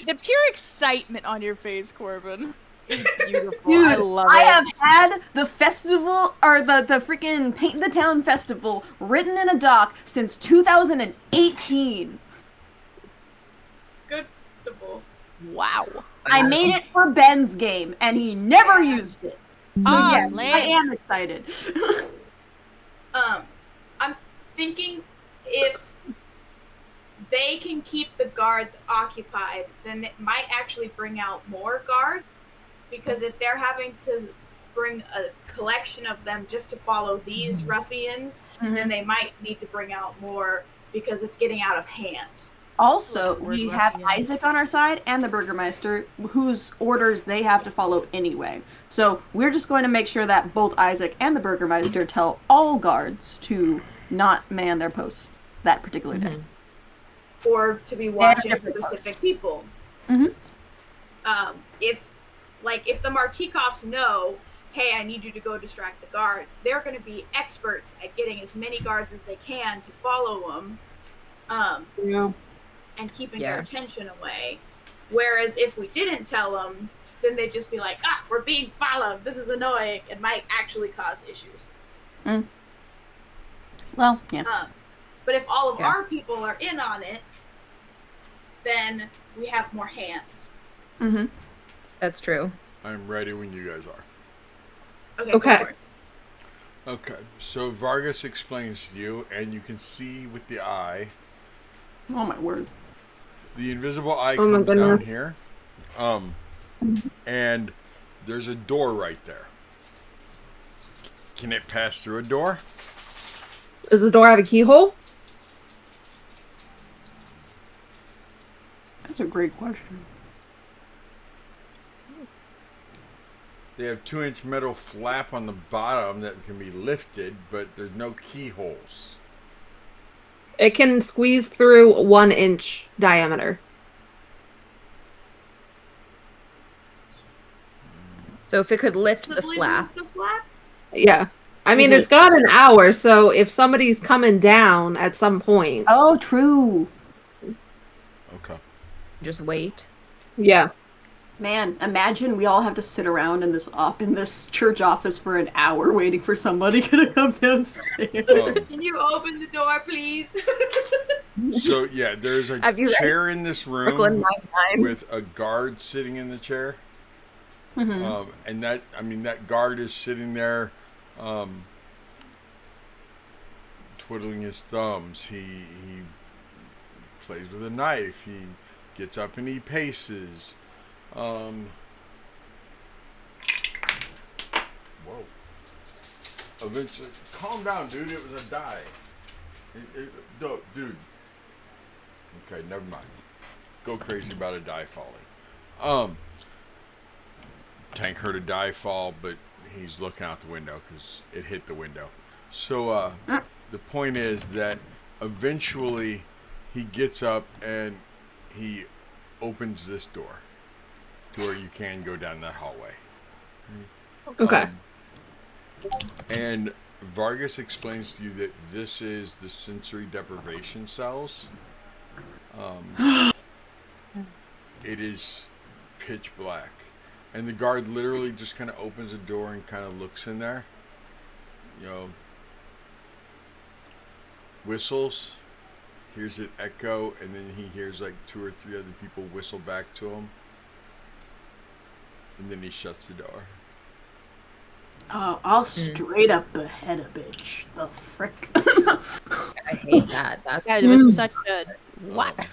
The pure excitement on your face, Corbin, is beautiful. Dude, I love I it. have had the festival, or the freaking Paint the Town festival written in a doc since 2018. good principle. Wow. I made it for Ben's game, and he never used it. So yes, I lame. am excited. I'm thinking if they can keep the guards occupied, then it might actually bring out more guards. Because if they're having to bring a collection of them just to follow these ruffians, then they might need to bring out more because it's getting out of hand. Also, Word we left have in. Isaac on our side and the Burgermeister, whose orders they have to follow anyway. So we're just going to make sure that both Isaac and the Burgermeister tell all guards to not man their posts that particular day. Or to be watching different specific people. Mhm. If the Martikoffs know, hey, I need you to go distract the guards, they're going to be experts at getting as many guards as they can to follow them. And keeping their attention away. Whereas if we didn't tell them, then they'd just be like, we're being followed. This is annoying. It might actually cause issues. Well, yeah. But if all of our people are in on it, then we have more hands. Mm-hmm. That's true. I'm ready when you guys are. Okay. Okay. Go for it. Okay, so Vargas explains to you, and you can see with the eye. Oh my word. The invisible eye Oh my comes down goodness. here. And there's a door right there. Can it pass through a door? Does the door have a keyhole? That's a great question. They have 2-inch metal flap on the bottom that can be lifted, but there's no keyholes. It can squeeze through 1-inch diameter. So if it could lift the Possibly flap. move the flap? Yeah. I mean, Is it's got an hour, so if somebody's coming down at some point, Oh, true. Okay. Just wait. yeah. Man, imagine we all have to sit around in this church office for an hour waiting for somebody to come downstairs. Can you open the door, please? So yeah, there's a Have you read chair in this Brooklyn room Nine-Nine? with a guard sitting in the chair. And that guard is sitting there, twiddling his thumbs. He plays with a knife. He gets up and he paces. Whoa. Eventually, calm down, dude. It was a die. No, dude. Okay, never mind. Go crazy about a die falling. Tank heard a die fall, but he's looking out the window because it hit the window. So the point is that eventually he gets up and he opens this door to where you can go down that hallway. Okay. And Vargas explains to you that this is the sensory deprivation cells. It is pitch black. And the guard literally just kind of opens the door and kind of looks in there. You know, whistles, hears it echo, and then he hears like 2 or 3 other people whistle back to him. And then he shuts the door. I'll straight up behead a bitch. The frick. I hate that. That's Yeah, with such a what?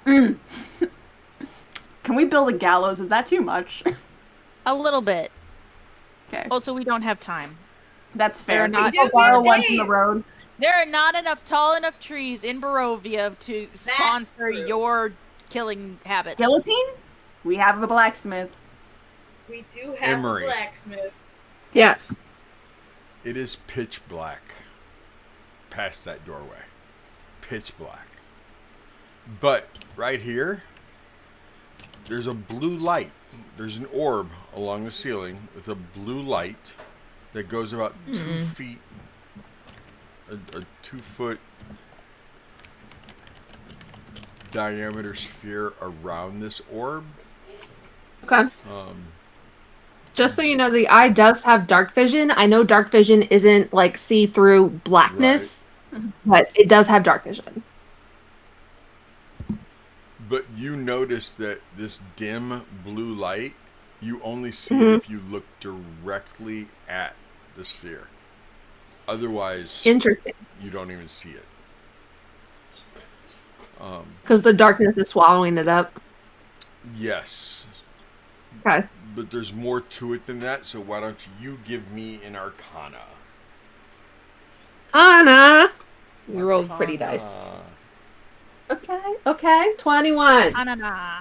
Can we build a gallows? Is that too much? A little bit. Okay. Also, we don't have time. That's fair. They're not- I'll borrow one from the road. There are not enough tall enough trees in Barovia to sponsor your killing habits. Guillotine? We have a blacksmith. We do have Emery. a blacksmith. Yes. It is pitch black past that doorway. Pitch black. But right here, there's a blue light. There's an orb along the ceiling with a blue light that goes about 2 feet, a 2-foot diameter sphere around this orb. Okay. Just so you know, the eye does have dark vision. I know dark vision isn't like see-through blackness, but it does have dark vision. But you notice that this dim blue light, you only see it if you look directly at the sphere. Otherwise, Interesting. you don't even see it. Because the darkness is swallowing it up. Yes. Okay. But there's more to it than that, so why don't you give me an arcana? Anna! You rolled pretty dice. Arcana. Okay. 21. Anana.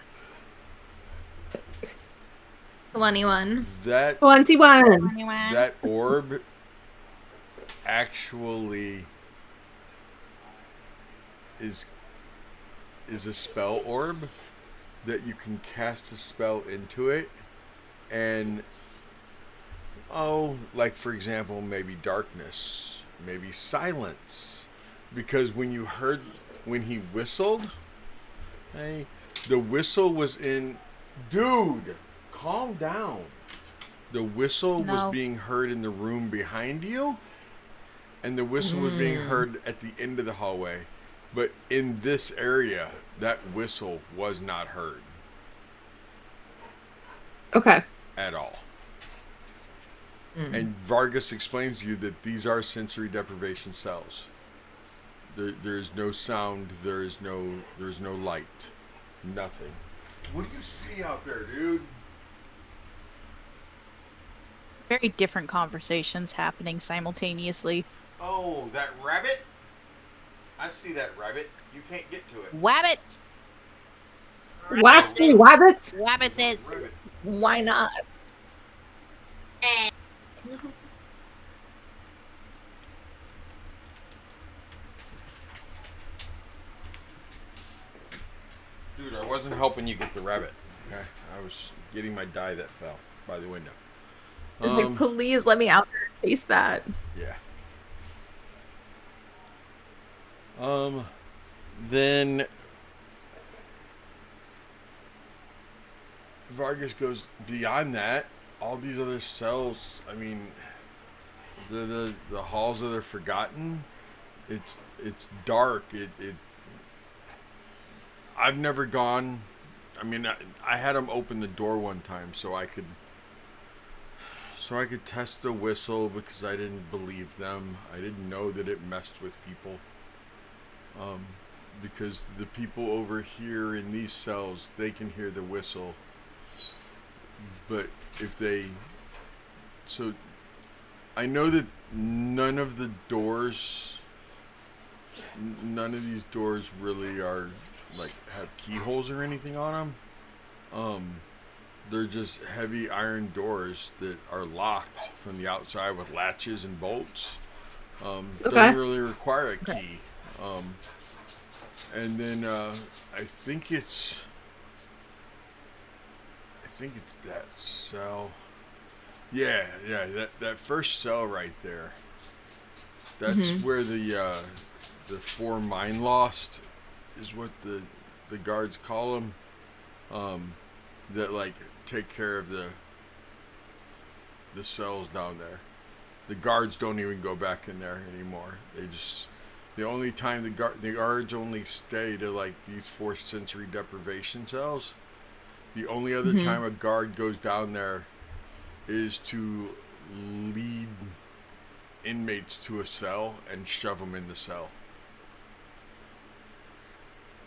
21. That 21. that orb actually is a spell orb that you can cast a spell into it, and like for example, maybe darkness, maybe silence, because when he whistled, hey, the whistle was in, dude, calm down. The whistle was being heard in the room behind you, and the whistle was being heard at the end of the hallway. But in this area, that whistle was not heard Okay. at all. And Vargas explains to you that these are sensory deprivation cells. There's no sound. There's no light. Nothing. What do you see out there, dude? Very different conversations happening simultaneously. Oh, that rabbit? I see that rabbit. You can't get to it. Wabbits! Wasky rabbits? Wabbits is. Rabbit. Why not? Dude, I wasn't helping you get the rabbit. Okay? I was getting my die that fell by the window. It's like, please let me out there and taste that. Yeah. Then Vargas goes beyond that. All these other cells, I mean, the halls of the forgotten. It's dark. I've never gone. I mean, I had them open the door one time so I could test the whistle because I didn't believe them. I didn't know that it messed with people. Because the people over here in these cells, they can hear the whistle. But if they... So, I know that none of these doors really are, like, have keyholes or anything on them. They're just heavy iron doors that are locked from the outside with latches and bolts. Doesn't really require a key. And then I think it's that cell. Yeah, that first cell right there. That's where the 4 mind lost is what the guards call them. That like take care of the cells down there. The guards don't even go back in there anymore. The only time the guards only stay to like these forced sensory deprivation cells. The only other time a guard goes down there is to lead inmates to a cell and shove them in the cell.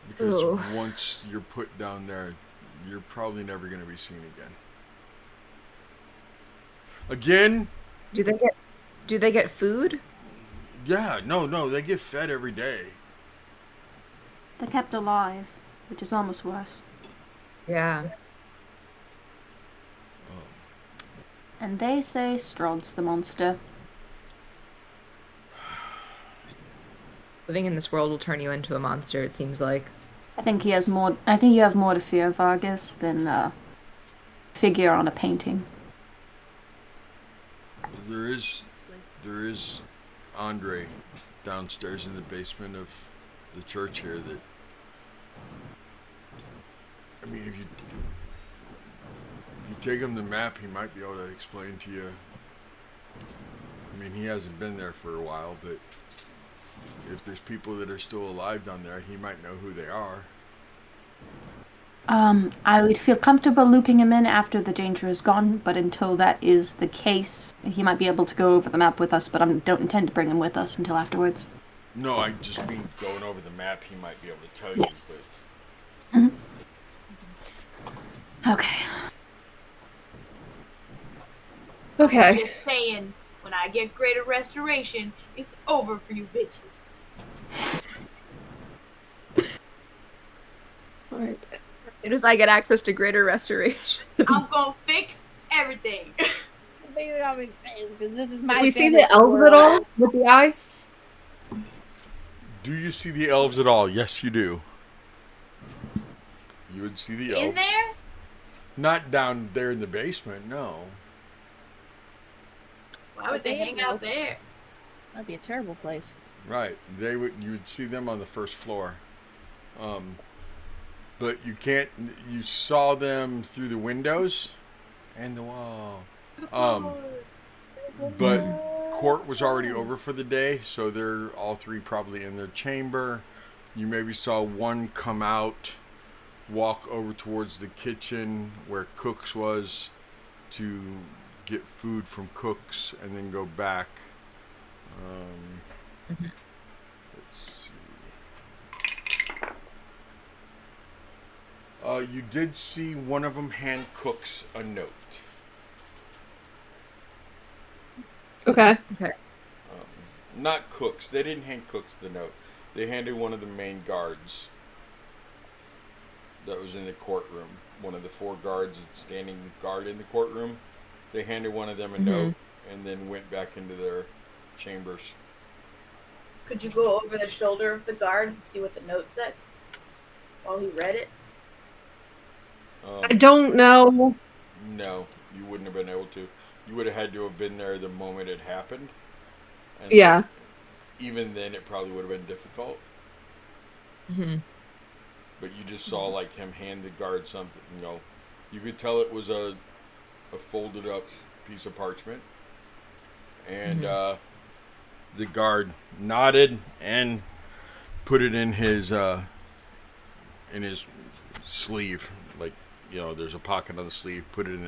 Because once you're put down there, you're probably never going to be seen again. Again? Do they get food? Yeah, no, they get fed every day. They're kept alive, which is almost worse. Yeah. And they say Strahd's the monster. Living in this world will turn you into a monster, it seems like. I think you have more to fear, Vargas, than a figure on a painting. There is Andre downstairs in the basement of the church here that, I mean, if you take him the map, he might be able to explain to you. I mean, he hasn't been there for a while, but if there's people that are still alive down there, he might know who they are. I would feel comfortable looping him in after the danger is gone, but until that is the case, he might be able to go over the map with us, but I don't intend to bring him with us until afterwards. No, I just mean going over the map, he might be able to tell you, but... Okay. I'm just saying, when I get greater restoration, it's over for you bitches. Alright. As soon as I get access to greater restoration. I'm gonna fix everything. This is my Do you see the elves at all with the eye? Do you see the elves at all? Yes, you do. You would see the elves. In there? Not down there in the basement, no. Why would they hang out there? That'd be a terrible place. Right. You would see them on the first floor. But you saw them through the windows and the wall. But court was already over for the day, so they're all three probably in their chamber. You maybe saw one come out, walk over towards the kitchen where Cook's was to get food from Cook's and then go back. Let's see. You did see one of them hand Cook's a note. Okay. Not Cook's. They didn't hand Cook's the note. They handed one of the main guards that was in the courtroom. One of the 4 guards that's standing guard in the courtroom. They handed one of them a note and then went back into their chambers. Could you go over the shoulder of the guard and see what the note said while he read it? I don't know. No, you wouldn't have been able to. You would have had to have been there the moment it happened. And Yeah. Even then, it probably would have been difficult. But you just saw like him hand the guard something. You could tell it was a folded up piece of parchment, and the guard nodded and put it in his sleeve. Like, there's a pocket on the sleeve. Put it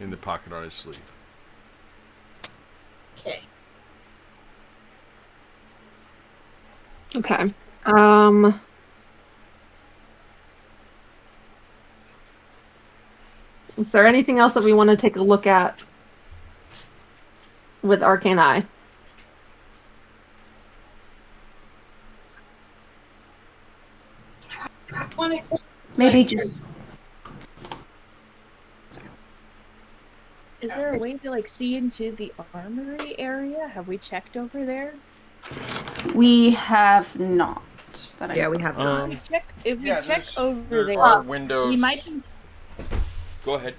in the pocket on his sleeve. Okay. Okay. Is there anything else that we want to take a look at with Arcane Eye? Maybe just... Is there a way to see into the armory area? Have we checked over there? We have not. Yeah, we have not. If we check over there, are windows. we might be... Go ahead.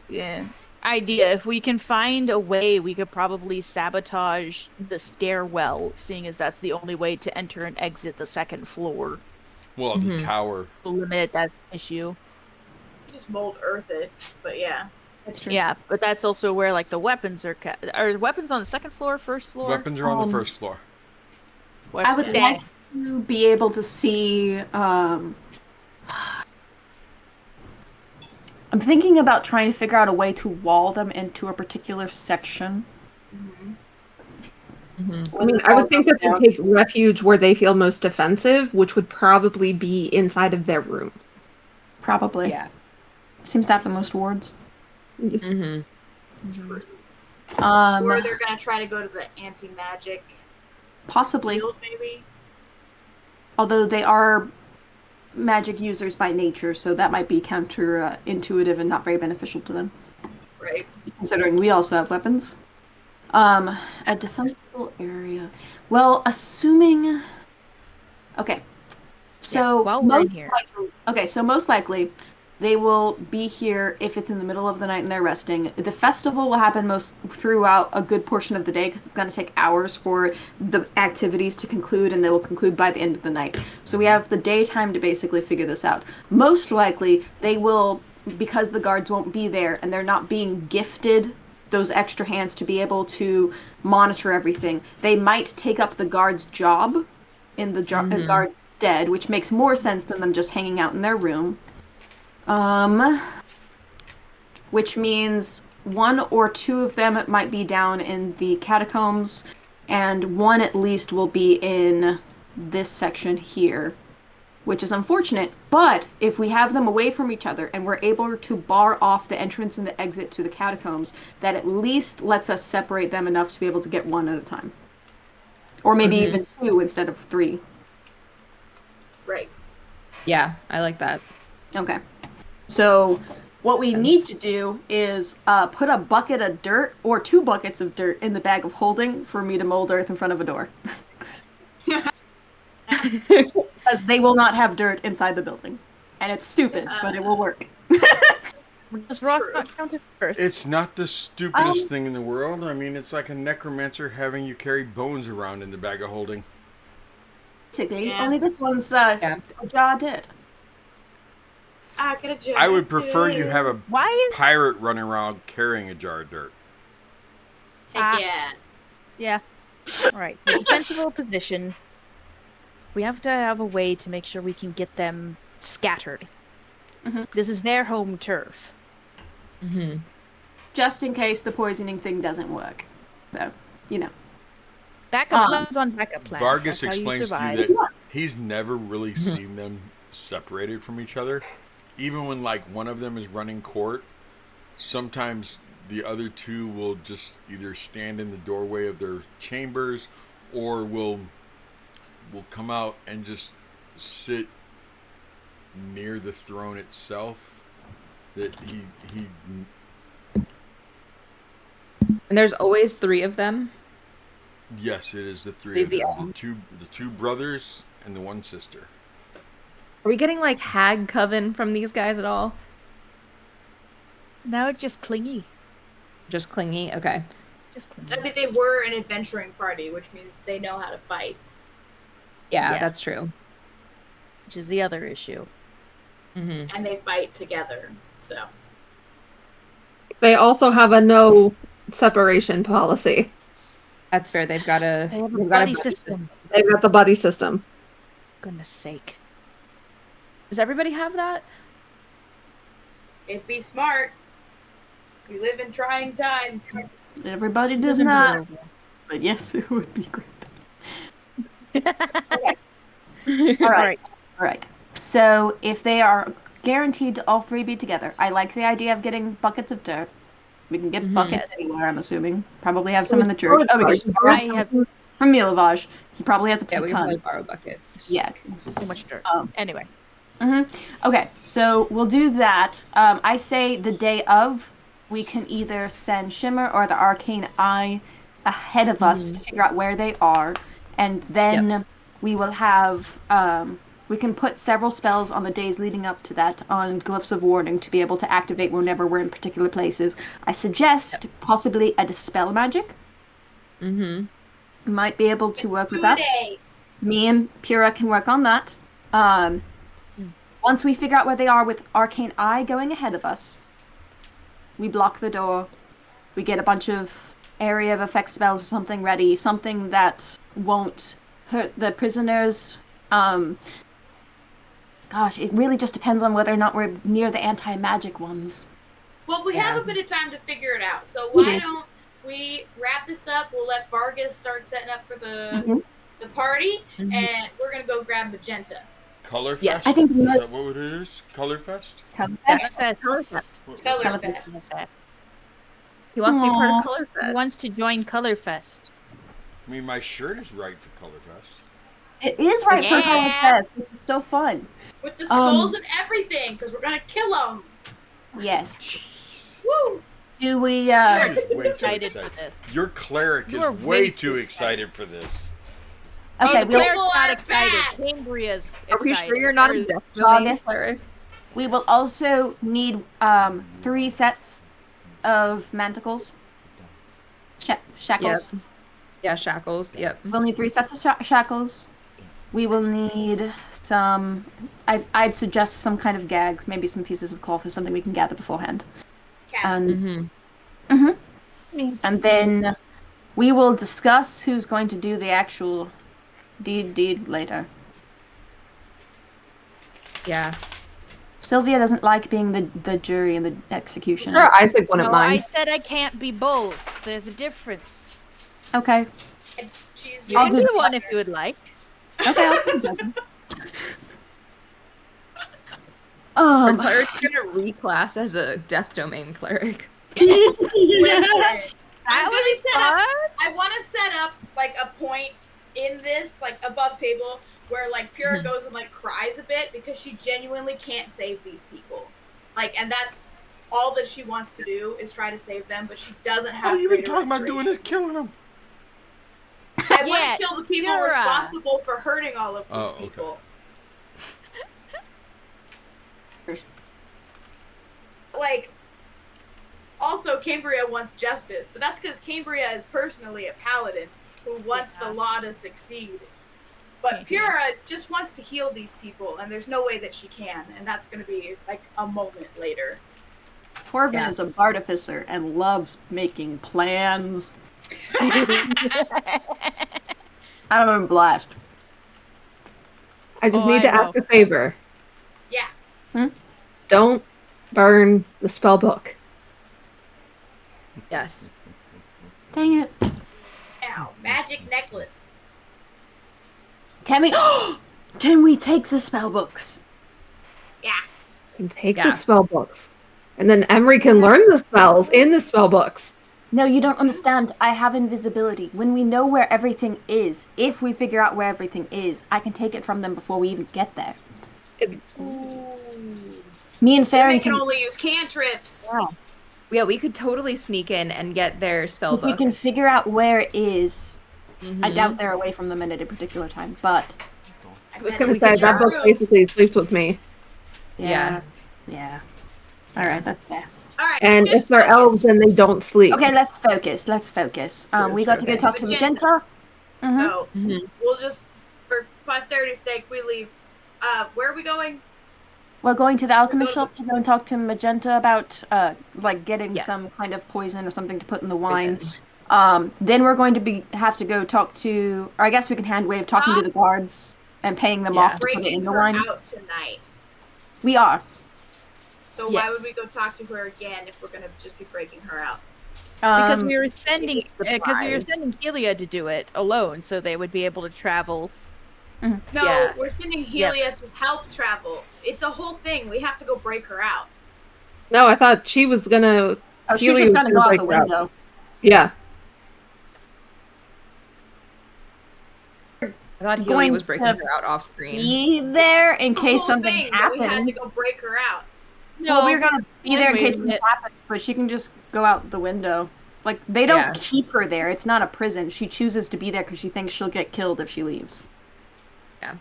Yeah. idea. If we can find a way, we could probably sabotage the stairwell, seeing as that's the only way to enter and exit the second floor. Well, the tower. Eliminate that issue. Just mold earth it, but yeah. That's true. Yeah, but that's also where like the weapons are kept. Are weapons on the second floor, first floor? Weapons are on the first floor. I would like to be able to see. I'm thinking about trying to figure out a way to wall them into a particular section. I mean, I would think that they take refuge where they feel most defensive, which would probably be inside of their room. Probably. Yeah. Seems to have the most wards. Or they're gonna try to go to the anti-magic Possibly. field, maybe. Although they are magic users by nature, so that might be counter-intuitive and not very beneficial to them. Right. Considering we also have weapons. A defensible area. Well, assuming... Okay. So, while we're in here. most likely, they will be here if it's in the middle of the night and they're resting. The festival will happen throughout a good portion of the day because it's going to take hours for the activities to conclude, and they will conclude by the end of the night. So we have the daytime to basically figure this out. Most likely, they will, because the guards won't be there and they're not being gifted those extra hands to be able to monitor everything, they might take up the guard's job in the guard's stead, which makes more sense than them just hanging out in their room. Which means one or two of them might be down in the catacombs, and one at least will be in this section here, which is unfortunate. But if we have them away from each other and we're able to bar off the entrance and the exit to the catacombs, that at least lets us separate them enough to be able to get one at a time. Or maybe even two instead of three. Right. Yeah, I like that. Okay. So what we need to do is put a bucket of dirt or 2 buckets of dirt in the bag of holding for me to mold earth in front of a door. Because they will not have dirt inside the building. And it's stupid, but it will work. Does rock not count as first? It's not the stupidest thing in the world. I mean, it's like a necromancer having you carry bones around in the bag of holding. Basically, Yeah. only this one's a jar of dirt. Get a jar. I would prefer you have a Why is pirate running around carrying a jar of dirt. Heck yeah. Yeah. Alright, so defensible position. We have to have a way to make sure we can get them scattered. This is their home turf. Just in case the poisoning thing doesn't work. So, you know. Backup plans on backup plans. Vargas That's how you explains to survive. you that he's never really seen them separated from each other. Even when like one of them is running court, sometimes the other two will just either stand in the doorway of their chambers or will come out and just sit near the throne itself. That he And there's always 3 of them. Yes, it is the 3 He's of the them. The two brothers and the one sister. Are we getting like hag coven from these guys at all? No, just clingy. Just clingy? Okay. Just I clingy. mean, they were an adventuring party, which means they know how to fight. Yeah, Yeah. that's true. Which is the other issue. And they fight together, so. They also have a no separation policy. That's fair. They've got a They have a they've got buddy system. They've got the buddy system. Goodness sake. Does everybody have that? It'd be smart. We live in trying times. Everybody does not. But yes, it would be great. All right. All right. So if they are guaranteed to all 3 be together, I like the idea of getting buckets of dirt. We can get buckets anywhere, I'm assuming. Probably have some in the church. Oh, we can borrow some from Milovage. He probably has a Yeah, we can probably ton. borrow buckets. Yeah. Too much dirt. Anyway. Okay, so we'll do that. I say the day of, we can either send Shimmer or the Arcane Eye ahead of us to figure out where they are, and then we will have We can put several spells on the days leading up to that on Glyphs of Warding to be able to activate whenever we're in particular places. I suggest possibly a Dispel Magic. Mm-hmm. Might be able to work with Two a that. day. Me and Pura can work on that. Once we figure out where they are with Arcane Eye going ahead of us, we block the door. We get a bunch of area of effect spells or something ready. Something that won't hurt the prisoners. Gosh, it really just depends on whether or not we're near the anti-magic ones. Well, we have a bit of time to figure it out. So why don't we wrap this up? We'll let Vargas start setting up for the party, and we're gonna go grab Magenta. Color Fest? Yes. I think Is that what it is? Color Fest? Color Fest. He wants to be part of Color He Fest. wants to join Color Fest. I mean, my shirt is right for Color Fest. It is right for Color Fest, which is so fun. With the skulls and everything, because we're gonna kill them. Yes. Jeez. Woo! Do we, She's way too Excited excited. for this. Your cleric You are is way way too too excited for this. Okay, the we'll, cleric- Cleric's not are excited. back. Cambria's Are we excited. sure you're not a Or- death domain August. cleric? we will also need 3 sets of manticles. Shackles. Yep. Yeah, shackles. Yep. We'll need 3 sets of shackles. We will need some... I'd suggest some kind of gags, maybe some pieces of cloth or something we can gather beforehand. And, and then we will discuss who's going to do the actual deed later. Yeah. Sylvia doesn't like being the jury and the executioner. Sure, Isaac wouldn't No, I mind. said I can't be both. There's a difference. Okay. And she's You I'll can be just- one if you would like. Okay, I'll think about it. Our cleric's gonna reclass as a death domain cleric. I'm That gonna was set up. fun. I want to set up like a point in this, like above table, where like Pura goes and like cries a bit because she genuinely can't save these people. Like, and that's all that she wants to do is try to save them, but she doesn't have. All you've been greater talking about doing restoration. is killing them. I Yeah, want to kill the people Pura. responsible for hurting all of these Oh, okay. people. Like, also Cambria wants justice, but that's because Cambria is personally a paladin who wants the law to succeed. But Pura just wants to heal these people, and there's no way that she can, and that's going to be like a moment later. Corbin is a bartificer and loves making plans. I'm blessed. I just Oh, need to I know. ask a favor. Yeah. Don't burn the spell book. Yes. Dang it. Ow, magic necklace. Can we take the spell books? Yeah. And take Yeah. the spell books. And then Emery can learn the spells in the spell books. No, you don't understand. I have invisibility. When we know where everything is, if we figure out where everything is, I can take it from them before we even get there. Ooh. Me and And Farron they can only use cantrips. Yeah, we could totally sneak in and get their spell if we book. can figure out where it is. I Mhm. doubt they're away from them at a particular time, but I was gonna say that book basically sleeps with me. Yeah. Yeah. All right, that's fair. All right. And just if they're focus. elves, then they don't sleep. Okay, let's focus. We got to go talk to Magenta. Magenta. So Mhm. we'll just, for posterity's sake, we leave. Where are we going? We're going to the alchemist shop to go and talk to Magenta about, like, getting Yes. some kind of poison or something to put in the wine. Poisons. Then we're going to have to go talk to, or I guess we can hand wave talking to the guards and paying them Yeah. off to put it Breaking in the her wine. out tonight. We are. So Yes. why would we go talk to her again if we're gonna just be breaking her out? Because we were sending surprise. Helia to do it alone, so they would be able to travel. No, Yeah. we're sending Helia to help travel. It's a whole thing. We have to go break her out. No, I thought she was gonna. Oh, she's Healy just was gonna go out break the her out. window. Yeah. I thought Healy Going was breaking to her out off screen. Be there in The case whole something thing that we had to happens. go break her out. No, Well, we're gonna be there in case wait a something minute. happens, but she can just go out the window. Like, they don't Yeah. keep her there. It's not a prison. She chooses to be there because she thinks she'll get killed if she leaves. Yeah.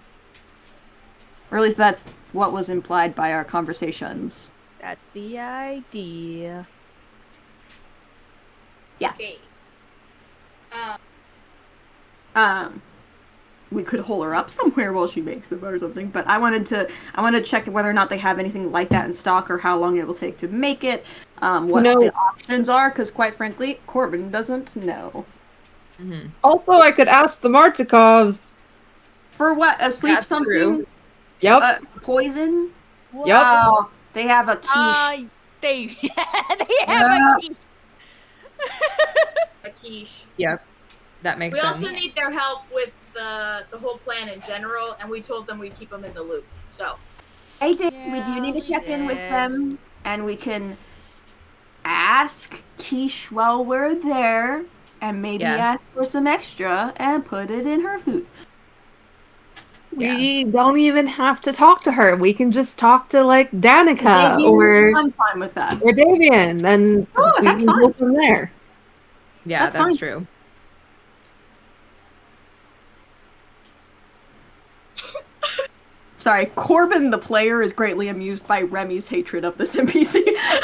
Or at least that's what was implied by our conversations. That's the idea. Yeah. Okay. We could hole her up somewhere while she makes them or something, but I wanted to check whether or not they have anything like that in stock or how long it will take to make it, what the options are, because quite frankly, Corbin doesn't know. Mm-hmm. Also, I could ask the Martikovs. For what? Asleep That's something? true. Yep. Poison? Yep. Wow. They have a quiche. They have a quiche. A quiche. Yep. That makes We sense. also need their help with the whole plan in general, and we told them we'd keep them in the loop. So. Hey, Dave, we do need to check in with them, and we can ask quiche while we're there, and maybe ask for some extra and put it in her food. We don't even have to talk to her. We can just talk to like Danica or I'm fine with that. Or Davian, then we can go from there. Yeah, that's true. Sorry, Corbin the player is greatly amused by Remy's hatred of this NPC. Yeah,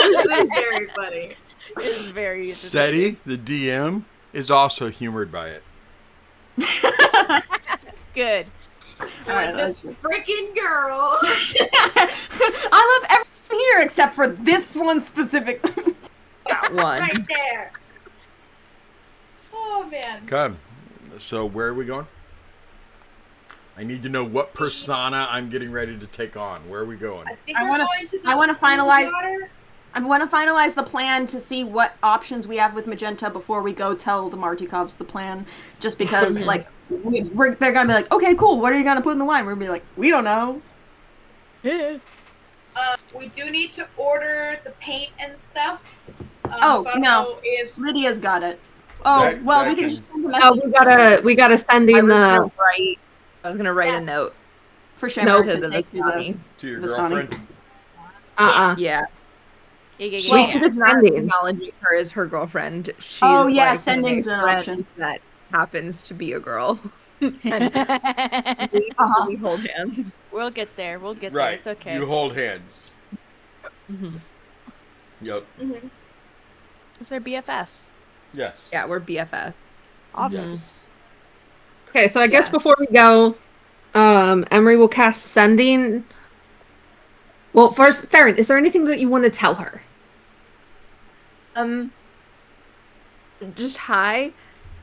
this is very funny. It's very Seti, the DM, is also humored by it. Good. Right, this freaking girl. I love everything here except for this one specific. That one. Right there. Oh, man. Okay. So where are we going? I need to know what persona I'm getting ready to take on. Where are we going? I want to finalize. I want to finalize the plan to see what options we have with Magenta before we go tell the Martikovs the plan. Just because, like, they're gonna be like, okay, cool. What are you gonna put in the wine? We're gonna be like, we don't know. We do need to order the paint and stuff. So I don't know if Lydia's got it. Oh, we can just. Oh, we gotta send in the. I was gonna write a note for Shemmer to the take to your girlfriend. Yeah. We can just send acknowledging her as her girlfriend. She's like sending's an option. That happens to be a girl. And we hold hands. We'll get there. We'll get right. there. It's okay. You hold hands. Mm-hmm. Yep. Mm-hmm. Is there BFFs? Yes. Yeah, we're BFF. Awesome. Yes. Okay, so I guess before we go, Emery will cast Sending. Well, first, Farron, is there anything that you want to tell her? Just hi.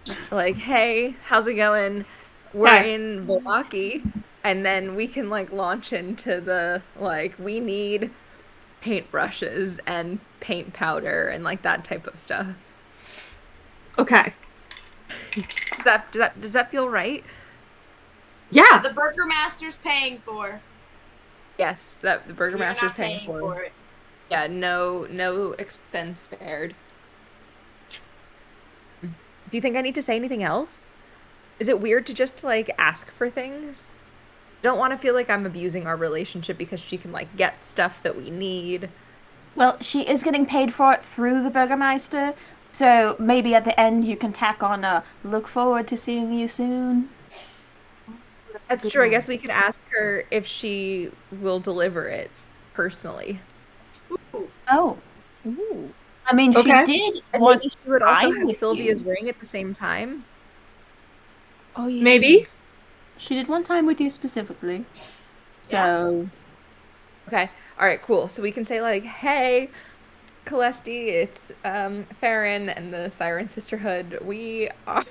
Just like, hey, how's it going? We're in Milwaukee, and then we can like launch into the like we need paintbrushes and paint powder and like that type of stuff. Okay. Does that feel right? Yeah. The Burgermaster's paying for. Yes, that the Burgermaster's paying for it. Yeah, no expense spared. Do you think I need to say anything else? Is it weird to just like ask for things? I don't want to feel like I'm abusing our relationship because she can like get stuff that we need. Well, she is getting paid for it through the Burgermeister, so maybe at the end you can tack on a look forward to seeing you soon. That's true. I guess we could ask her if she will deliver it personally. Ooh. Oh. Ooh. I mean, she did. And maybe she would also have Sylvia's ring at the same time. Oh, yeah. Maybe. She did one time with you specifically. So. Okay. All right, cool. So we can say like, hey, Celeste, it's Farron and the Siren Sisterhood. We are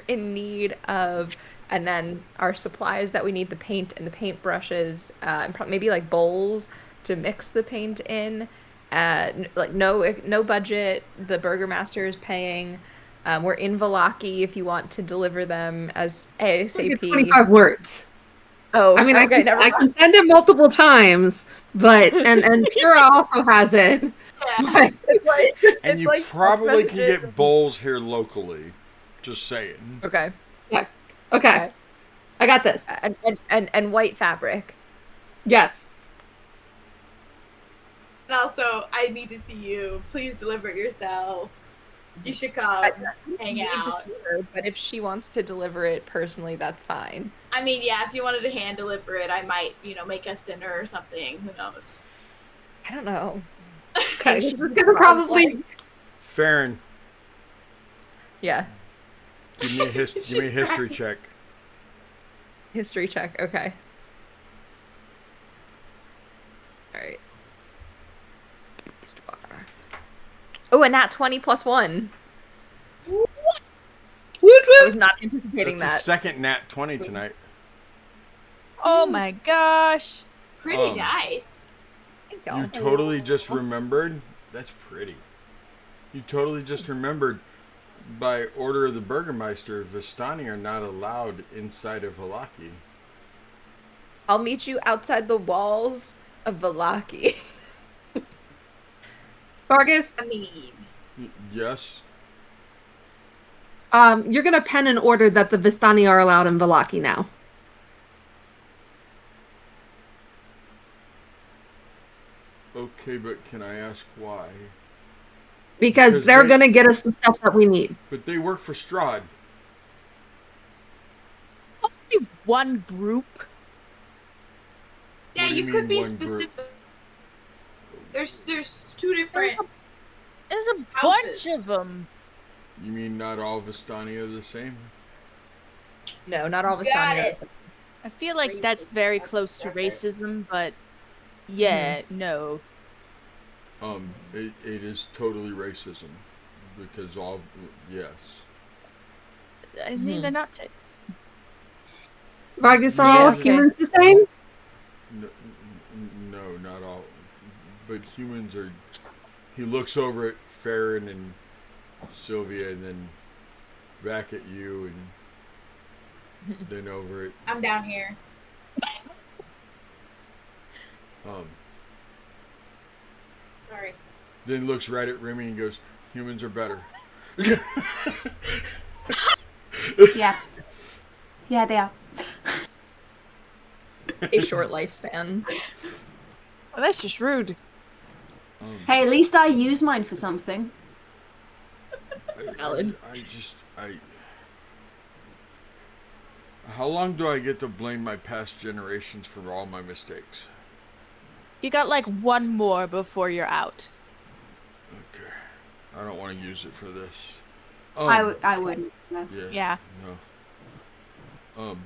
in need of, and then our supplies that we need, the paint and the paint brushes, and maybe like bowls to mix the paint in. Like no budget. The Burgermaster is paying. We're in Valaki if you want to deliver them as ASAP. 25 words. Oh, I mean, okay, I can send it multiple times, but and Pura also has it. Yeah. And you probably can get bowls here locally. Just saying. Okay. Yeah. Okay. I got this. And white fabric. Yes. And also, I need to see you. Please deliver it yourself. You should come hang Need to out. see her, but if she wants to deliver it personally, that's fine. I mean, yeah, if you wanted to hand deliver it, I might, make us dinner or something. Who knows? I don't know. Okay, this is gonna probably. Farron, Yeah. give me a history check. History check. Okay. All right. Oh, a nat 20 plus 1. Woot I woot. was not anticipating That's that. the second nat 20 tonight. Oh my gosh. Pretty nice. Thank You y'all. totally just remembered. That's pretty. You totally just remembered. By order of the Burgermeister, Vistani are not allowed inside of Valaki. I'll meet you outside the walls of Valaki. Vargas, I mean, Yes. you're gonna pen an order that the Vistani are allowed in Valaki now. Okay, but can I ask why? Because they're they- gonna get us the stuff that we need. But they work for Strahd. Only one group. yeah, What do you you could mean be one group? specific. There's two different. There's a Houses. bunch of them. You mean not all Vistani are the same? No, not all Got Vistani are it. the same. I feel like that's very close to racism, but yeah, no. It is totally racism. Because yes. I mean, they're not. Vargas, are all okay. humans the same? No, not all. But humans are. He looks over at Farron and Sylvia, and then back at you, and then over at I'm down here. Sorry. then looks right at Remy and goes, "Humans are better." Yeah. Yeah, they are. A short lifespan. Well, that's just rude. Hey, at least I use mine for something. Valid. How long do I get to blame my past generations for all my mistakes? You got like one more before you're out. Okay. I don't want to use it for this. I wouldn't. No. Yeah. No.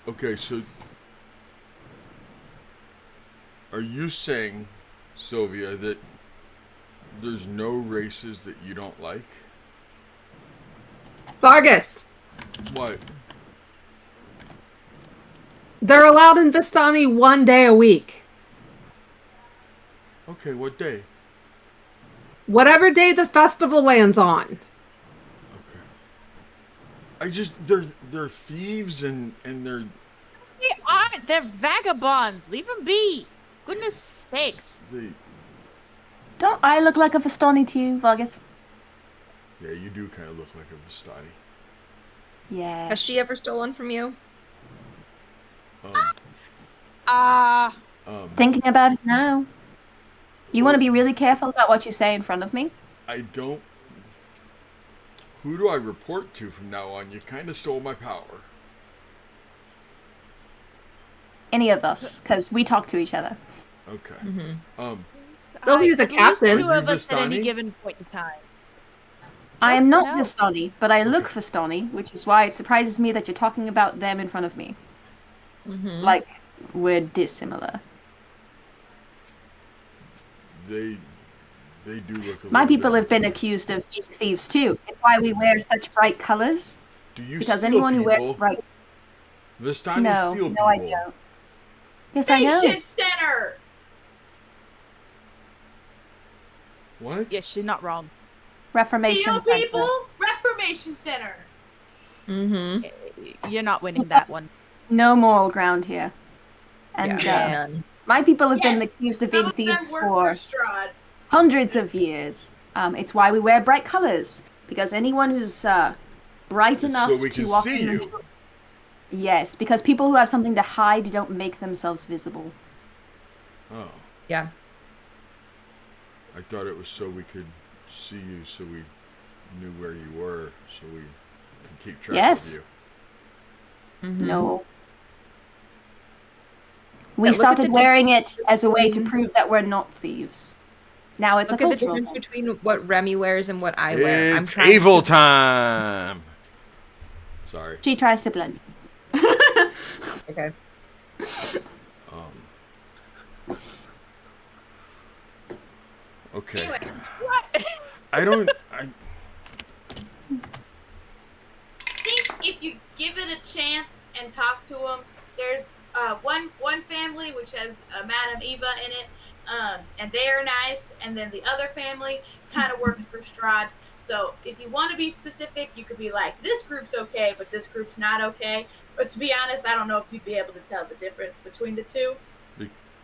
Okay, so are you saying, Sylvia, that there's no races that you don't like? Vargas, What? they're allowed in Vistani 1 day a week. Okay, what day? Whatever day the festival lands on. They're thieves and they're They aren't. They're vagabonds. Leave them be. Goodness sakes. Don't I look like a Vistani to you, Vargas? Yeah, you do kind of look like a Vistani. Yeah. Has she ever stolen from you? Thinking about it now. You want to be really careful about what you say in front of me? I don't. Who do I report to from now on? You kind of stole my power. Any of us, because we talk to each other. Okay. Sylvia's the At least captain. two of Are you us at any Vistani? given point in time. I am What's not going on? Vistani, but I look Vistani, which is why it surprises me that you're talking about them in front of me. Like, we're dissimilar. They do look. My little people bit- have been accused of being thieves too. It's why we wear such bright colors. Do you Because steal anyone who wears people? bright... Vistani No, steal no, people. I don't. Yes, I know. Patient center. What? Yeah, she's not wrong. Reformation Steal Center. people. Reformation center. You're not winning that one. No moral ground here. And None. my people have been Yes, accused of Some being of them thieves work for for Strahd. hundreds of years. It's why we wear bright colors. Because anyone who's bright enough So we to can walk see in the you. middle... Yes, because people who have something to hide don't make themselves visible. Oh, Yeah. I thought it was so we could see you, so we knew where you were, so we could keep track Yes. of you. Mhm. No. We Yeah, look at started the wearing it difference as a way to between- prove that we're not thieves. Now it's Look a at the cultural difference thing. between what Remy wears and what I wear. I'm It's trying evil to... time. Sorry. She tries to blend. Okay. Okay. Anyway, I don't. think if you give it a chance and talk to them, there's one family which has Madame Eva in it, and they are nice, and then the other family kind of works for Strahd. So if you want to be specific, you could be like, this group's okay, but this group's not okay. But to be honest, I don't know if you'd be able to tell the difference between the two.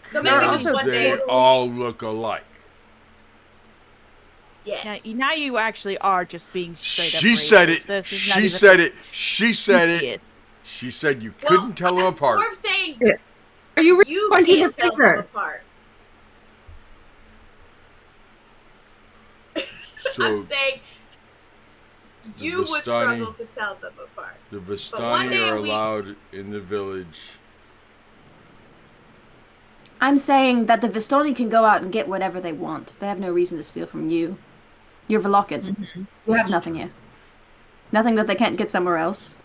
So maybe They're just also one They day. all look alike. Yes. Now you actually are just being straight up She said racist. it. This is not She even said it. She said it. idiot. She said you Well, couldn't tell them I'm apart. more of saying Are you really you pointing can't the tell them finger? apart. So I'm saying you would Vistani- struggle to tell them apart. the one Vistani day are we- allowed in the village. I'm saying that the Vistoni can go out and get whatever they want. They have no reason to steal from you. You're Velocan. Mm-hmm. You have nothing here. Nothing that they can't get somewhere else.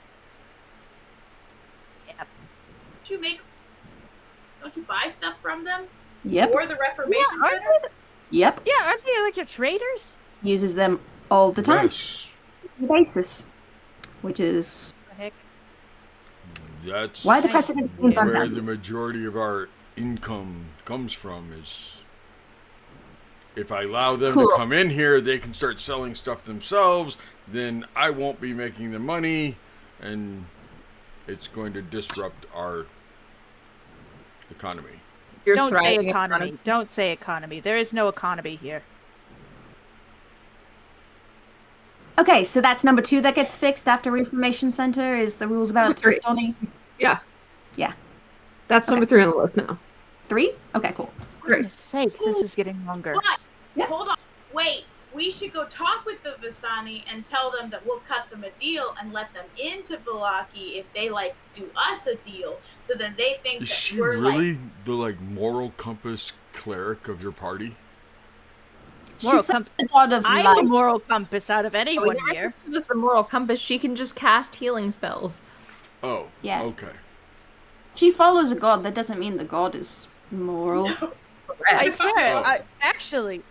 Don't you buy stuff from them? Yep. Or the Reformation Yeah, Center? Yep. Yeah, aren't they like your traders? Uses them all the time. Yes, Basis. Which is The heck? that's why the precedent seems where unfounded. the majority of our income comes from. Is if I allow them Cool. to come in here, they can start selling stuff themselves. Then I won't be making the money, and it's going to disrupt our economy. You're Don't say thriving economy. Don't say economy. There is no economy here. Okay, so that's number 2 that gets fixed after Reformation Center is the rules about Number 3. Vistoni. Yeah. Yeah. That's number 3 on the list now. 3? Okay, cool. For goodness sakes, this is getting longer. But, Yeah. hold on. Wait. We should go talk with the Vistani and tell them that we'll cut them a deal and let them into Velaki if they, like, do us a deal. So then they think Is that she we're, really like... the moral compass cleric of your party? Moral She's compass. the god of I'm life. the moral compass out of Oh, anyone yeah, here. she's just the moral compass. She can just cast healing spells. Oh, Yeah. okay. She follows a god. That doesn't mean the god is moral. I swear, Oh. actually,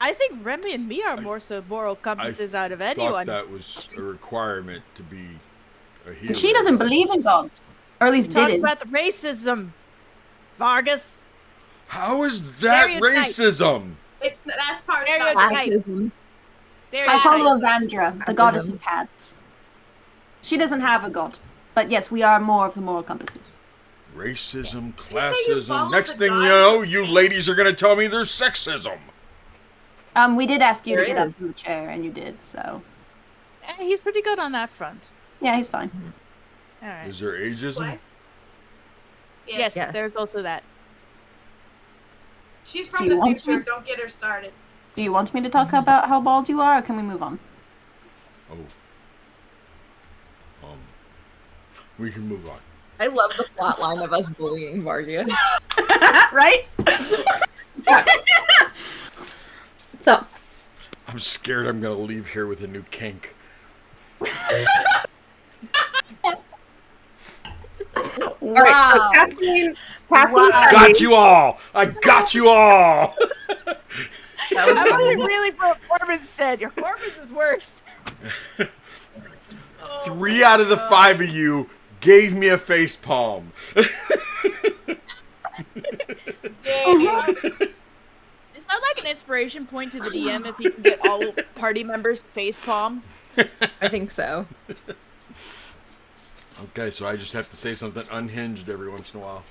I think Remy and me are more so moral compasses out of Thought anyone. that was a requirement to be a healer. But she doesn't believe in gods. Or at least Talk didn't. about the racism, Vargas. How is that Stereotype. racism? That's part Stereotype. not Classism. I follow Stereotype. Avandra, the goddess of paths. She doesn't have a god. But yes, we are more of the moral compasses. Racism, you classism. follow Next the thing you gods know, of you fate? ladies are gonna tell me there's sexism. We did ask you There to get up is. from the chair, and you did, so... He's pretty good on that front. Yeah, he's fine. All right. Is there ageism? What? Yes, Yes. there's also that. She's Do from you the want future. me- Don't get her started. Do you want me to talk about how bald you are, or can we move on? Oh. We can move on. I love the plot line of us bullying Vargas. Right? So, I'm scared I'm gonna leave here with a new kink. all right. So Kathleen Got you all! I got you all! That was I funny. wasn't really for what Corbin said. Your Corbin's is worse. 3 out of the 5 of you gave me a face palm. Is that like an inspiration point to the DM if he can get all party members to facepalm? I think so. Okay, so I just have to say something unhinged every once in a while.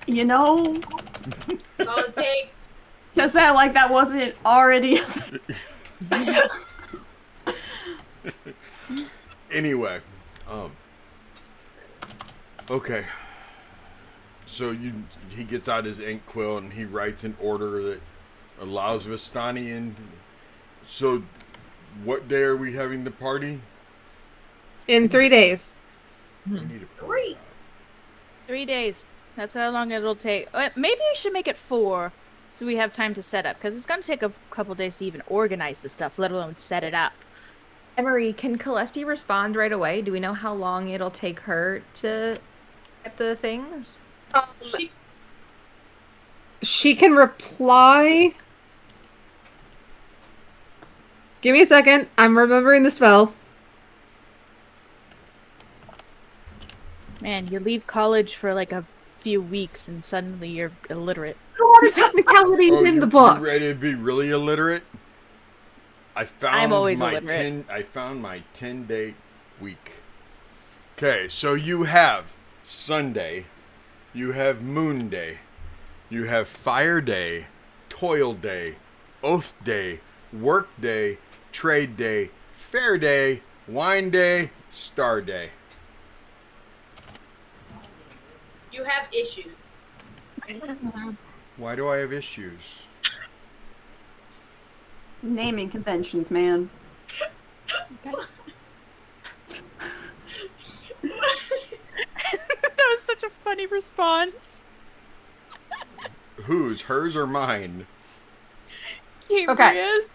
You know, That's all it takes. just that like that wasn't already... Anyway, okay. So he gets out his ink quill and he writes an order that allows Vistani in. So what day are we having the party? In 3 days. We need to pull 3. it up. 3 days. That's how long it'll take. Maybe we should make it 4, so we have time to set up. Because it's gonna take a couple days to even organize the stuff, let alone set it up. Emery, can Celeste respond right away? Do we know how long it'll take her to get the things? She can reply. Give me a second. I'm remembering the spell. Man, you leave college for like a few weeks and suddenly you're illiterate. A lot of technicalities in the book. You ready to be really illiterate? I'm always my illiterate. I found my 10-day week. Okay, so you have Sunday, you have Moon Day, you have Fire Day, Toil Day, Oath Day, Work Day, Trade Day, Fair Day, Wine Day, Star Day. You have issues. Why do I have issues? Naming conventions, man. That was such a funny response. Whose? Hers or mine? Cambria's.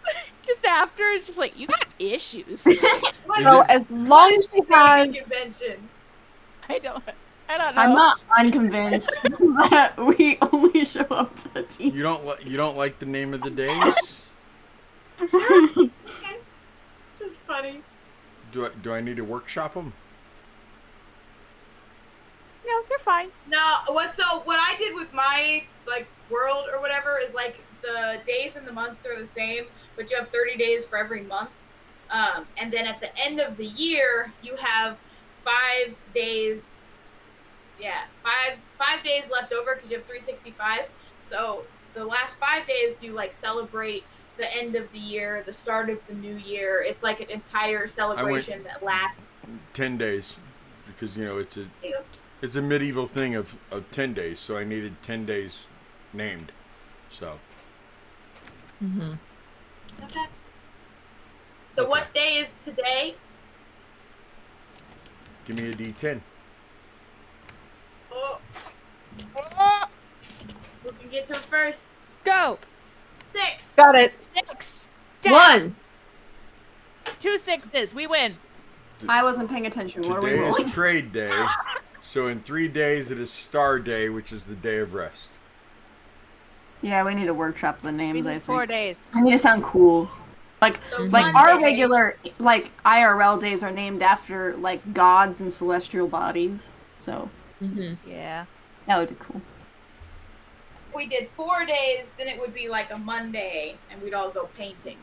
Just after, it's just like, you got issues. What? So as long as she has, naming convention? I don't know. I'm not unconvinced that we only show up to tea. You don't like the name of the days? Okay. Just funny. Do I need to workshop them? No, you're fine. No, what I did with my world or whatever is the days and the months are the same, but you have 30 days for every month. And then at the end of the year, you have 5 days. Yeah, five days left over because you have 365. So the last 5 days you celebrate the end of the year, the start of the new year. It's like an entire celebration that lasts 10 days, because it's a medieval thing of 10 days. So I needed 10 days named. So. Mm-hmm. Okay. So Okay. what day is today? Give me a D10. Oh. Who can get to it first? Go. 6. got it. 6. 1. 2 6s. We win. I wasn't paying attention. What are we Today rolling? is trade day. So in 3 days it is Star Day, which is the day of rest. Yeah, we need to workshop the names. We I need think 4 days. I need to sound cool. So Like Monday. our regular IRL days are named after gods and celestial bodies. So Mm-hmm. Yeah. that would be cool. If we did 4 days, then it would be like a Monday, and we'd all go painting.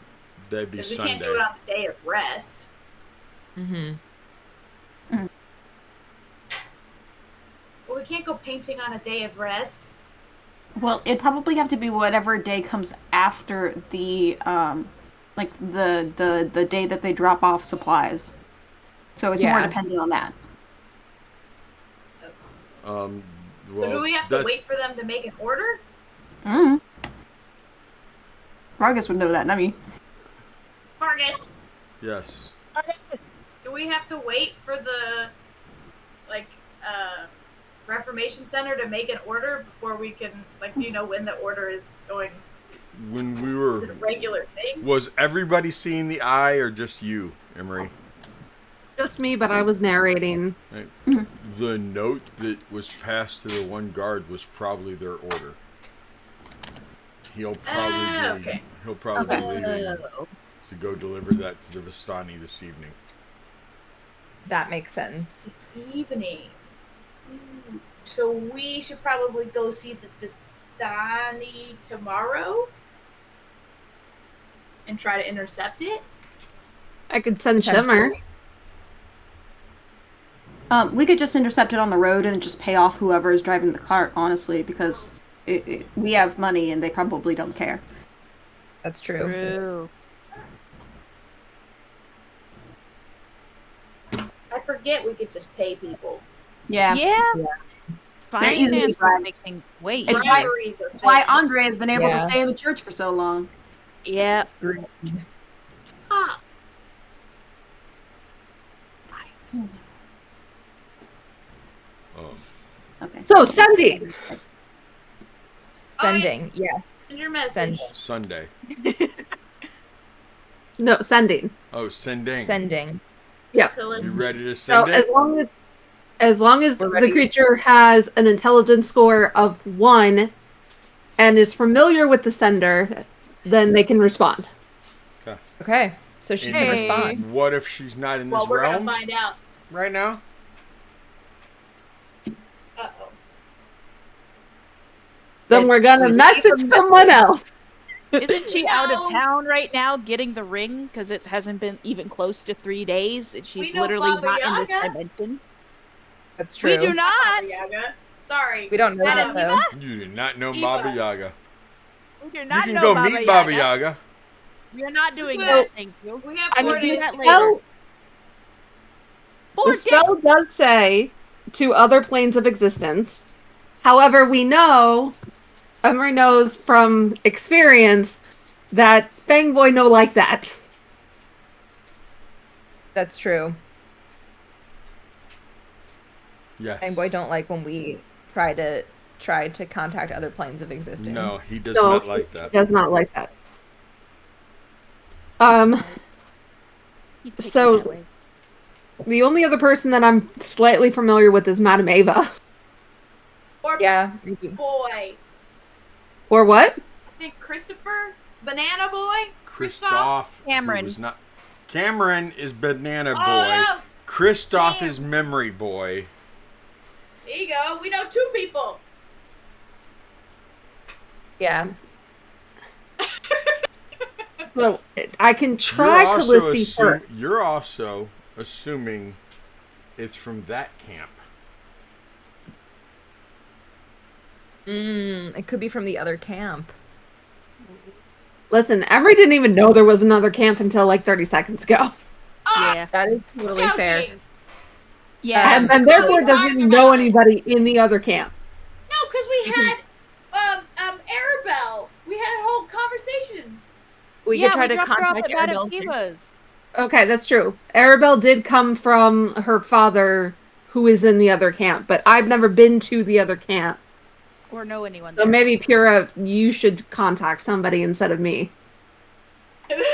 That'd be Because we Sunday. can't do it on the day of rest. Mm-hmm. Well, we can't go painting on a day of rest. Well, it'd probably have to be whatever day comes after the the day that they drop off supplies. So it's more Yeah. dependent on that. Well, So do we have to wait for them to make an order? Mm. Vargas would know that, not me. Vargas, Yes. do we have to wait for the Reformation Center to make an order before we can do you know when the order is going? When we Is it a were, regular thing? was everybody seeing the eye or just you, Emery? Just me, but I was narrating. Right. The note that was passed to the one guard was probably their order. He'll probably okay. be leaving to go deliver that to the Vistani this evening. That makes sense. This evening. So we should probably go see the Vistani tomorrow and try to intercept it. I could send Shimmer. We could just intercept it on the road and just pay off whoever is driving the cart, honestly, because we have money and they probably don't care. That's true. True. I forget we could just pay people. Yeah. Yeah. They're easy to Finance drive. would make things way It's easier. why- Briberies are That's why paid. Andre has been able to Yeah. stay in the church for so long. Yeah. Ah, Okay. So sending. Sending. Yes. Send your message. Sending. Sunday. No, sending. Oh, sending. Sending. Yep. You Callisto. ready to So send as it? long as We're the ready. creature has an intelligence score of 1 and is familiar with the sender, then they can respond. Okay. So she can And respond. what if she's not in this Well, we're realm gonna find out. right now? Uh-oh. Then we're gonna Who's message even someone else. Isn't she out of No. town right now getting the ring? Because it hasn't been even close to 3 days, and she's know literally Baba not in this Yaga. dimension. That's true. We do not. Baba Yaga. Sorry. We don't know Madam that though. You do not know Eva. Baba Yaga. We do You not can know go Baba meet Yaga. Baba Yaga. We are not doing So- that. Thank you. We have I 4 mean, days that to later. later. The 4 days. spell does say to other planes of existence. However, we know, Emery knows from experience, that Fangboy no like that. That's true. Yes. Fangboy don't like when we try to contact other planes of existence. No, he does No, not like he that. does not like that. He's picky So- that way. The only other person that I'm slightly familiar with is Madame Ava. Or Yeah. boy. Or what? I think Christopher? Banana Boy? Christoph. who Cameron. was not. Cameron is Banana Boy. Oh, no. Christoph Damn. is Memory Boy. There you go. We know 2 people. Yeah. So I can try Callisti first. You're also assuming it's from that camp. It could be from the other camp. Listen, Emery didn't even know there was another camp until like 30 seconds ago. Yeah. That is totally fair. Joking. Yeah. And therefore doesn't know anybody in the other camp. No, because we had Arabelle. We had a whole conversation. We yeah, could try we to dropped her off contact at Madame Arabelle. Eva's. Okay, that's true. Arabelle did come from her father, who is in the other camp, but I've never been to the other camp. Or know anyone So there. maybe, Pura, you should contact somebody instead of me.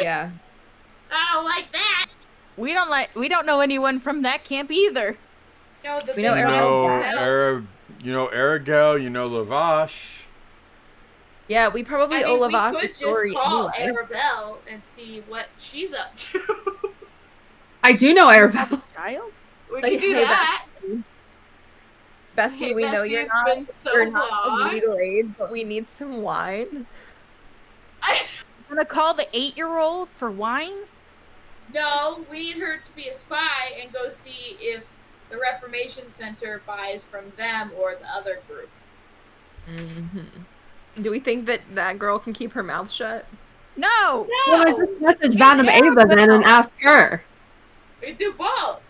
Yeah. I don't like that. We don't know anyone from that camp either. No, the We know big Arabelle. You know Aragel, you know Lavash. Yeah, we probably I owe mean, we Lavash could a just story call anyway. Arabelle and see what she's up to. I do know Arabelle. Child? We Like, could do hey, that. Bestie, Hey, we know Bestie, you're it's not, been so you're not long. middle-aged, but we need some wine. I'm gonna call the 8-year-old for wine? No, we need her to be a spy and go see if the Reformation Center buys from them or the other group. Do we think that that girl can keep her mouth shut? No! Well, I No, just message Madame Ava then and ask her. we do both.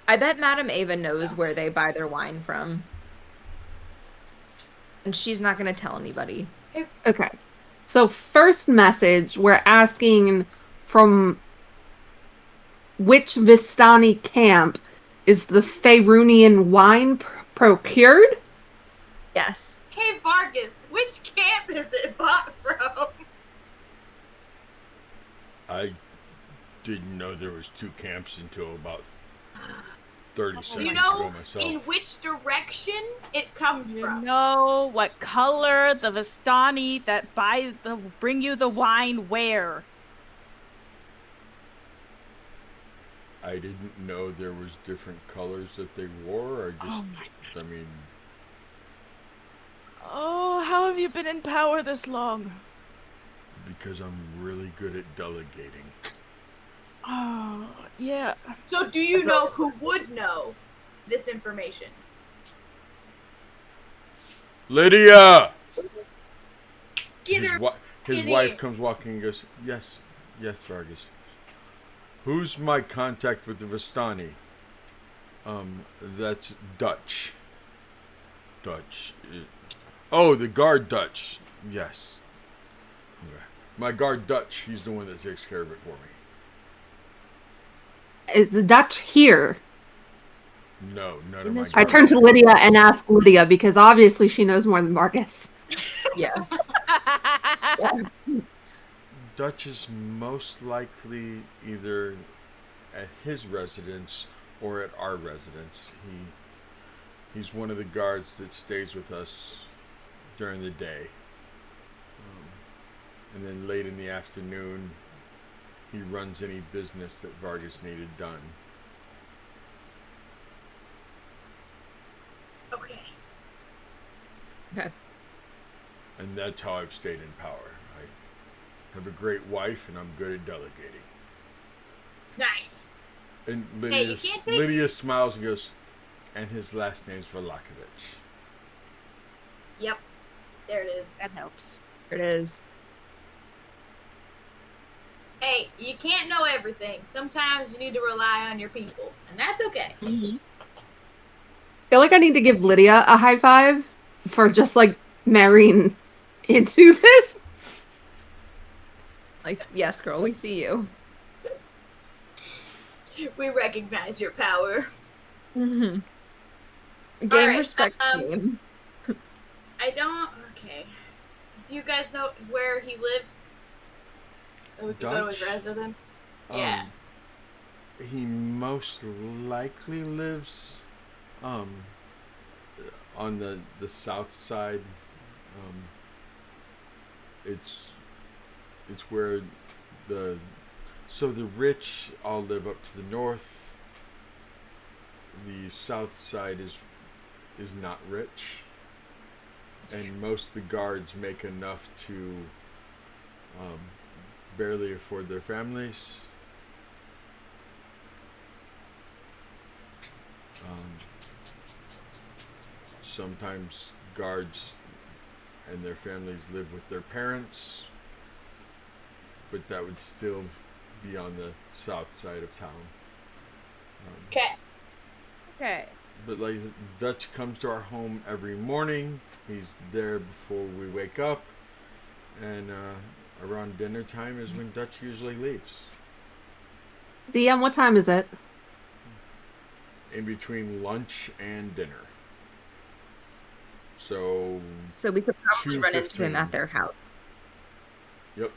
I bet Madame Ava knows where they buy their wine from. And she's not going to tell anybody. Okay. So first message, we're asking from which Vistani camp is the Faerunian wine procured? Yes. Hey Vargas, which camp is it bought from? I didn't know there was 2 camps until about 30 Do seconds you ago know myself. in which direction it comes You from? know what color the Vistani that bring you the wine wear. I didn't know there was different colors that they wore. Oh my I mean, Oh, how have you been in power this long? because I'm really good at delegating. Oh, yeah. So do you know who would know this information? Lydia! Get her. His get wife in. comes walking and goes, yes, Vargas. Who's my contact with the Vistani? That's Dutch. Oh, the guard Dutch. Yes. Okay. My guard Dutch, he's the one that takes care of it for me. Is the Dutch here? No, none In of my this I guards. turn to Lydia and ask Lydia because obviously she knows more than Marcus. Yes. Yes. Dutch is most likely either at his residence or at our residence. He's one of the guards that stays with us during the day. And then late in the afternoon, he runs any business that Vargas needed done. Okay. Okay. And that's how I've stayed in power. I have a great wife, and I'm good at delegating. Nice. And Hey, you can't take- Lydia smiles and goes, and his last name's Velakovich. Yep. There it is. That helps. There it is. Hey, you can't know everything. Sometimes you need to rely on your people, and that's okay. Mm-hmm. I feel like I need to give Lydia a high five for just like marrying into this. Like, yes, girl, we see you. We recognize your power. Mm-hmm. Game Alright, respect game. I don't. Okay. Do you guys know where he lives? Or we can go to his Dutch? residence. Yeah. He most likely lives on the south side. It's where the rich all live up to the north. The south side is not rich, and most of the guards make enough to barely afford their families. Sometimes guards and their families live with their parents, but that would still be on the south side of town. Okay. Okay. But like Dutch comes to our home every morning. He's there before we wake up, and around dinner time is when Dutch usually leaves. DM, what time is it? In between lunch and dinner. So So we could probably run into him 2:15. at their house. Yep.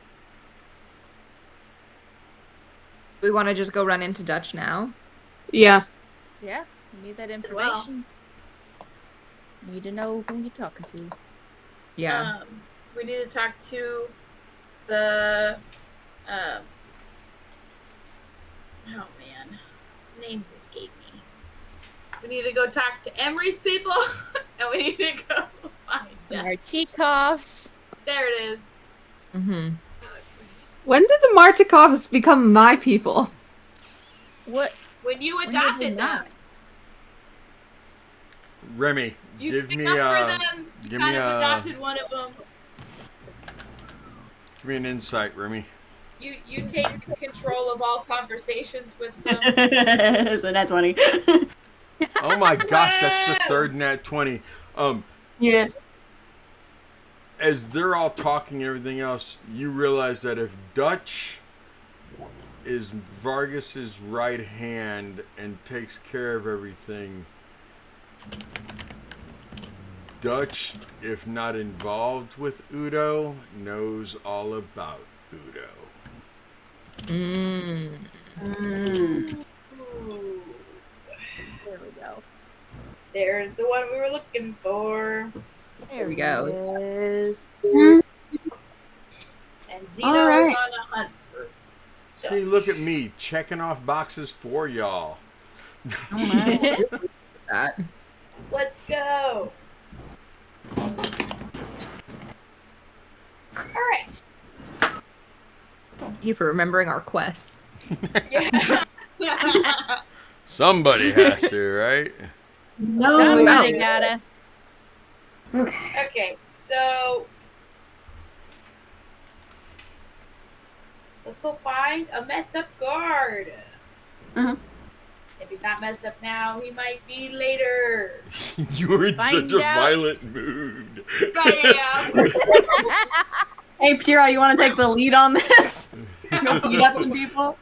We want to just go run into Dutch now. Yeah. Yeah. We need that well. information. Need to know who you're talking to. Yeah. We need to talk to the. Oh man, names escape me. We need to go talk to Emery's people, and we need to go find them. Our Teacoffs. There it is. Mm-hmm. When did the Martikovs become my people? What? When you When did adopted we them, not? Remy, you give stick me up for them. You give kind me of adopted one of them. give me an insight, Remy. You take control of all conversations with them. So that's 20. Oh my gosh, that's the third nat 20. Yeah. As they're all talking and everything else, you realize that if Dutch is Vargas's right hand and takes care of everything, Dutch, if not involved with Udo, knows all about Udo. Mm. Ooh. There we go. There's the one we were looking for. There we go. Is. And Zeno All right. is on a hunt for See, look at me checking off boxes for y'all. That. Let's go. Alright. Thank you for remembering our quests. Yeah. Somebody has to, right? No. Somebody gotta. Okay. Okay, so let's go find a messed up guard. Mhm. If he's not messed up now, he might be later. You were in Find such a out. violent mood. I am. Hey, Pura, you want to take the lead on this? Go beat up some people?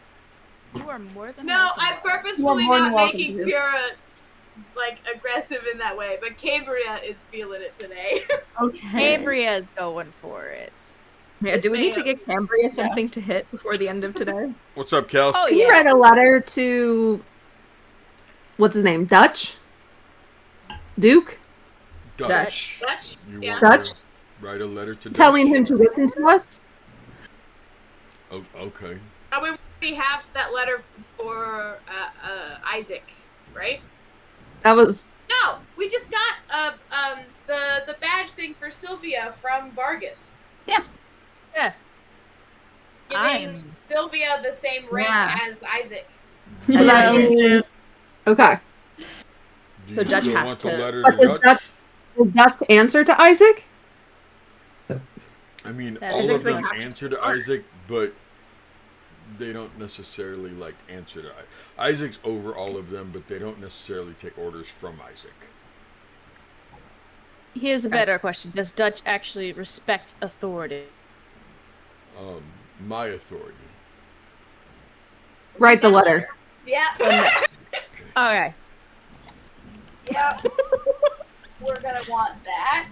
You are more than No, welcome. I'm purposefully more than not welcome making to. Pura like aggressive in that way, but Cambria is feeling it today. Okay. Cambria's going for it. Yeah, Yes, do we need to ma'am. give Cambria something to hit before the end of today? What's up, Kels? Oh, Can you yeah. write a letter to what's his name? Dutch? Duke? Dutch. Dutch? You Yeah. want me Dutch? to write a letter to Telling Dutch? him to listen to us? Oh, okay. We already have that letter for Isaac, right? That was No, we just got the badge thing for Sylvia from Vargas. Yeah. Giving Sylvia the same rank as Isaac. so Yeah. that means okay. Do So you Dutch still has want the to- letter But to does Dutch? Dutch answer to Isaac? I mean, That's all of Isaac's the them captain. answer to Isaac, but they don't necessarily like answer to Isaac's over all of them, but they don't necessarily take orders from Isaac. Here's a better question. Does Dutch actually respect authority? My authority. Write the letter. Yeah. Okay. Yeah. We're gonna want that.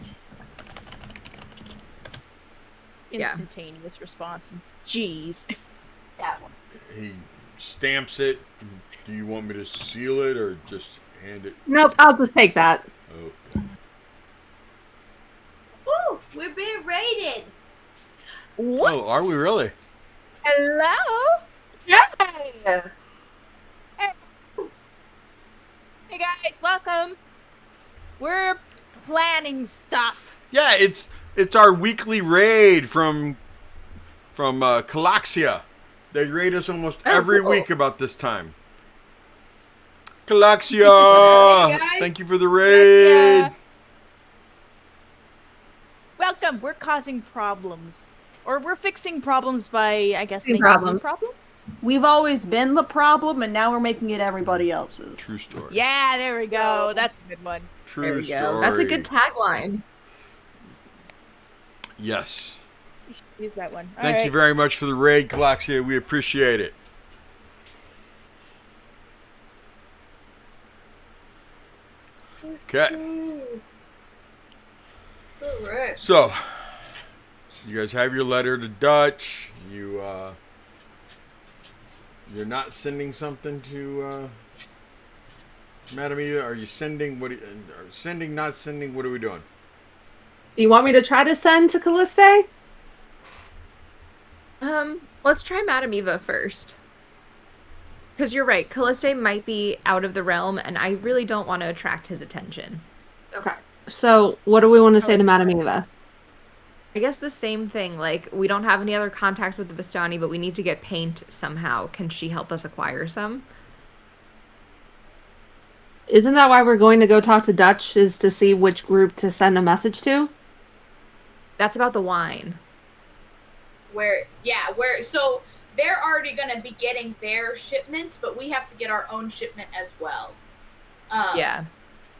Instantaneous response. Jeez. That one. He stamps it. Do you want me to seal it or just hand it? Nope, I'll just take that. Okay. Woo! We're being raided. What? Oh, are we really? Hello? Yay! Hey guys, welcome. We're planning stuff. Yeah, it's our weekly raid from Calaxia. They raid us almost every cool. week about this time. Calaxia! Hey, guys. Thank you for the raid. Yeah. Welcome. We're causing problems. Or we're fixing problems by, I guess, Fixing making problems. new problems? We've always been the problem, and now we're making it everybody else's. True story. Yeah, there we go. That's a good one. True There we story. go. That's a good tagline. Yes. You should use that one. Thank you very much for the raid, Calaxia. We appreciate it. Okay. Alright. So, you guys have your letter to Dutch. You're not sending something to Madam Eva. Are you sending? Sending? Not sending? What are we doing? Do you want me to try to send to Calliste? Let's try Madame Eva first. Because you're right, Calliste might be out of the realm, and I really don't want to attract his attention. Okay. So, what do we want to say to Madame Eva? I guess the same thing, like, we don't have any other contacts with the Vistani, but we need to get paint somehow. Can she help us acquire some? Isn't that why we're going to go talk to Dutch, is to see which group to send a message to? That's about the wine. So they're already gonna be getting their shipment, but we have to get our own shipment as well. Yeah.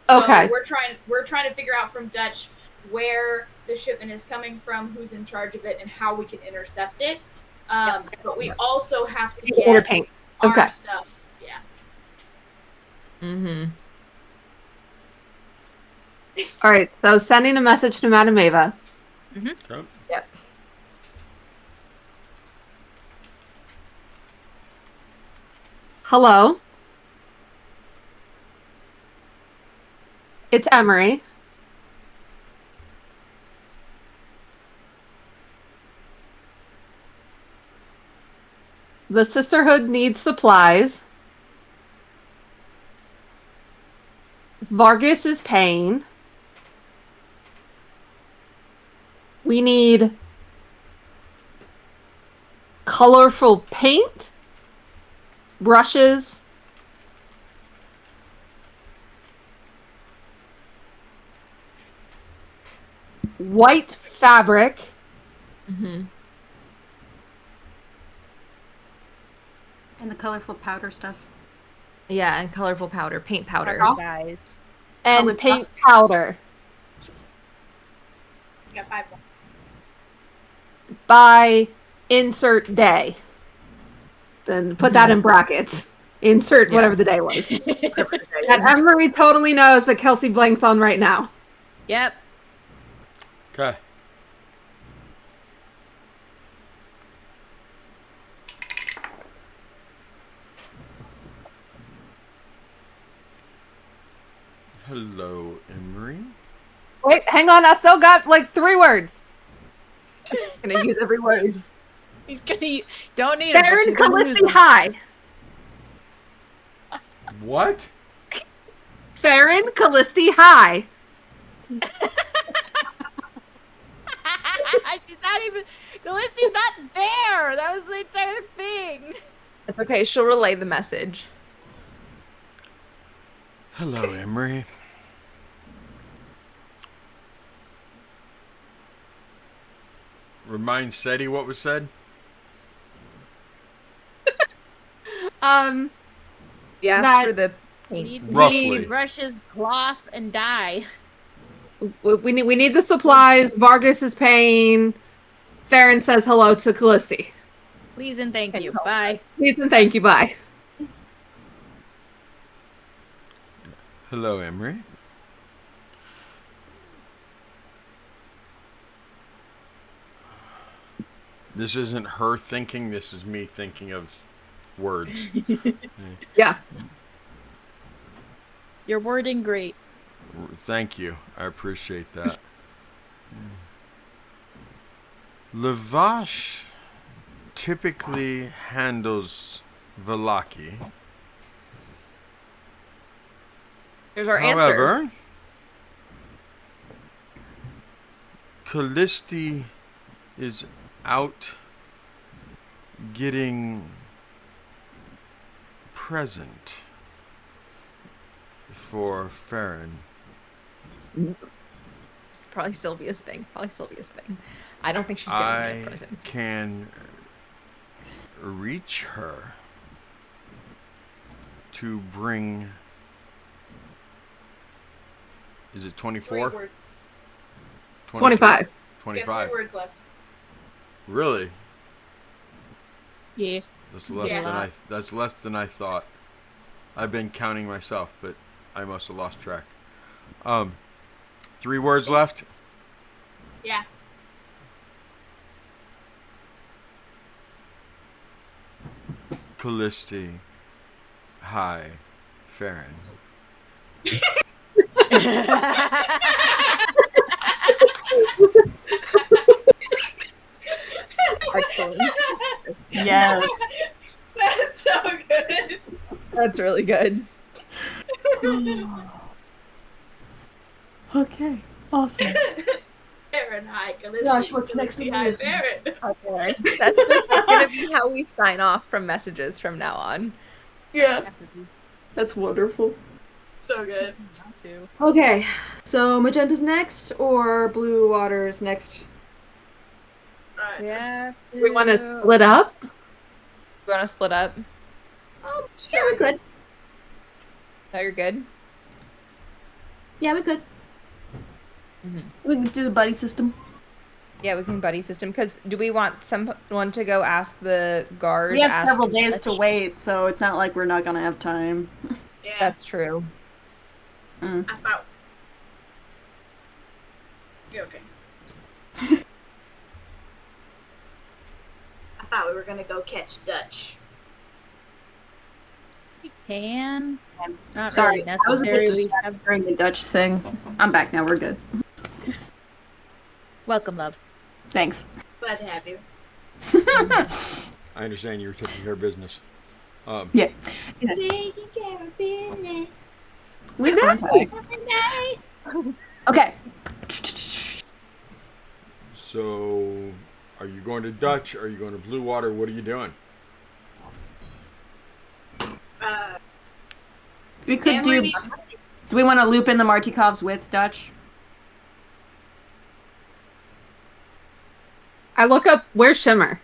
So Okay. we're trying to figure out from Dutch where the shipment is coming from, who's in charge of it, and how we can intercept it. But we also have to Order get paint. our Okay. stuff. Yeah. Mm-hmm. All right. So, sending a message to Madame Eva. Okay. Yep. Hello. It's Emery. The Sisterhood needs supplies. Vargas is paying. We need colorful paint, brushes, white fabric, Mm-hmm. And the colorful powder stuff. Yeah, and colorful powder, paint powder. Guys. and Colored paint powder. We got 5 more. by insert day. Then put that in brackets. Insert whatever the day was. That Emery totally knows that Kelsey blanks on right now. Yep. Okay. Hello, Emery. Wait, hang on. I still got like 3 words. I'm gonna use every word. He's gonna don't need it. Baron Callisti High. What? Baron Callisti High. She's not even. Callisti's not there. That was the entire thing. It's okay. She'll relay the message. Hello, Emery. Remind SETI what was said? Yes, That- for the We paint. need Roughly. brushes, cloth, and dye. We need the supplies. Vargas is paying. Farron says hello to Callisti. Please and thank you. Bye. Please and thank you. Bye. Hello, Emery. This isn't her thinking, this is me thinking of words. Yeah. You're wording great. Thank you. I appreciate that. Lavash typically handles Velaki. There's our answer. However, Callisti is out getting present for Farron. It's probably Sylvia's thing. I don't think she's getting I a present. can reach her to bring. Is it 24? 3 words. 25. You have 25. 3 words left. Really? Yeah. That's less Yeah. than that's less than I thought. I've been counting myself, but I must have lost track. 3 words left. Yeah. Callisti. Hi, Farron. Excellent. Yes. That's so good. That's really good. Okay. Awesome. Baron, hi, Callisti. Gosh, what's next on the Hi, list? Baron. Okay. That's just gonna be how we sign off from messages from now on. Yeah. That's wonderful. So good. Too. Okay. So Magenta's next or Blue Water's next? Alright. Yeah. We want to split up. We want to split up? Yeah, we could. No, you're good. Yeah, we could. We could do the buddy system. Yeah, we can buddy system. Because do we want someone to go ask the guard? We have ask several the days to judge? wait, so it's not like we're not gonna have time. Yeah. That's true. I thought. You're okay. I thought we were gonna go catch Dutch. We can. Not Sorry, really I was a bit necessary. We distracted have... during the Dutch thing. I'm back now. We're good. Welcome, love. Thanks. Glad to have you. I understand you were taking care of business. Yeah. Taking care of business. We got time. Okay. So, are you going to Dutch? Are you going to Blue Water? What are you doing? We could Emery do. needs- Do we want to loop in the Martikovs with Dutch? I look up where's Shimmer.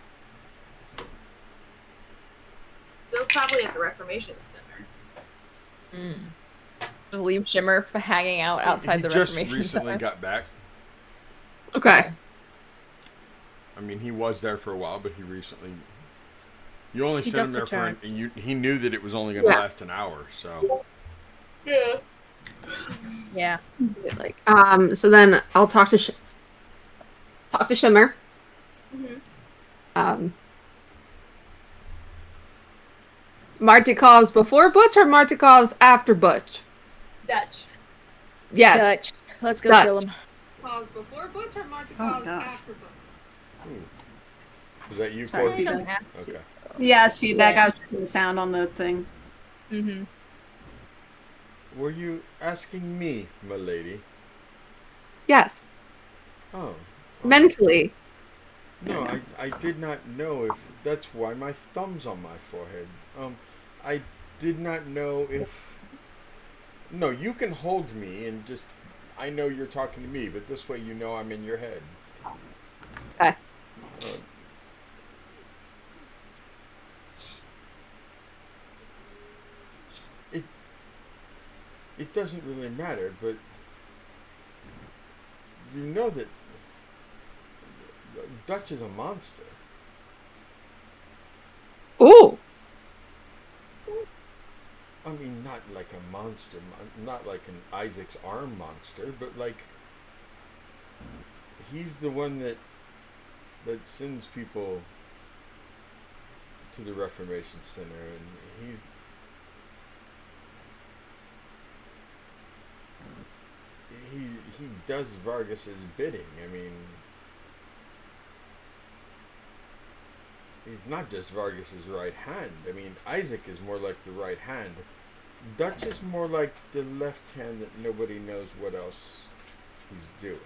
Still probably at the Reformation Center. Leave Shimmer for hanging out outside He the just Reformation recently Center. got back. Okay. I mean, he was there for a while, but he recently. You only He sent him does there return. he knew that it was only going to Yeah. last an hour, so. Yeah. Yeah. Like, so then I'll talk to Shimmer. Mhm. Martikov's before Butch or Martikov's after Butch? Dutch. Yes. Dutch. Let's go Dutch. kill him. Martikov's before Butch or Martikov's Oh, gosh. after Butch? Was that you, Sorry, Corky? you don't have to. Okay. Yes, feedback. Yeah. I was checking the sound on the thing. Mm-hmm. Were you asking me, my lady? Yes. Oh. Mentally. No, I did not know if that's why my thumb's on my forehead. I did not know if. No, you can hold me and just. I know you're talking to me, but this way you know I'm in your head. Okay. It doesn't really matter, but you know that Dutch is a monster. Ooh. I mean, not like a monster, not like an Isaac's arm monster, but like he's the one that sends people to the Reformation Center, and he does Vargas's bidding. I mean, he's not just Vargas's right hand. I mean, Isaac is more like the right hand. Dutch is more like the left hand that nobody knows what else he's doing.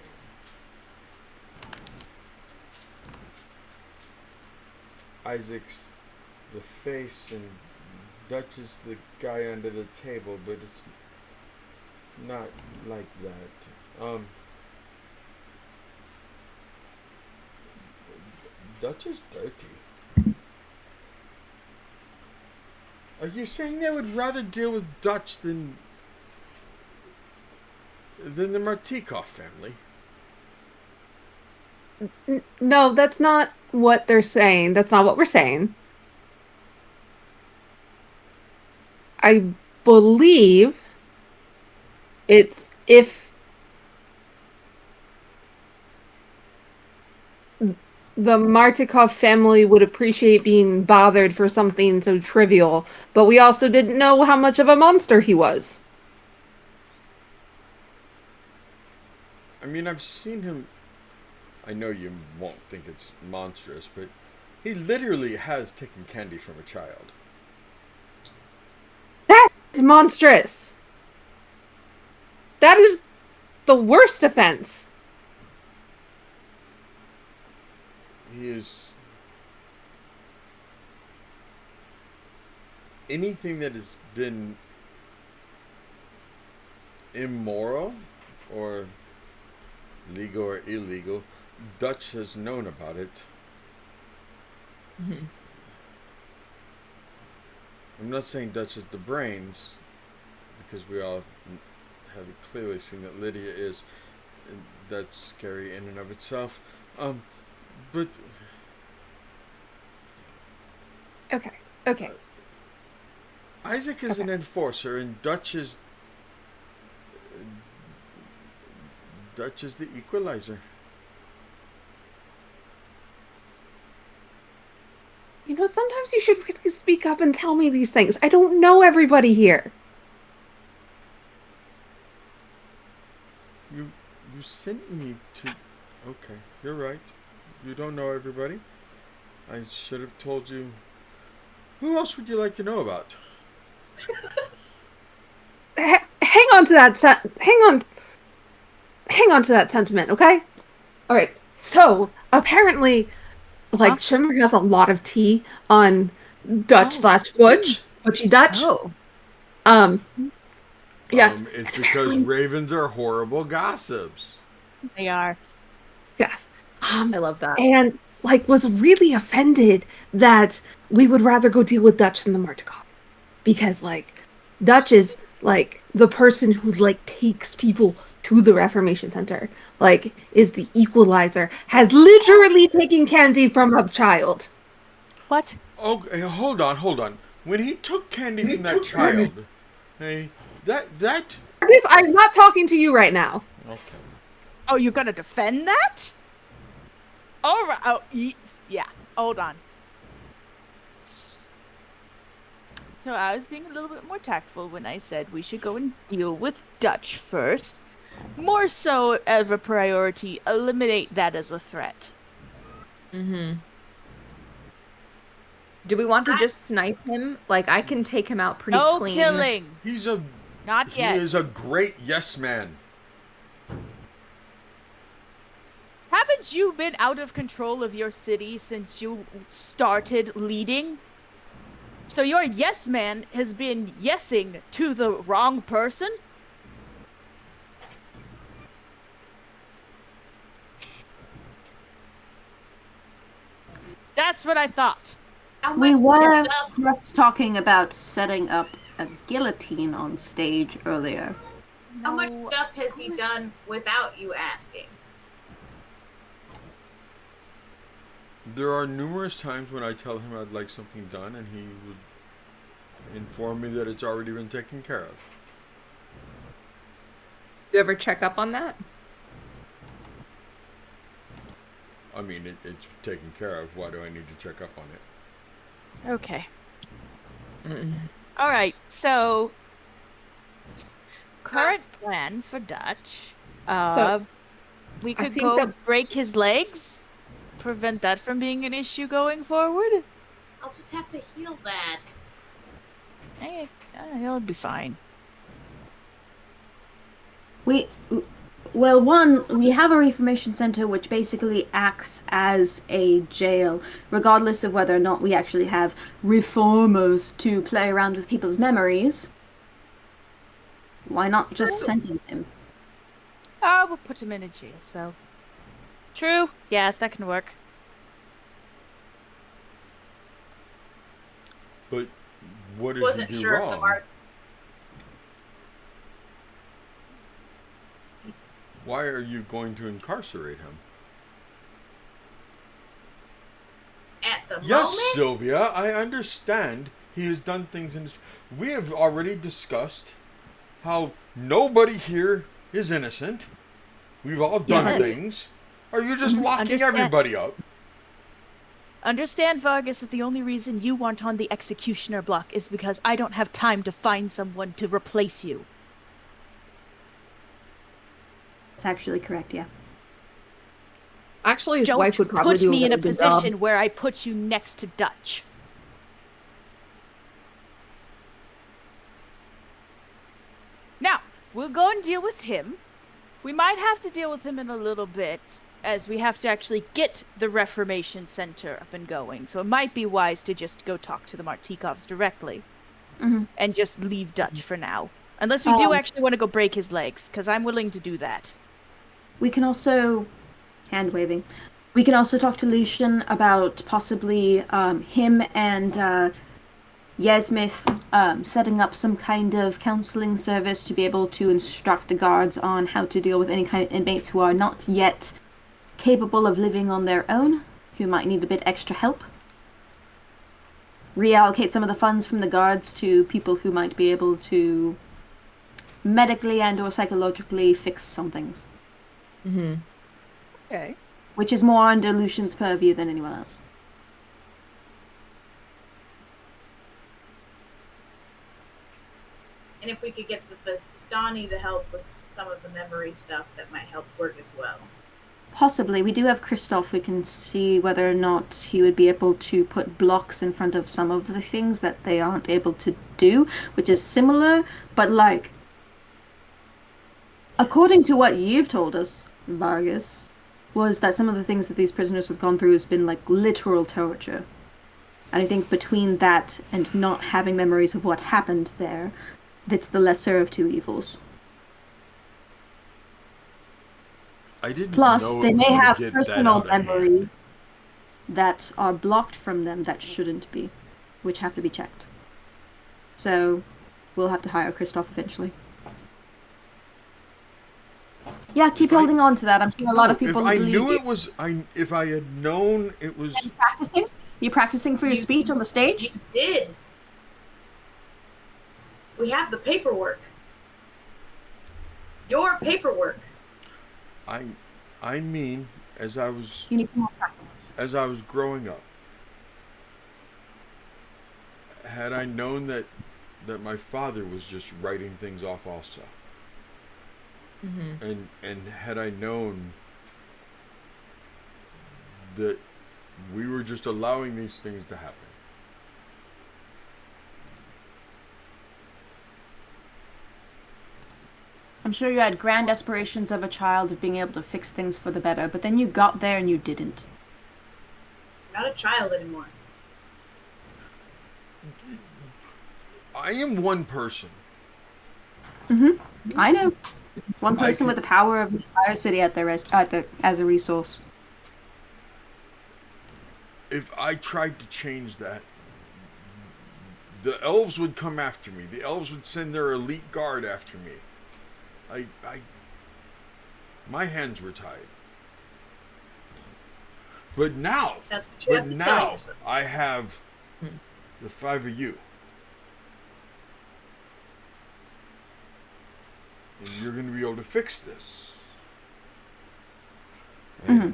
Isaac's the face and Dutch is the guy under the table, but it's not like that. Dutch is dirty. Are you saying they would rather deal with Dutch than the Martikov family? No, that's not what they're saying. That's not what we're saying. I believe it's if the Martikov family would appreciate being bothered for something so trivial, but we also didn't know how much of a monster he was. I mean, I've seen him. I know you won't think it's monstrous, but he literally has taken candy from a child. That's monstrous. That is the worst offense. He is anything that has been immoral or legal or illegal. Dutch has known about it. Mm-hmm. I'm not saying Dutch is the brains, because we all have clearly seen that Lydia is. And that's scary in and of itself. But Okay. Isaac is an enforcer, and Dutch is the equalizer. You know, sometimes you should really speak up and tell me these things. I don't know everybody here. You sent me to. Okay, you're right. You don't know everybody. I should have told you. Who else would you like to know about? Hang on to that. Hang on to that sentiment, okay? All right. So apparently, like Shimmer has a lot of tea on Dutch / Butch, Butchy Dutch. Oh. Yes. It's because ravens are horrible gossips. They are. Yes. I love that. And like was really offended that we would rather go deal with Dutch than the Martikov, because like Dutch is like the person who like takes people to the Reformation Center. Like, is the equalizer, has literally taken candy from a child. What? Oh, hey, hold on. When he took candy from that child, hey, that. Marcus, I'm not talking to you right now. Okay. Oh, you're gonna defend that? All right. Oh, yeah. Hold on. So I was being a little bit more tactful when I said we should go and deal with Dutch first. More so as a priority, eliminate that as a threat. Mm-hmm. Do we want to just snipe him? Like, I can take him out pretty No clean. killing. He Yet. is a great yes man. Haven't you been out of control of your city since you started leading? So your yes man has been yesing to the wrong person? That's what I thought. We were just talking about setting up a guillotine on stage earlier. How much stuff has he done without you asking? There are numerous times when I tell him I'd like something done, and he would inform me that it's already been taken care of. You ever check up on that? I mean, it's taken care of. Why do I need to check up on it? Okay. All right. So, current plan for Dutch. We could go break his legs, prevent that from being an issue going forward. I'll just have to heal that. Hey, he'll be fine. We have a reformation center which basically acts as a jail, regardless of whether or not we actually have reformers to play around with people's memories. Why not just sentence him? We'll put him in a jail, so. True. Yeah, that can work. But what did he do wrong? Why are you going to incarcerate him? At the Yes, moment? Sylvia, I understand he has done things in his... We have already discussed how nobody here is innocent. We've all done things. Are you just locking everybody up? Understand, Vargas, that the only reason you aren't on the executioner block is because I don't have time to find someone to replace you. That's actually correct, yeah. Actually, his wife would probably put do me in a really good job. position where I put you next to Dutch. Now, we'll go and deal with him. We might have to deal with him in a little bit, as we have to actually get the Reformation Center up and going. So it might be wise to just go talk to the Martikovs directly. And just leave Dutch for now. Unless we do actually want to go break his legs, because I'm willing to do that. We can also... hand-waving. We can also talk to Lucian about possibly him and Yesmith setting up some kind of counseling service to be able to instruct the guards on how to deal with any kind of inmates who are not yet capable of living on their own, who might need a bit extra help. Reallocate some of the funds from the guards to people who might be able to medically and or psychologically fix some things. Okay. Which is more under Lucian's purview than anyone else. And if we could get the Vistani to help with some of the memory stuff, that might help work as well. Possibly. We do have Christoph. We can see whether or not he would be able to put blocks in front of some of the things that they aren't able to do, which is similar, but like... According to what you've told us, Vargas, was that some of the things that these prisoners have gone through has been like literal torture. And I think between that and not having memories of what happened there, that's the lesser of two evils. I didn't Plus, know they it was may gonna have get that personal out of hand. memories that are blocked from them that shouldn't be, which have to be checked. So, we'll have to hire Christoph eventually. Yeah, keep holding on to that. I'm sure a lot of people If I believe knew you. it was, if I had known it was. Are you practicing? You practicing for your speech on the stage? You did. We have the paperwork. Your paperwork. I mean, as I was. You need some more practice. As I was growing up, had I known that my father was just writing things off also, and had I known that we were just allowing these things to happen. I'm sure you had grand aspirations of a child of being able to fix things for the better, but then you got there and you didn't. You're not a child anymore. I am one person. I know. One person with the power of the entire city as a resource. If I tried to change that, the elves would come after me. The elves would send their elite guard after me. My hands were tied. But now, I have the 5 of you. And you're going to be able to fix this. And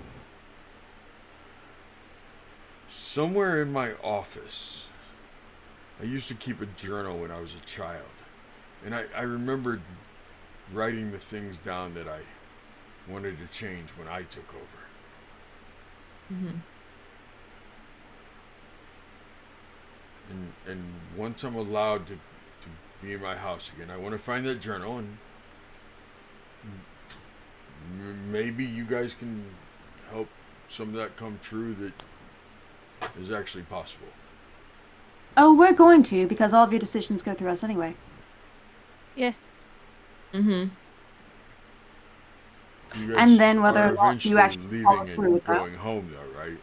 somewhere in my office, I used to keep a journal when I was a child. And I remembered writing the things down that I wanted to change when I took over. And once I'm allowed to be in my house again, I want to find that journal, and maybe you guys can help some of that come true that is actually possible. Oh, we're going to, because all of your decisions go through us anyway. Yeah. You guys And then whether are or not eventually you actually follow leaving through and with that. going home, though, right?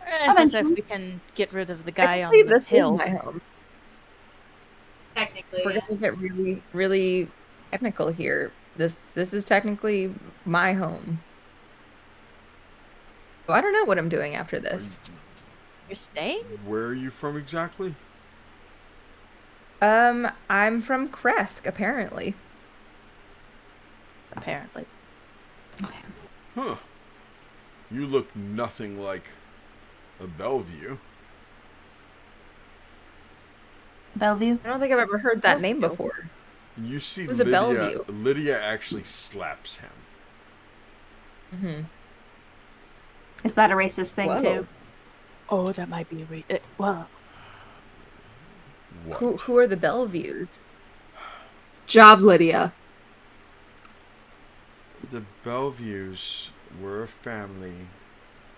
I guess if we can get rid of the guy on Technically, the this hill. is my home. Technically, We're gonna get really, really technical here. This is technically my home. So I don't know what I'm doing after this. You're staying? Where are you from exactly? I'm from Kresk, apparently. Apparently. Huh. You look nothing like a Bellevue. Bellevue? I don't think I've ever heard that name before. You see Who's a Bellevue? Lydia actually slaps him. Is that a racist thing, too? Oh, that might be a well. What? Who are the Bellevues? Job, Lydia. The Bellevues were a family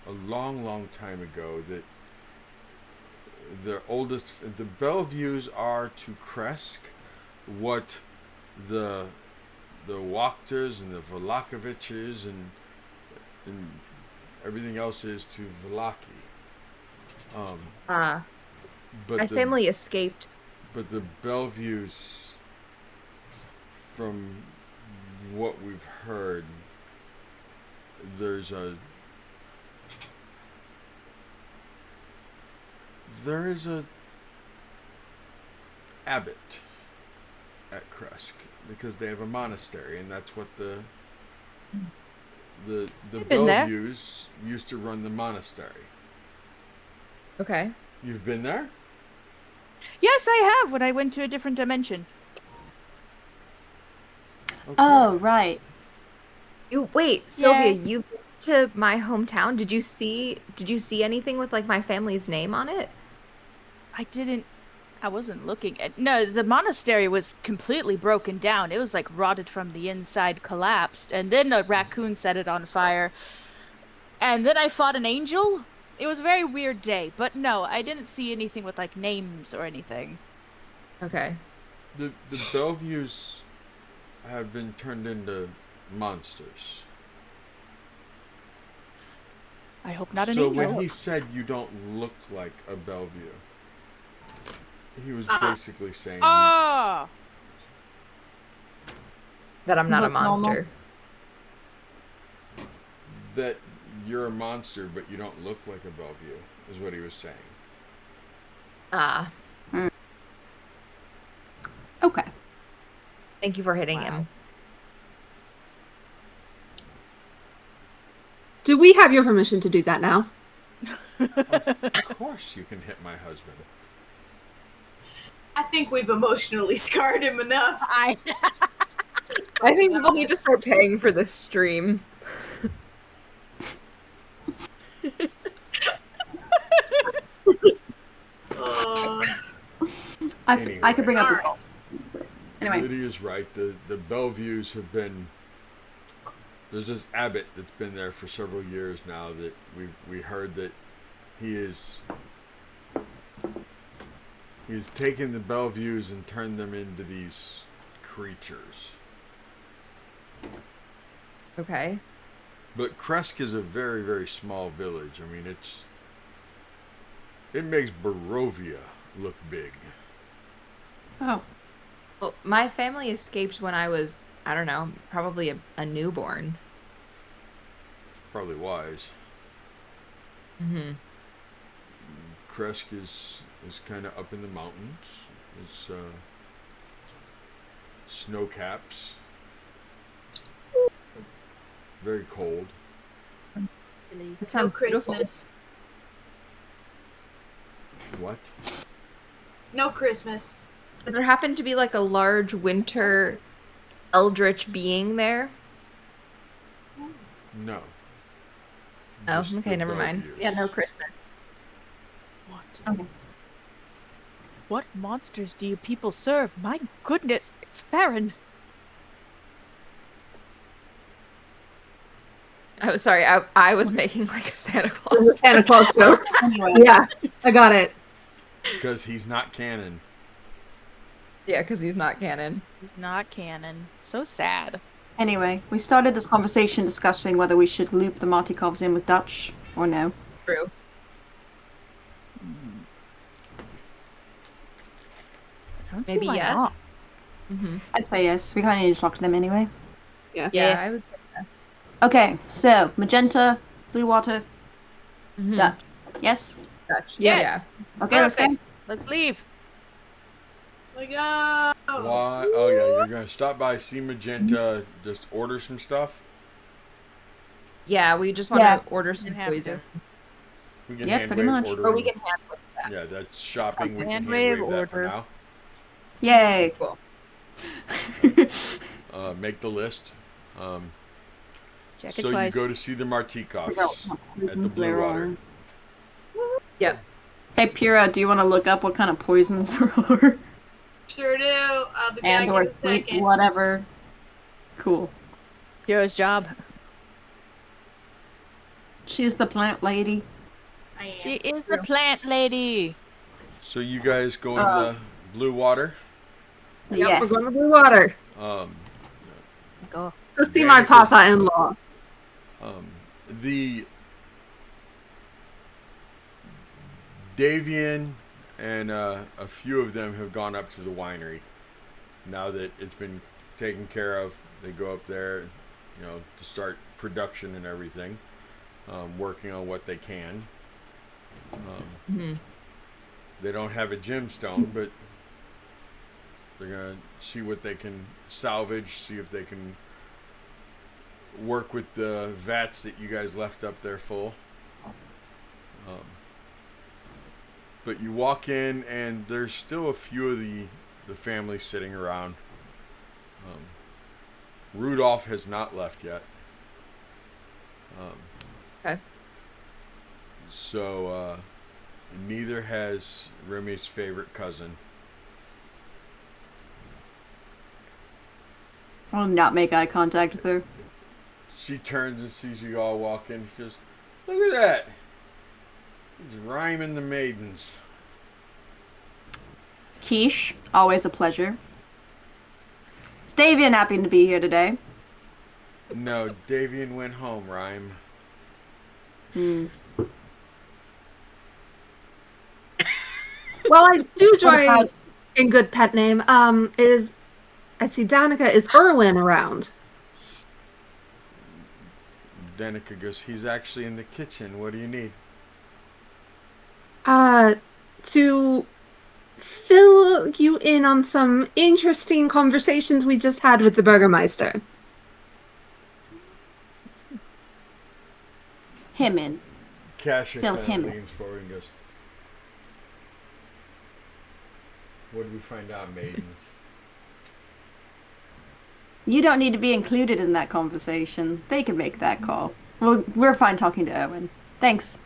a long, long time ago that the Bellevues are to Kresk what the Wachters and the Vlakoviches and everything else is to Vlaki. But My family escaped. But the Bellevues, from what we've heard, there is a abbot at Kresk because they have a monastery, and that's what the Bellevues used to run the monastery. Okay. You've been there? Yes, I have, when I went to a different dimension. Okay. Oh, right. Sylvia, you've been to my hometown. Did you see anything with like my family's name on it? I wasn't looking at. No, the monastery was completely broken down. It was like rotted from the inside, collapsed, and then a raccoon set it on fire. And then I fought an angel. It was a very weird day, but no, I didn't see anything with like names or anything. Okay. The Bellevues have been turned into monsters. I hope not an angel. angel. So when he said you don't look like a Bellevue, he was basically saying That I'm not a Look normal. monster. That you're a monster, but you don't look like a Bellevue, is what he was saying. Ah. Okay. Thank you for hitting Wow. him. Do we have your permission to do that now? Of course you can hit my husband. I think we've emotionally scarred him enough. I think people need to start paying for this stream. I could bring up this call. Anyway. Lydia's right. The Bellevues have been. There's this abbot that's been there for several years now that we heard that he's taken the Bellevues and turned them into these creatures. Okay. But Kresk is a very, very small village. I mean, it makes Barovia look big. Oh. Well, my family escaped when I was, I don't know, probably a newborn. It's probably wise. Mm-hmm. Kresk is kind of up in the mountains. It's snow caps. Very cold. It No sounds beautiful. Christmas. What? No Christmas. Did there happen to be like a large winter eldritch being there? No. Oh, Just okay, the never mind. Bellevues. Yeah, no Christmas. What? What monsters do you people serve? My goodness, it's Theron. Oh, sorry, I was making like a Santa Claus. Santa Claus joke. Anyway. Yeah, I got it. Because he's not canon. Yeah, because he's not canon. He's not canon. So sad. Anyway, we started this conversation discussing whether we should loop the Martikovs in with Dutch or no. True. I don't see Maybe why yes. not. Mm-hmm. I'd say yes. We kind of need to talk to them anyway. Yeah, I would say yes. Okay, so magenta, blue water, Mhm. Dutch. Yes? Dutch. Yes. Okay, let's go. Let's leave. Like, go. Why? Oh, yeah, you're going to stop by, see Magenta, just order some stuff? Yeah, we just want Yeah. to order some Didn't have to. poison. We can Yeah, hand pretty wave much. order. Or we can hand wave that. Yeah, that's shopping. We can Hand hand wave wave that for order. now. Yay. Cool. Make the list. Check it So you twice. go to see the Martikovs Figure out what at the poisons Blue there Water. are. Yep. Hey, Pura, do you want to look up what kind of poisons there are? Sure do. I'll be back And in or a sleep, second. whatever. Cool. Hero's job. She's the plant lady. I am. She is the plant lady. So you guys go into the Blue Water. Yep, Yes. we're going to Blue Water. Go. Go see my Danica- papa-in-law. The Davian and a few of them have gone up to the winery. Now that it's been taken care of, they go up there, to start production and everything, working on what they can. Mhm. They don't have a gemstone, but they're gonna see what they can salvage, see if they can work with the vats that you guys left up there full. But you walk in and there's still a few of the family sitting around. Rudolph has not left yet. Okay. So neither has Remy's favorite cousin. I'll not make eye contact with her. She turns and sees you all walk in. She goes, "Look at that! He's rhyming the maidens." Quiche, always a pleasure. Stavian happened to be here today. No, Davian went home, Rhyme. Well, I do What join about- in good pet name. Is I see Danica. Is Erwin around? Danica goes, he's actually in the kitchen. What do you need? To fill you in on some interesting conversations we just had with the Burgermeister. Him in. Cassia Fill kind him of in. leans forward and goes, what did we find out, maidens? You don't need to be included in that conversation. They can make that call. Well, we're fine talking to Erwin. Thanks.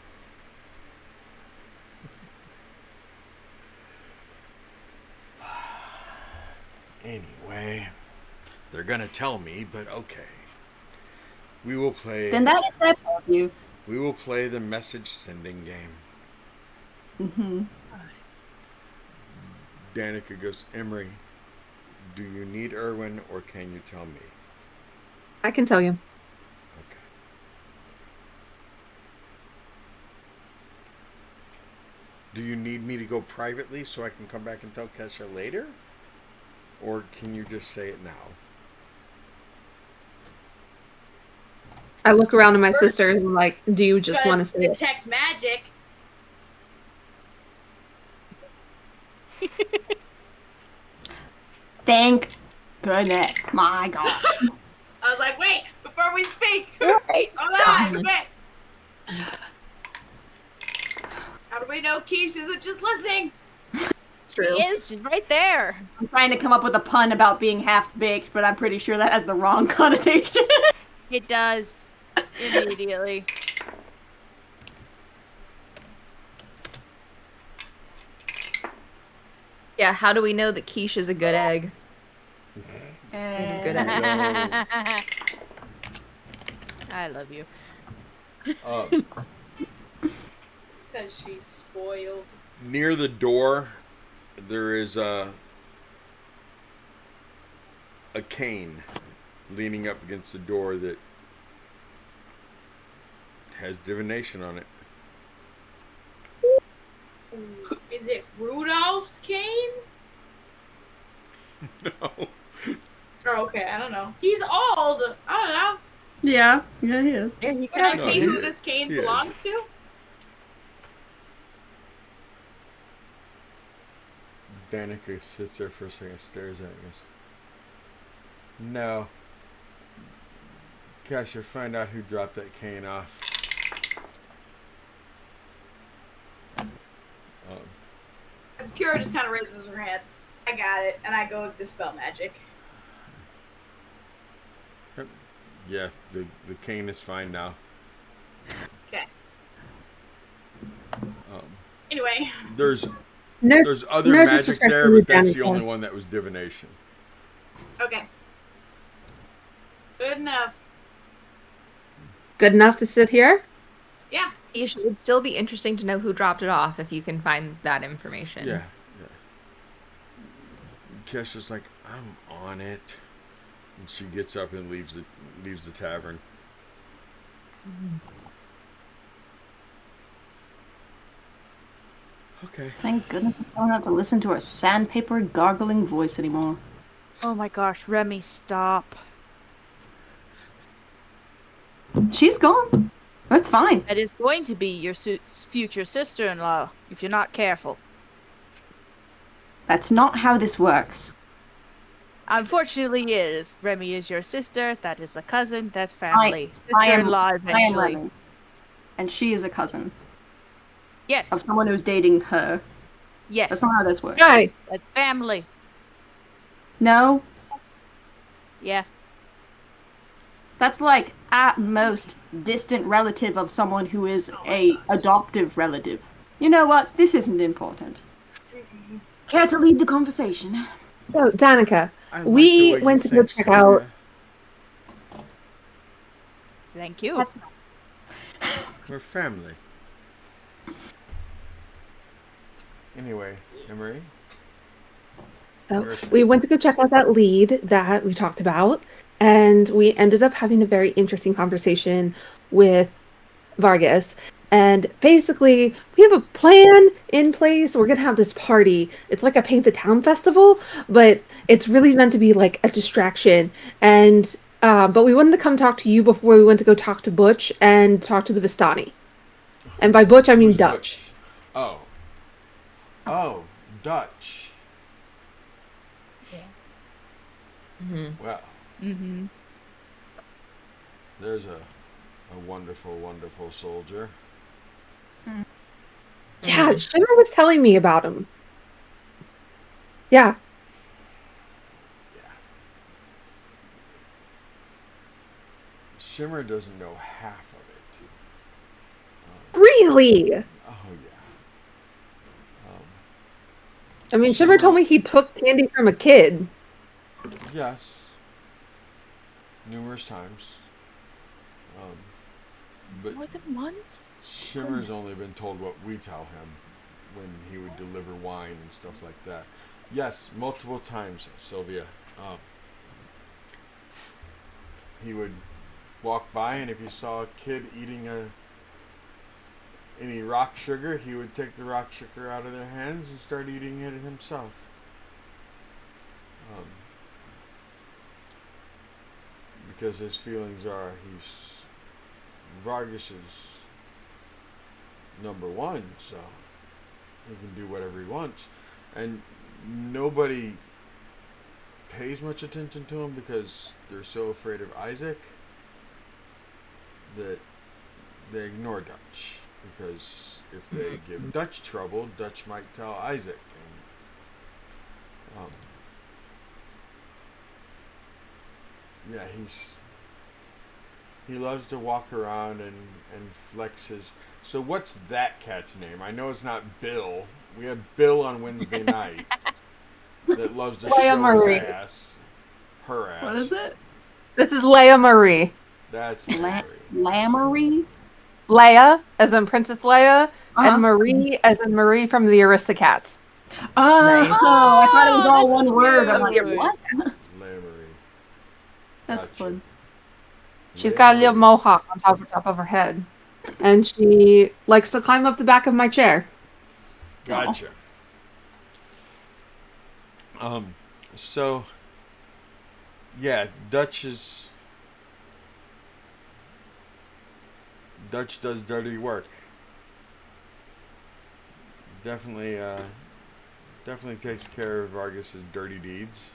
Anyway, they're gonna tell me, but okay. We will play. Then that is that for you. We will play the message sending game. Mm-hmm. Danica goes, Emery, do you need Erwin or can you tell me? I can tell you. Okay. Do you need me to go privately so I can come back and tell Kesha later? Or can you just say it now? I look around at my sister and I'm like, do you just want to say it? Detect magic. Thank goodness. My gosh. I was like, wait, before we speak. Right. Hold on, wait. How do we know Keish isn't just listening? She is. She's right there. I'm trying to come up with a pun about being half-baked, but I'm pretty sure that has the wrong connotation. It does. Immediately. Yeah, how do we know that quiche is a good egg? And Good egg. I love you. Because she's spoiled. Near the door, there is a cane leaning up against the door that has divination on it. Is it Rudolph's cane? No. Oh, okay, I don't know. He's old. I don't know. yeah, he is. Yeah, you Can I No, see he who is. this cane He is. belongs to? Danica sits there for a second, stares at us. No. Kasha, find out who dropped that cane off. Kira just kind of raises her hand. I got it, and I go dispel magic. Yeah, the cane is fine now. Okay. Anyway, There's No, other no magic disrespect there, to you, but that's the Danica. only one that was divination. okay. Good enough. good enough to sit here? Yeah. It would still be interesting to know who dropped it off if you can find that information. Yeah. Kesha's like, I'm on it. And she gets up and leaves the tavern. Okay. Thank goodness I don't have to listen to her sandpaper gargling voice anymore. Oh my gosh, Remy, stop. She's gone. That's fine. That is going to be your future sister-in-law if you're not careful. That's not how this works. Unfortunately, it is. Remy is your sister. That is a cousin. That's family. I am Sister-in-law eventually. Lemon. And she is a cousin Yes. of someone who's dating her. Yes. That's not how this works. Hi. That's family. No, Yeah. that's like at most distant relative of someone who is a adoptive relative. You know what? This isn't important. Care to lead the conversation? So, Danica, I like the we way you went to go think, check out. Sylvia. Thank you. That's We're family. Anyway, Emery? So we went to go check out that lead that we talked about, and we ended up having a very interesting conversation with Vargas. And basically, we have a plan in place. We're gonna have this party. It's like a Paint the Town festival, but it's really meant to be like a distraction. And but we wanted to come talk to you before we went to go talk to Butch and talk to the Vistani. And by Butch, I mean Who's Dutch. Butch? Oh, Dutch. Well, there's a wonderful, wonderful soldier. Yeah, Shimmer was telling me about him. Yeah. Shimmer doesn't know half of it. Really? Oh yeah. I mean, Shimmer told me he took candy from a kid. Yes. Numerous times. But More than once? Shimmer's only been told what we tell him when he would deliver wine and stuff like that. Yes, multiple times, Sylvia. He would walk by, and if he saw a kid eating any rock sugar, he would take the rock sugar out of their hands and start eating it himself. Because his feelings are he's Vargas's number one, so he can do whatever he wants. And nobody pays much attention to him because they're so afraid of Isaac that they ignore Dutch. Because if they give Dutch trouble, Dutch might tell Isaac. And, yeah, he loves to walk around and flex his... So what's that cat's name? I know it's not Bill. We have Bill on Wednesday night that loves to show Marie. his ass. Her ass. What is it? This is Leia Marie. That's Mary. Lamourie? Leia, as in Princess Leia, Uh-huh. and Marie, as in Marie from the Aristocats. Oh, Nice. I thought it was all one that's word. I'm like, cute. what? Leia Marie. That's Gotcha. fun. She's Leia got a little Marie. mohawk on top of her head. And she likes to climb up the back of my chair. Gotcha. So, yeah, Dutch does dirty work. Definitely takes care of Vargas's dirty deeds.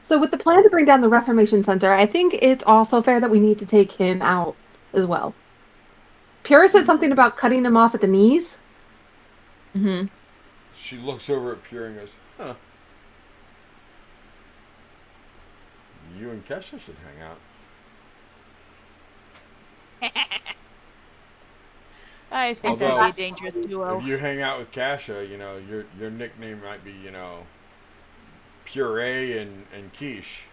So with the plan to bring down the Reformation Center, I think it's also fair that we need to take him out as well. Pura said something about cutting him off at the knees. Mm-hmm. She looks over at Pure and goes, huh. You and Kesha should hang out. I think Although, that'd be a dangerous duo. If you hang out with Kasha, your nickname might be, Puree and Quiche.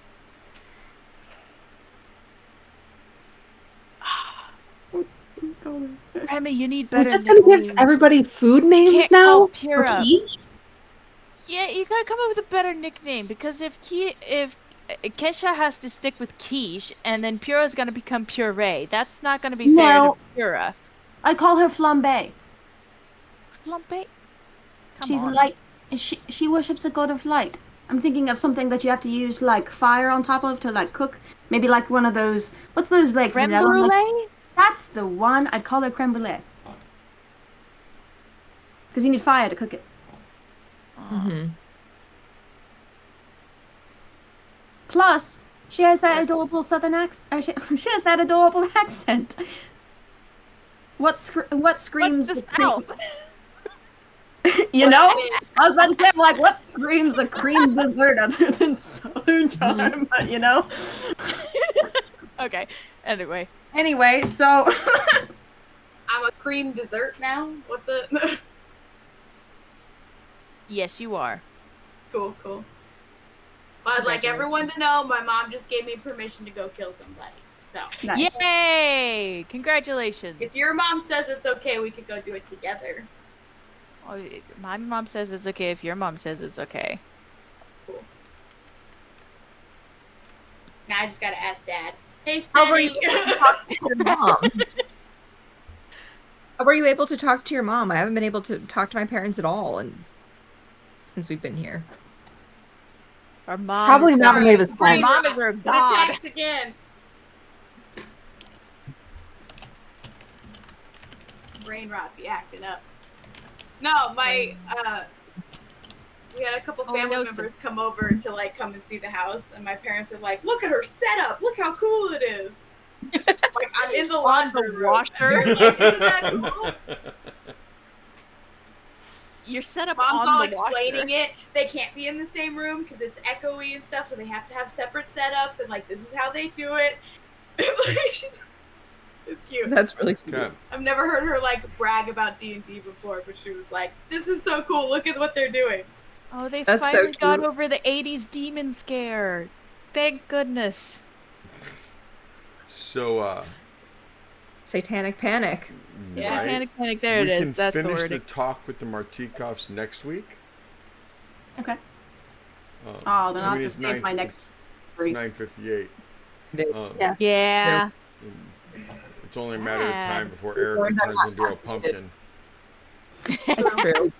Remy, you need We're better just gonna nicknames. give everybody food names Can't now. call Pura. Peach? Yeah, you gotta come up with a better nickname because if Kesha has to stick with Quiche and then Pura's gonna become Puree, that's not gonna be fair No. to Pura. I call her Flambe. Flambe? Come She's on. light. She worships a god of light. I'm thinking of something that you have to use like fire on top of to like cook. Maybe like one of those. What's those like Creme vanilla? brulee? That's the one. I'd call her creme brulee. Because you need fire to cook it. Mm-hmm. Plus, she has that adorable southern accent. She has that adorable accent. What screams? What's the a cream- South? You know, I was about to say, I'm like, what screams a cream dessert other than Southern Charm? But you know. Okay. Anyway. Anyway, so I'm a cream dessert now. What the? Yes, you are. Cool. But I'd like everyone to know my mom just gave me permission to go kill somebody. So nice. Yay! Congratulations. if your mom says it's okay, we could go do it together. Oh, my mom says it's okay if your mom says it's okay. Cool. Now I just gotta ask Dad. Hey, How were Seti. you able to talk to your mom? How were you able to talk to your mom? I haven't been able to talk to my parents at all, and since we've been here. Our mom Probably is not when our, they was our Brain born. mom rot. is our It god. attacks again. Brain rot be acting up. No, my we had a couple family Scoliosis. members come over to like come and see the house, and my parents are like, "Look at her setup! Look how cool it is!" Like I'm in the On laundry the room. washer. And they're like, "Isn't that cool?" You're set up Mom's on all the explaining washer. it. They can't be in the same room because it's echoey and stuff, so they have to have separate setups. And like, this is how they do it. It's cute. That's really cute. Okay. I've never heard her like brag about D&D before, but she was like, "This is so cool. Look at what they're doing." Oh, they That's so finally got cute. over the 80s demon scare. Thank goodness. So, Satanic panic. Yeah. right? Satanic panic, there we it can is. That's the finish wording. the talk with the Martikovs next week. Okay. Um, Oh, then I'll have to it's save my next It's break. 9:58. Yeah. Yeah. It's only a matter of time Bad. before We've Erica learned I'm turns into a uncaffeinated. pumpkin. It's true.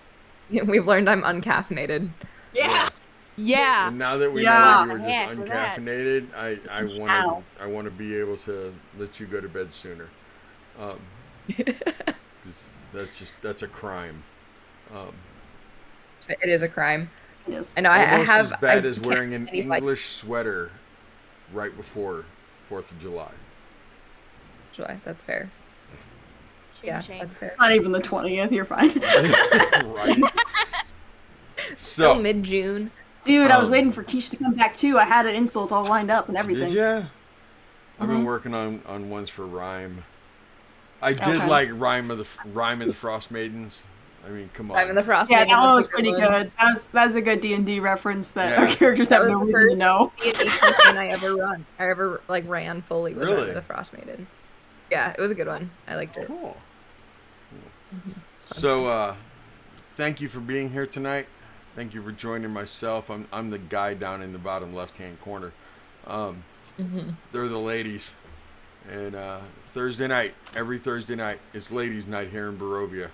We've learned I'm uncaffeinated. Yeah. Yeah. And now that we know Yeah. that you were just Yeah, for that. uncaffeinated, I Ow. want to be able to let you go to bed sooner. 'Cause that's a crime. It is a crime. It is. I know. I Almost have. as bad I as can't wearing an any, like, English sweater right before 4th of July. July. That's fair. Shame, Yeah, shame. that's fair. Not even the 20th. You're fine. Right. Still So, mid-June. Dude, I was Um, waiting for Kish to come back too. I had an insult all lined up and everything. did ya? I've been Mhm. working on ones for Rhyme. I did Okay. like Rhyme and the Frost Maidens. I mean, come on. I'm in the Frost. Yeah, Maiden, that one that's was a pretty one. good. That was a good D&D reference that Yeah. our characters That have was no the reason to first know. D&D campaign I ever like ran fully was Really? Rhyme of the Frost Maiden. Yeah, it was a good one. I liked it. Cool. It's fun. So, thank you for being here tonight. Thank you for joining myself. I'm the guy down in the bottom left-hand corner. They're the ladies. And Thursday night, every Thursday night, it's ladies' night here in Barovia.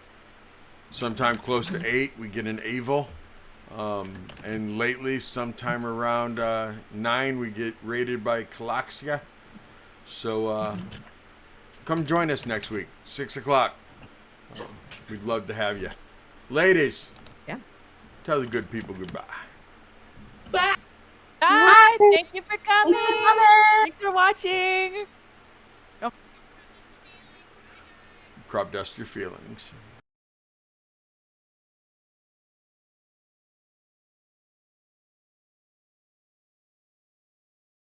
Sometime close to 8, we get an Avil. And lately, sometime around 9, we get raided by Kalaxia. So come join us next week, 6 o'clock. We'd love to have you. Ladies, Yeah. tell the good people goodbye. Bye. Bye. Thank you for coming. Thanks for coming. Thanks for watching. Crop dust your feelings.